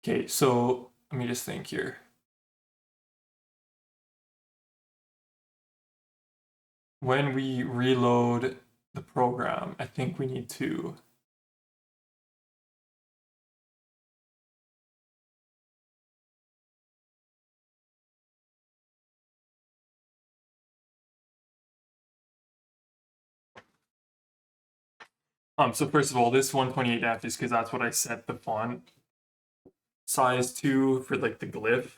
Okay, so let me just think here. When we reload the program, I think we need to. So first of all, this 128F is because that's what I set the font size to for like the glyph.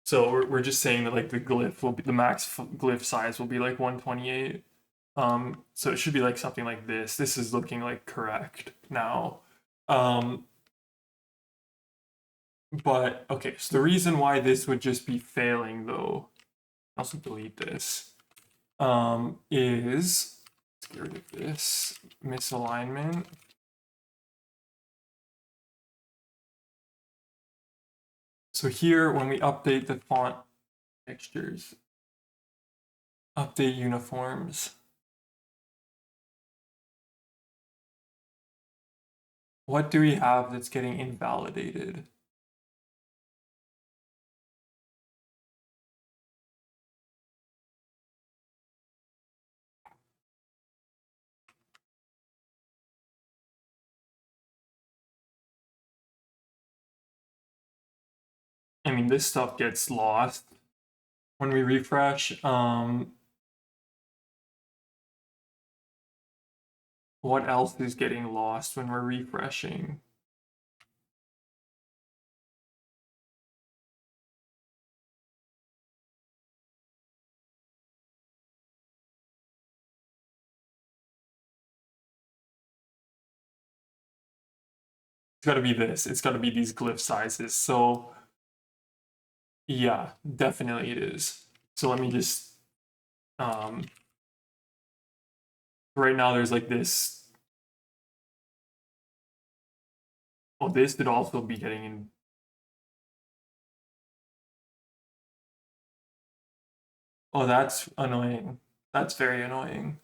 So we're just saying that like the glyph will be the max glyph size will be like 128. So it should be like something like this. This is looking like correct now. But okay, so the reason why this would just be failing though, I'll also delete this, is let's get rid of this misalignment. So here, when we update the font textures, update uniforms, what do we have that's getting invalidated? I mean, this stuff gets lost when we refresh. What else is getting lost when we're refreshing? It's got to be this. It's got to be these glyph sizes. So yeah, definitely it is. So let me just right now there's like this. Oh, this could also be getting in. Oh, that's annoying. That's very annoying.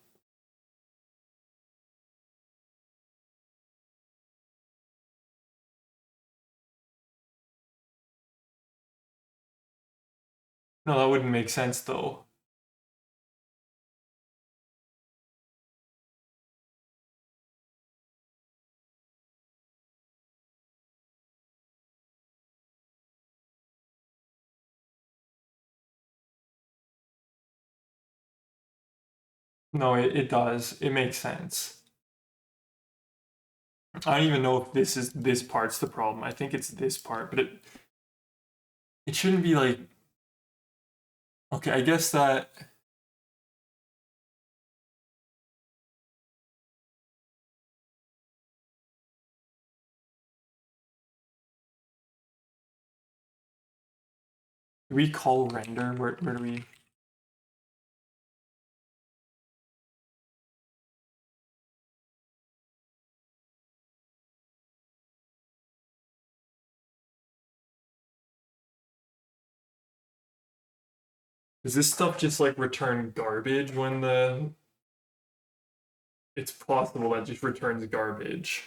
No, that wouldn't make sense though. No, it does. It makes sense. I don't even know if this part's the problem. I think it's this part, but it shouldn't be like, okay, I guess that do we call render? Where do we? Does this stuff just like return garbage when the? It's possible that just returns garbage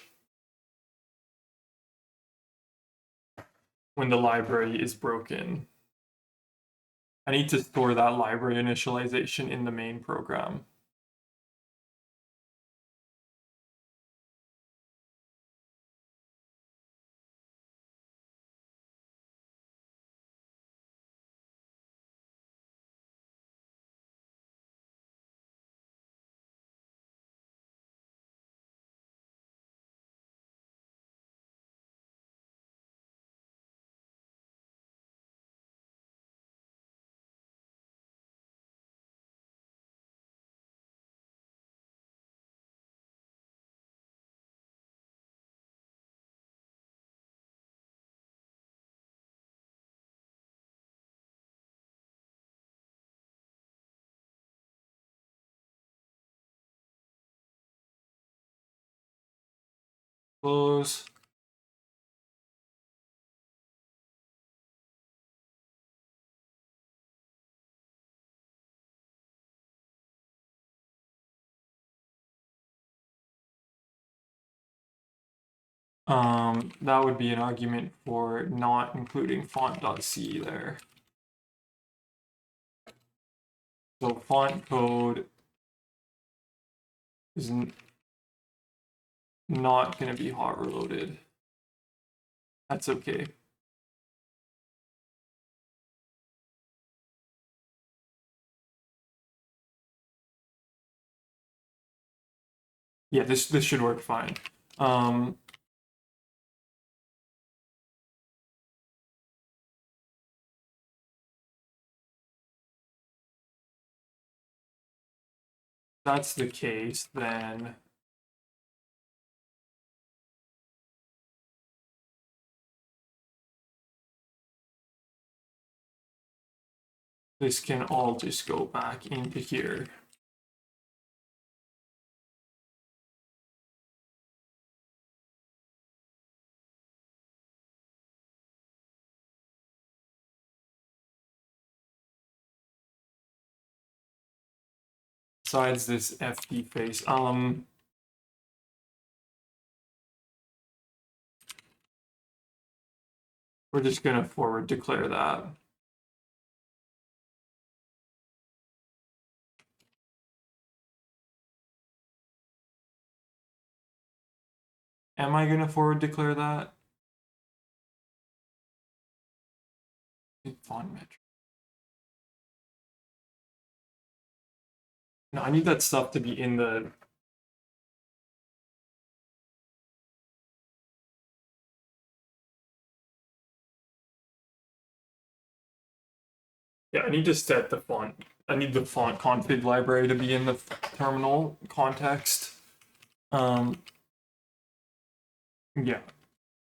when the library is broken. I need to store that library initialization in the main program. Close. That would be an argument for not including font.c there. So font code is not going to be hot reloaded. That's okay. Yeah, this should work fine. That's the case, then this can all just go back into here. Besides this FD face, we're just gonna forward declare that. Am I gonna forward declare that? Font metric. No, I need that stuff to be in the. Yeah, I need to set the font. I need the font config library to be in the terminal context. Yeah.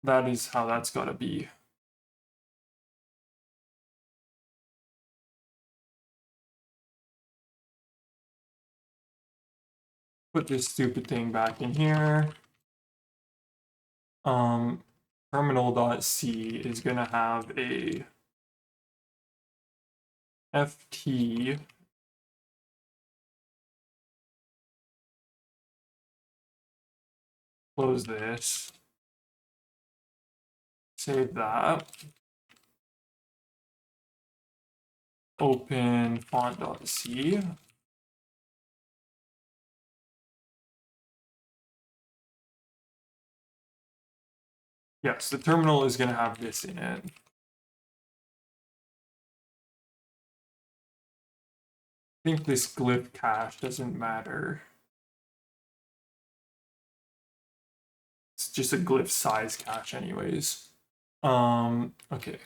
That is how that's gotta be. Put this stupid thing back in here. Terminal.c is gonna have a ft close this, save that, open font.c. Yes, the terminal is going to have this in it. I think this glyph cache doesn't matter. It's just a glyph size cache anyways. Okay.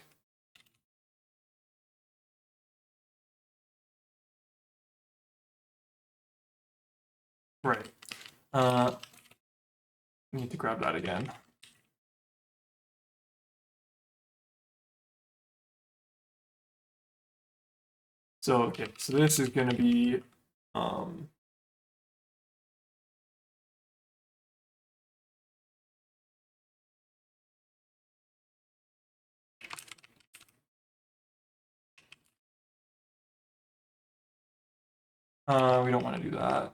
Right. Need to grab that again. So, okay, so this is going to be, we don't want to do that.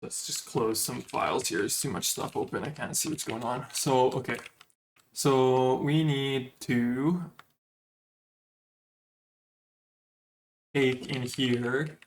Let's just close some files here. There's too much stuff open. I can't see what's going on. So, okay. So we need to take in here,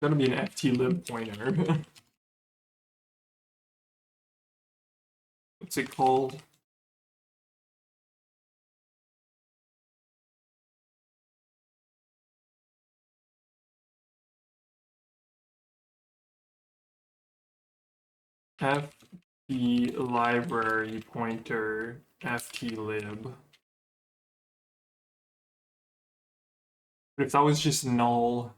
gonna be an ftlib pointer. What's it called? ft library pointer ftlib. But if that was just null,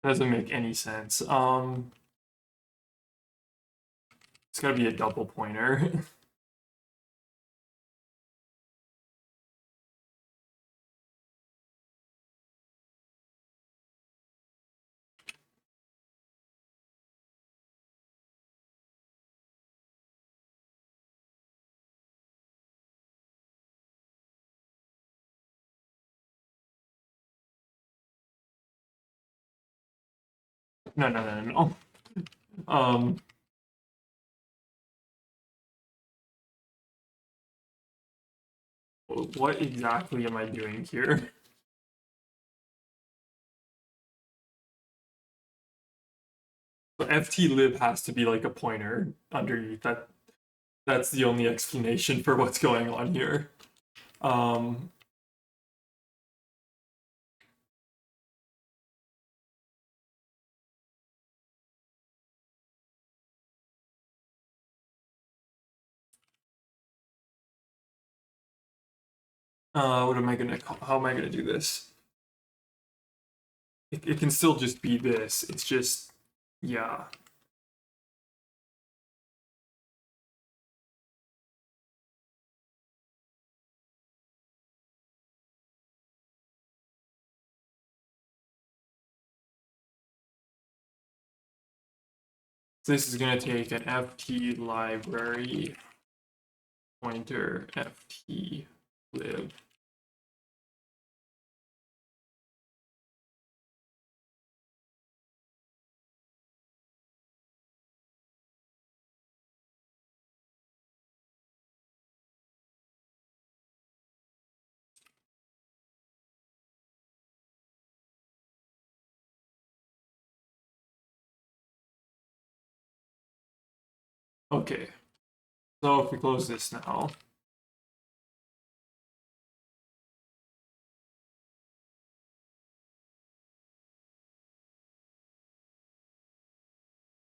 it doesn't make any sense. It's gotta be a double pointer. No. What exactly am I doing here? So ftlib has to be like a pointer underneath. That's the only explanation for what's going on here. What am I gonna? How am I gonna do this? It can still just be this. It's just, yeah. So this is gonna take an ft library pointer ftlib. Okay, so if we close this now,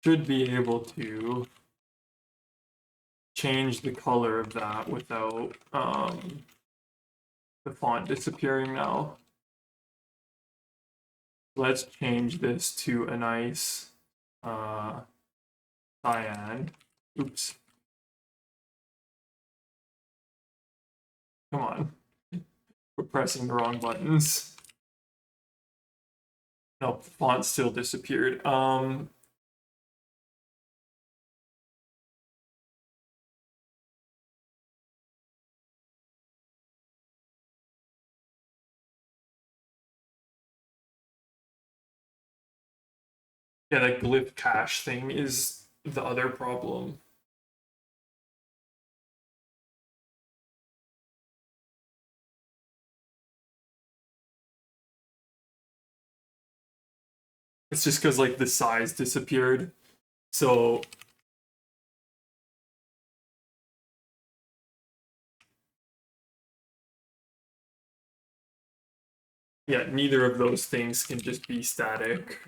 should be able to change the color of that without the font disappearing now. Let's change this to a nice cyan. Oops. Come on. We're pressing the wrong buttons. Nope, the font still disappeared. Yeah, that glyph cache thing is the other problem. It's just because like the size disappeared. So yeah, neither of those things can just be static.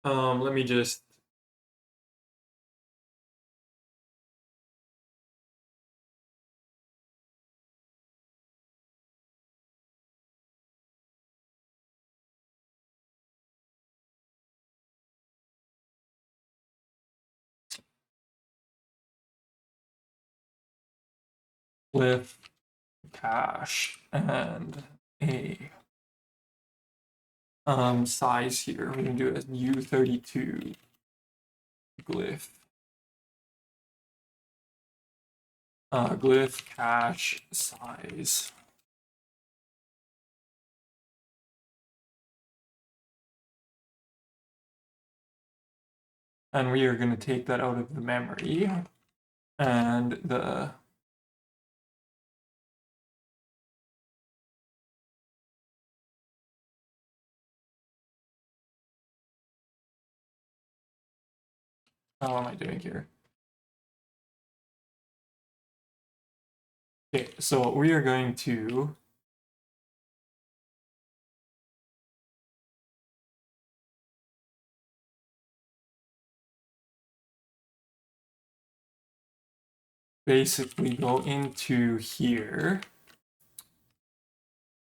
Let me just glyph cache and a size here. We're gonna do it as U32 glyph. Glyph cache size. And we are going to take that out of the memory. And the how am I doing here? Okay, so we are going to basically go into here.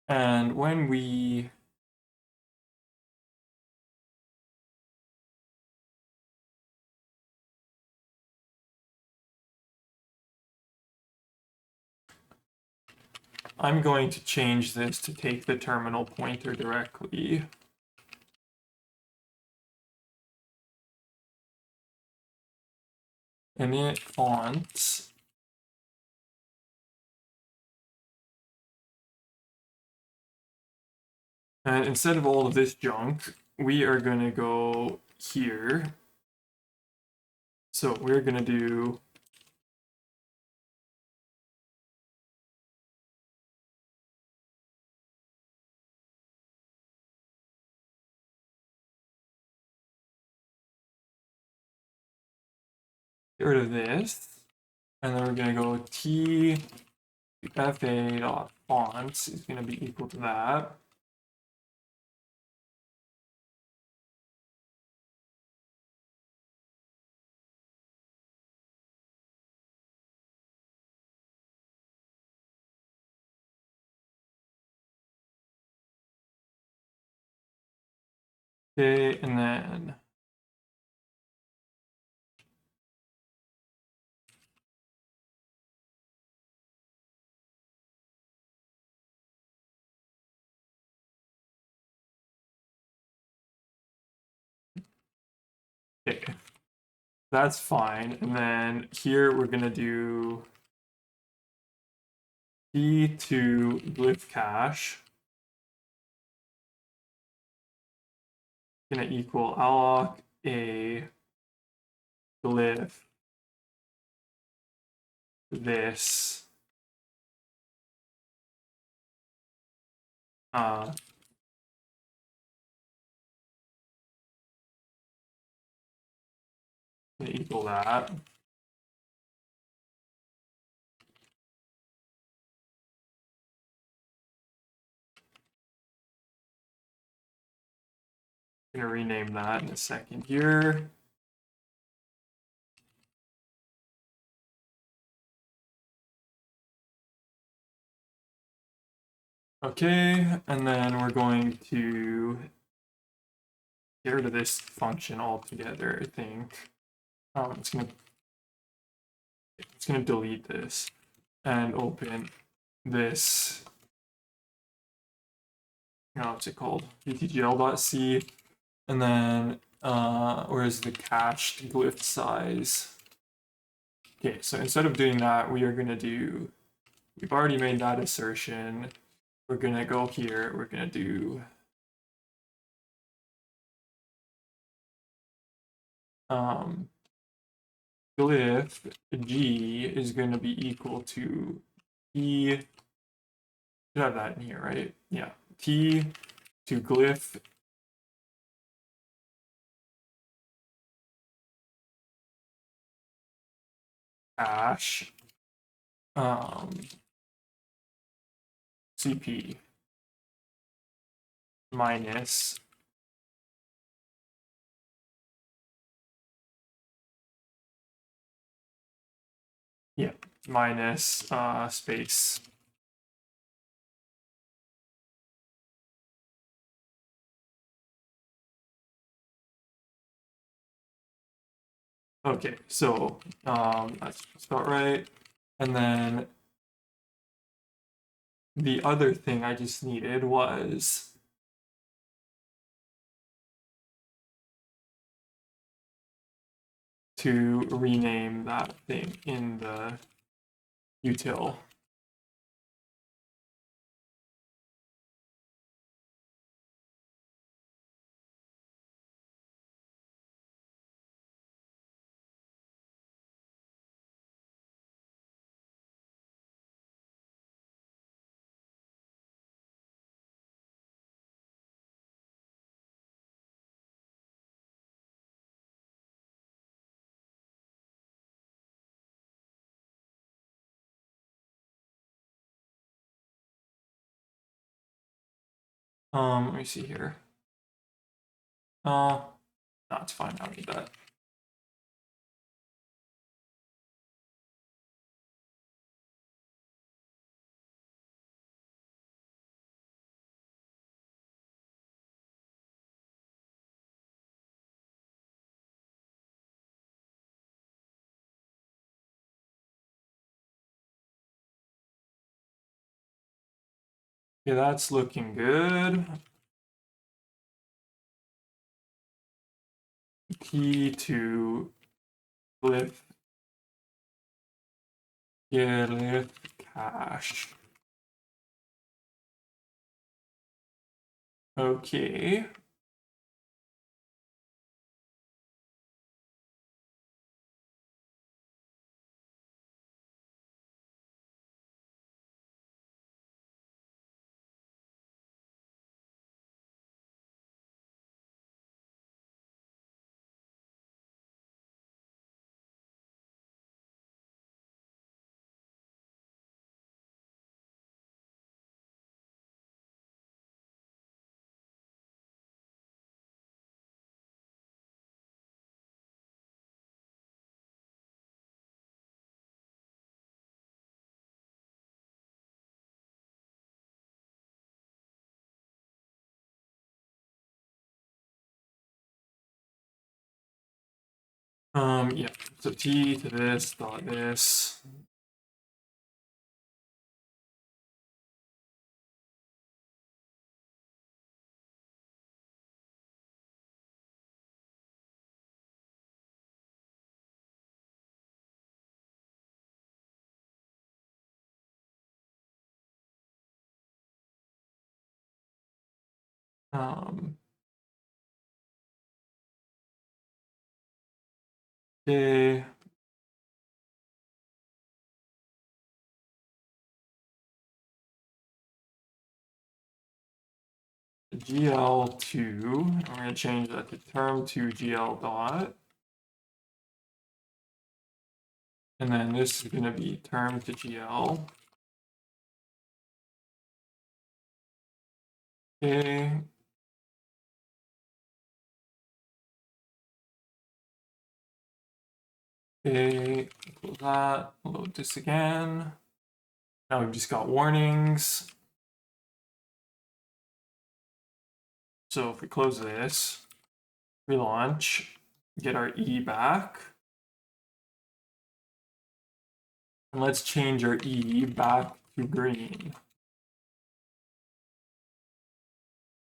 And when we I'm going to change this to take the terminal pointer directly. Init fonts. And instead of all of this junk, we are going to go here. So we're going to do get rid of this. And then we're going to go tfa.fonts is going to be equal to that. Okay, and then okay, that's fine. And then here we're gonna do D2 glyph cache gonna equal alloc a glyph this uh, equal that. I'm gonna rename that in a second here. Okay, and then we're going to get rid of this function altogether, I think. It's gonna delete this and open this. What's it called? btgl.c, and then where's the cached glyph size? Okay, so instead of doing that, we are gonna do. We've already made that assertion. We're gonna go here. We're gonna do. Glyph g is going to be equal to t. Should have that in here, right? Yeah, t to glyph hash cp minus minus space. Okay, so that's about right. And then the other thing I just needed was to rename that thing in the util. Let me see here. No, it's fine. I don't need that. Okay, that's looking good. Key to glyph cache. Okay. Yeah. So t to this dot this. Um, okay. GL2, I'm going to change that to term to GL dot. And then this is going to be term to GL. Okay. Okay, equal that, load this again. Now we've just got warnings. So if we close this, relaunch, get our E back. And let's change our E back to green.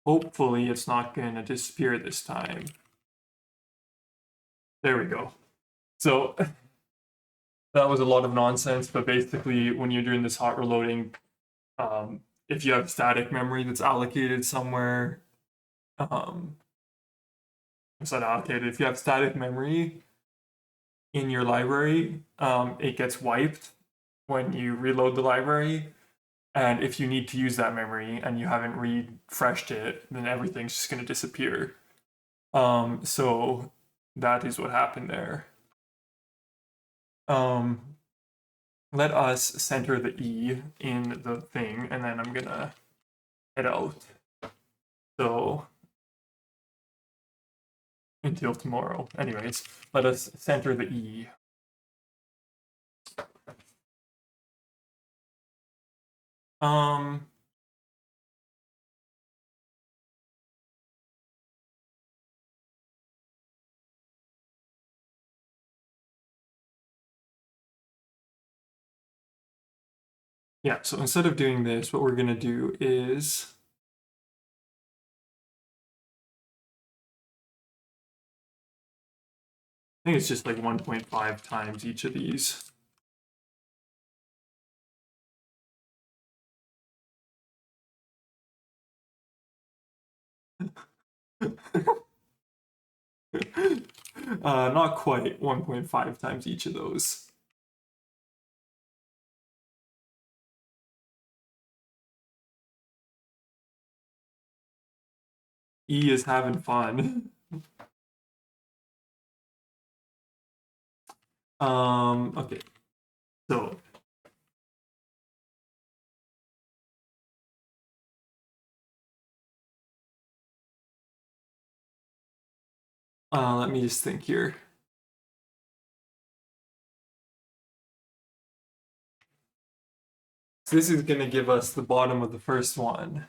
Hopefully it's not going to disappear this time. There we go. So that was a lot of nonsense, but basically when you're doing this hot reloading, if you have static memory that's allocated somewhere, it's not allocated. If you have static memory in your library, it gets wiped when you reload the library. And if you need to use that memory and you haven't refreshed it, then everything's just going to disappear. So that is what happened there. Let us center the E in the thing, and then I'm going to head out. So until tomorrow. Anyways, let us center the E. Yeah, so instead of doing this, what we're going to do is I think it's just like 1.5 times each of these. Not quite 1.5 times each of those. E is having fun. Okay. So let me just think here. So this is going to give us the bottom of the first one.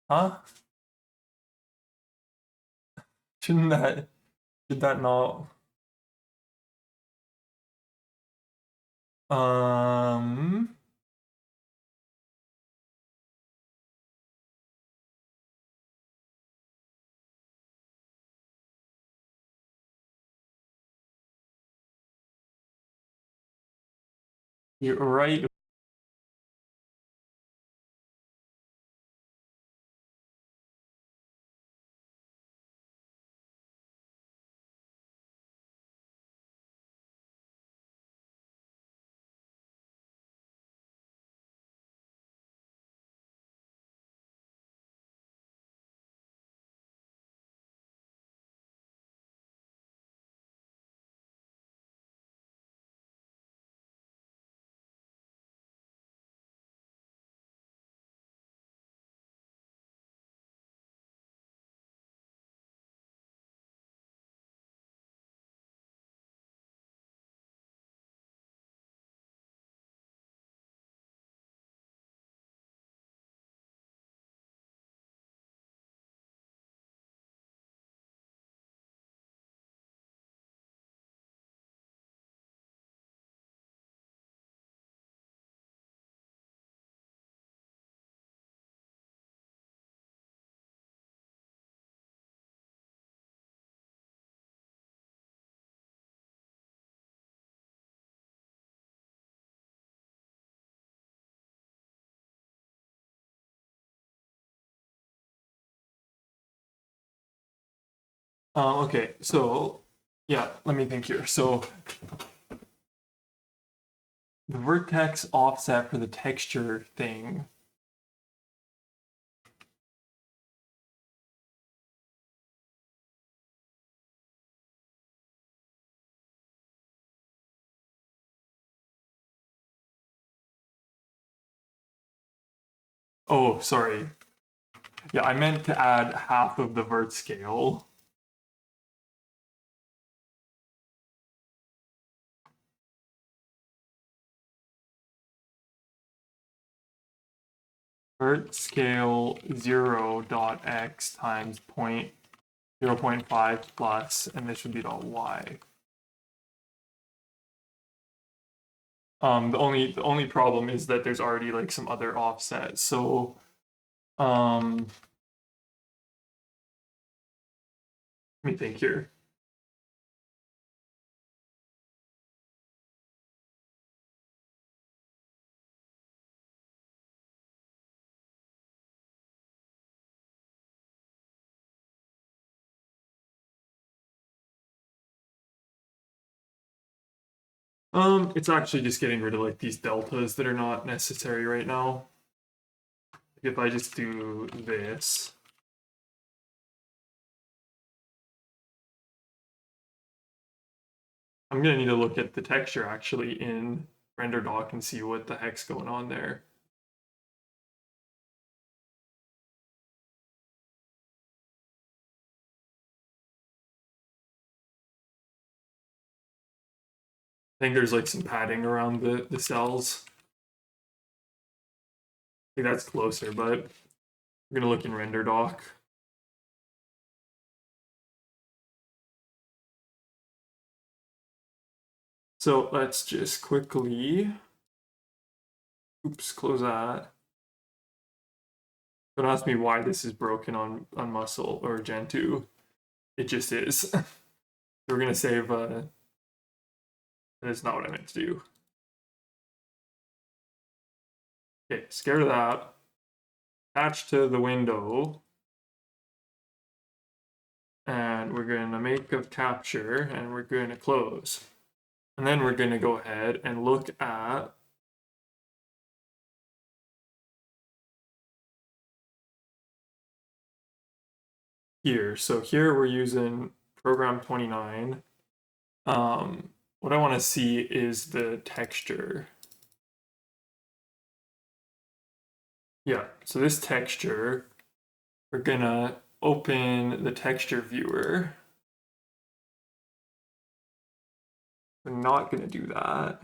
Huh? Should that not? Um, you're right. Okay, so yeah, let me think here. So the vertex offset for the texture thing. Oh, sorry. Yeah, I meant to add half of the vert scale. Vert scale 0.x times 0.5 plus, and this would be dot y. The only problem is that there's already like some other offsets. So let me think here. It's actually just getting rid of like these deltas that are not necessary right now. If I just do this, I'm gonna need to look at the texture actually in RenderDoc and see what the heck's going on there. I think there's like some padding around the cells. I think that's closer, but we're gonna look in RenderDoc. So let's just quickly, oops, close that. Don't ask me why this is broken on muscle or Gen 2. It just is. We're gonna save, that's not what I meant to do. Okay, scared of that. Attach to the window. And we're gonna make a capture and we're gonna close. And then we're gonna go ahead and look at here. So here we're using program 29. What I want to see is the texture. Yeah, so this texture, we're gonna open the texture viewer. We're not gonna do that.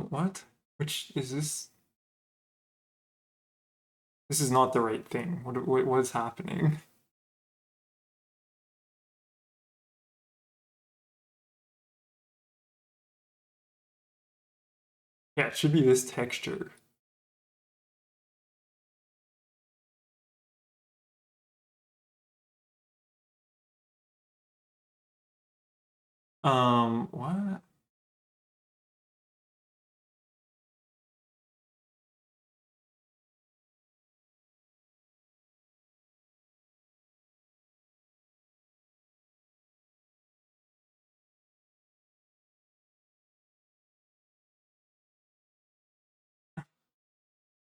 What? Which is this? This is not the right thing. What's happening? Yeah, it should be this texture. What?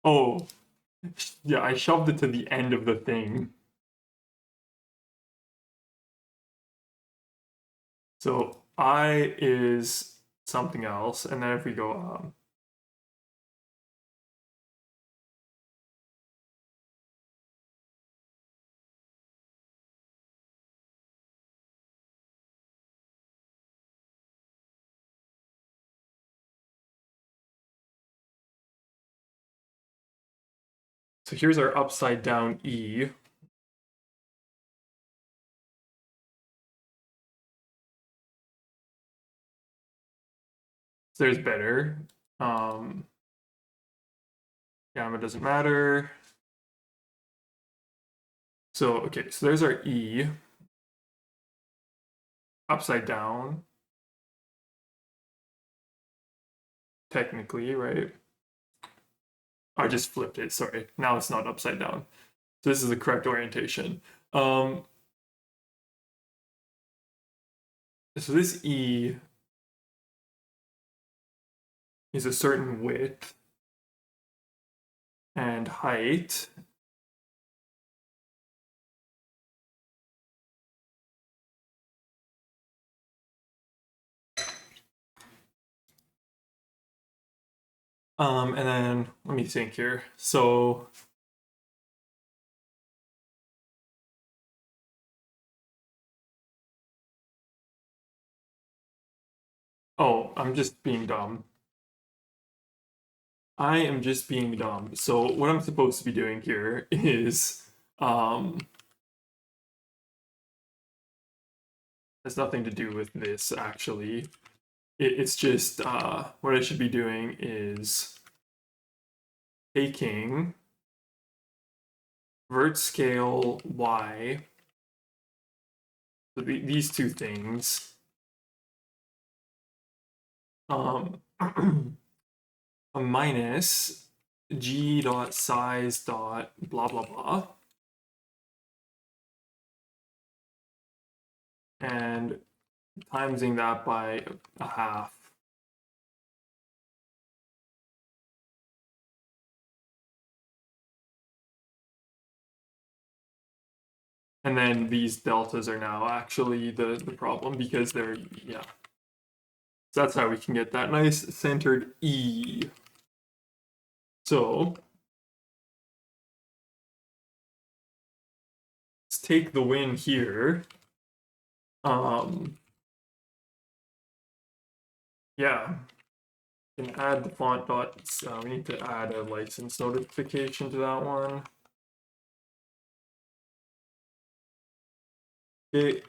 Oh, yeah, I shoved it to the end of the thing. So I is something else, and then if we go so here's our upside down E. So there's better. Gamma doesn't matter. So okay, so there's our E. upside down, technically, right? I just flipped it, sorry. Now it's not upside down. So this is the correct orientation. So this E is a certain width and height. And then let me think here. So oh, I'm just being dumb. I am just being dumb. So what I'm supposed to be doing here is has nothing to do with this actually. It's just what I should be doing is taking vert scale y, so these two things, a minus g dot size dot blah blah blah, and timesing that by a half. And then these deltas are now actually the problem because they're, yeah. So that's how we can get that nice centered E. So let's take the win here. Yeah, we can add the font dots. We need to add a license notification to that one. Okay.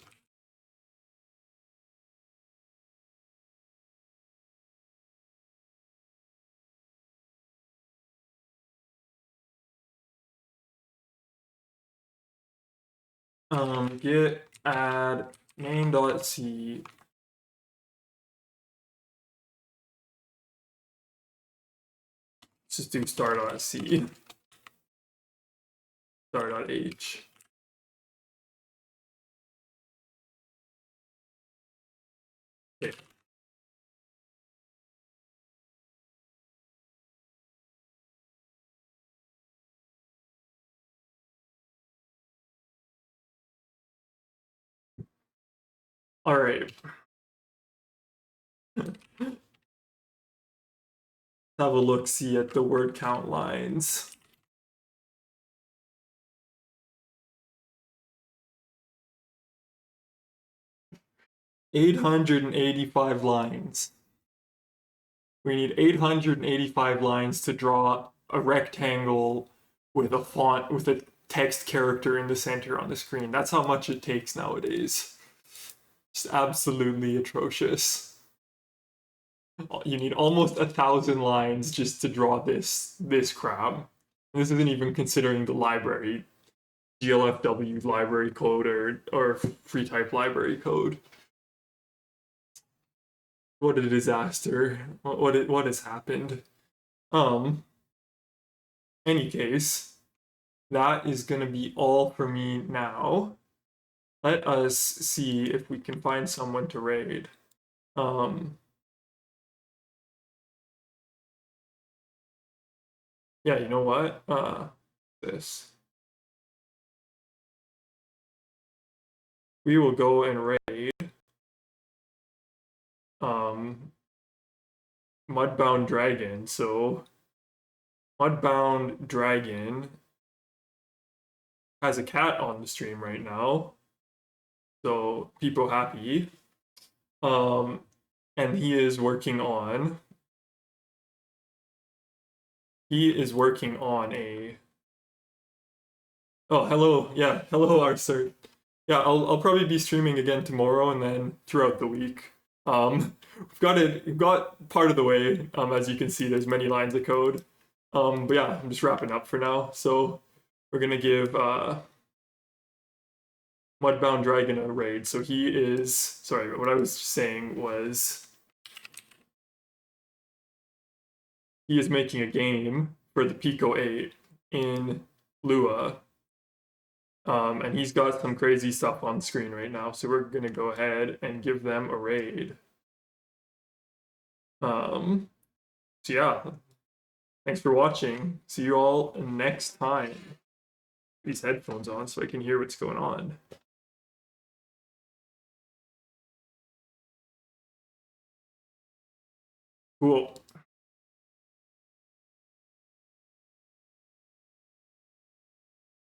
Git add name.c. Let's just do star.c, star.h. Okay. All right. Have a look, see at the word count lines. 885 lines. We need 885 lines to draw a rectangle with a font, with a text character in the center on the screen. That's how much it takes nowadays. Just absolutely atrocious. You need almost 1,000 lines just to draw this crab. This isn't even considering the library, GLFW library code or free type library code. What a disaster. What has happened? Any case, that is gonna be all for me now. Let us see if we can find someone to raid. Yeah, you know what? This. We will go and raid Mudbound Dragon. So Mudbound Dragon has a cat on the stream right now. So people happy. And he is working on a oh hello, yeah, hello Arthur. Yeah, I'll probably be streaming again tomorrow and then throughout the week. We've got part of the way. As you can see, there's many lines of code. But yeah, I'm just wrapping up for now. So we're gonna give Mudbound Dragon a raid. So he is, sorry, what I was saying was he is making a game for the Pico 8 in Lua. And he's got some crazy stuff on screen right now. So we're going to go ahead and give them a raid. So yeah, thanks for watching. See you all next time. These headphones on so I can hear what's going on. Cool.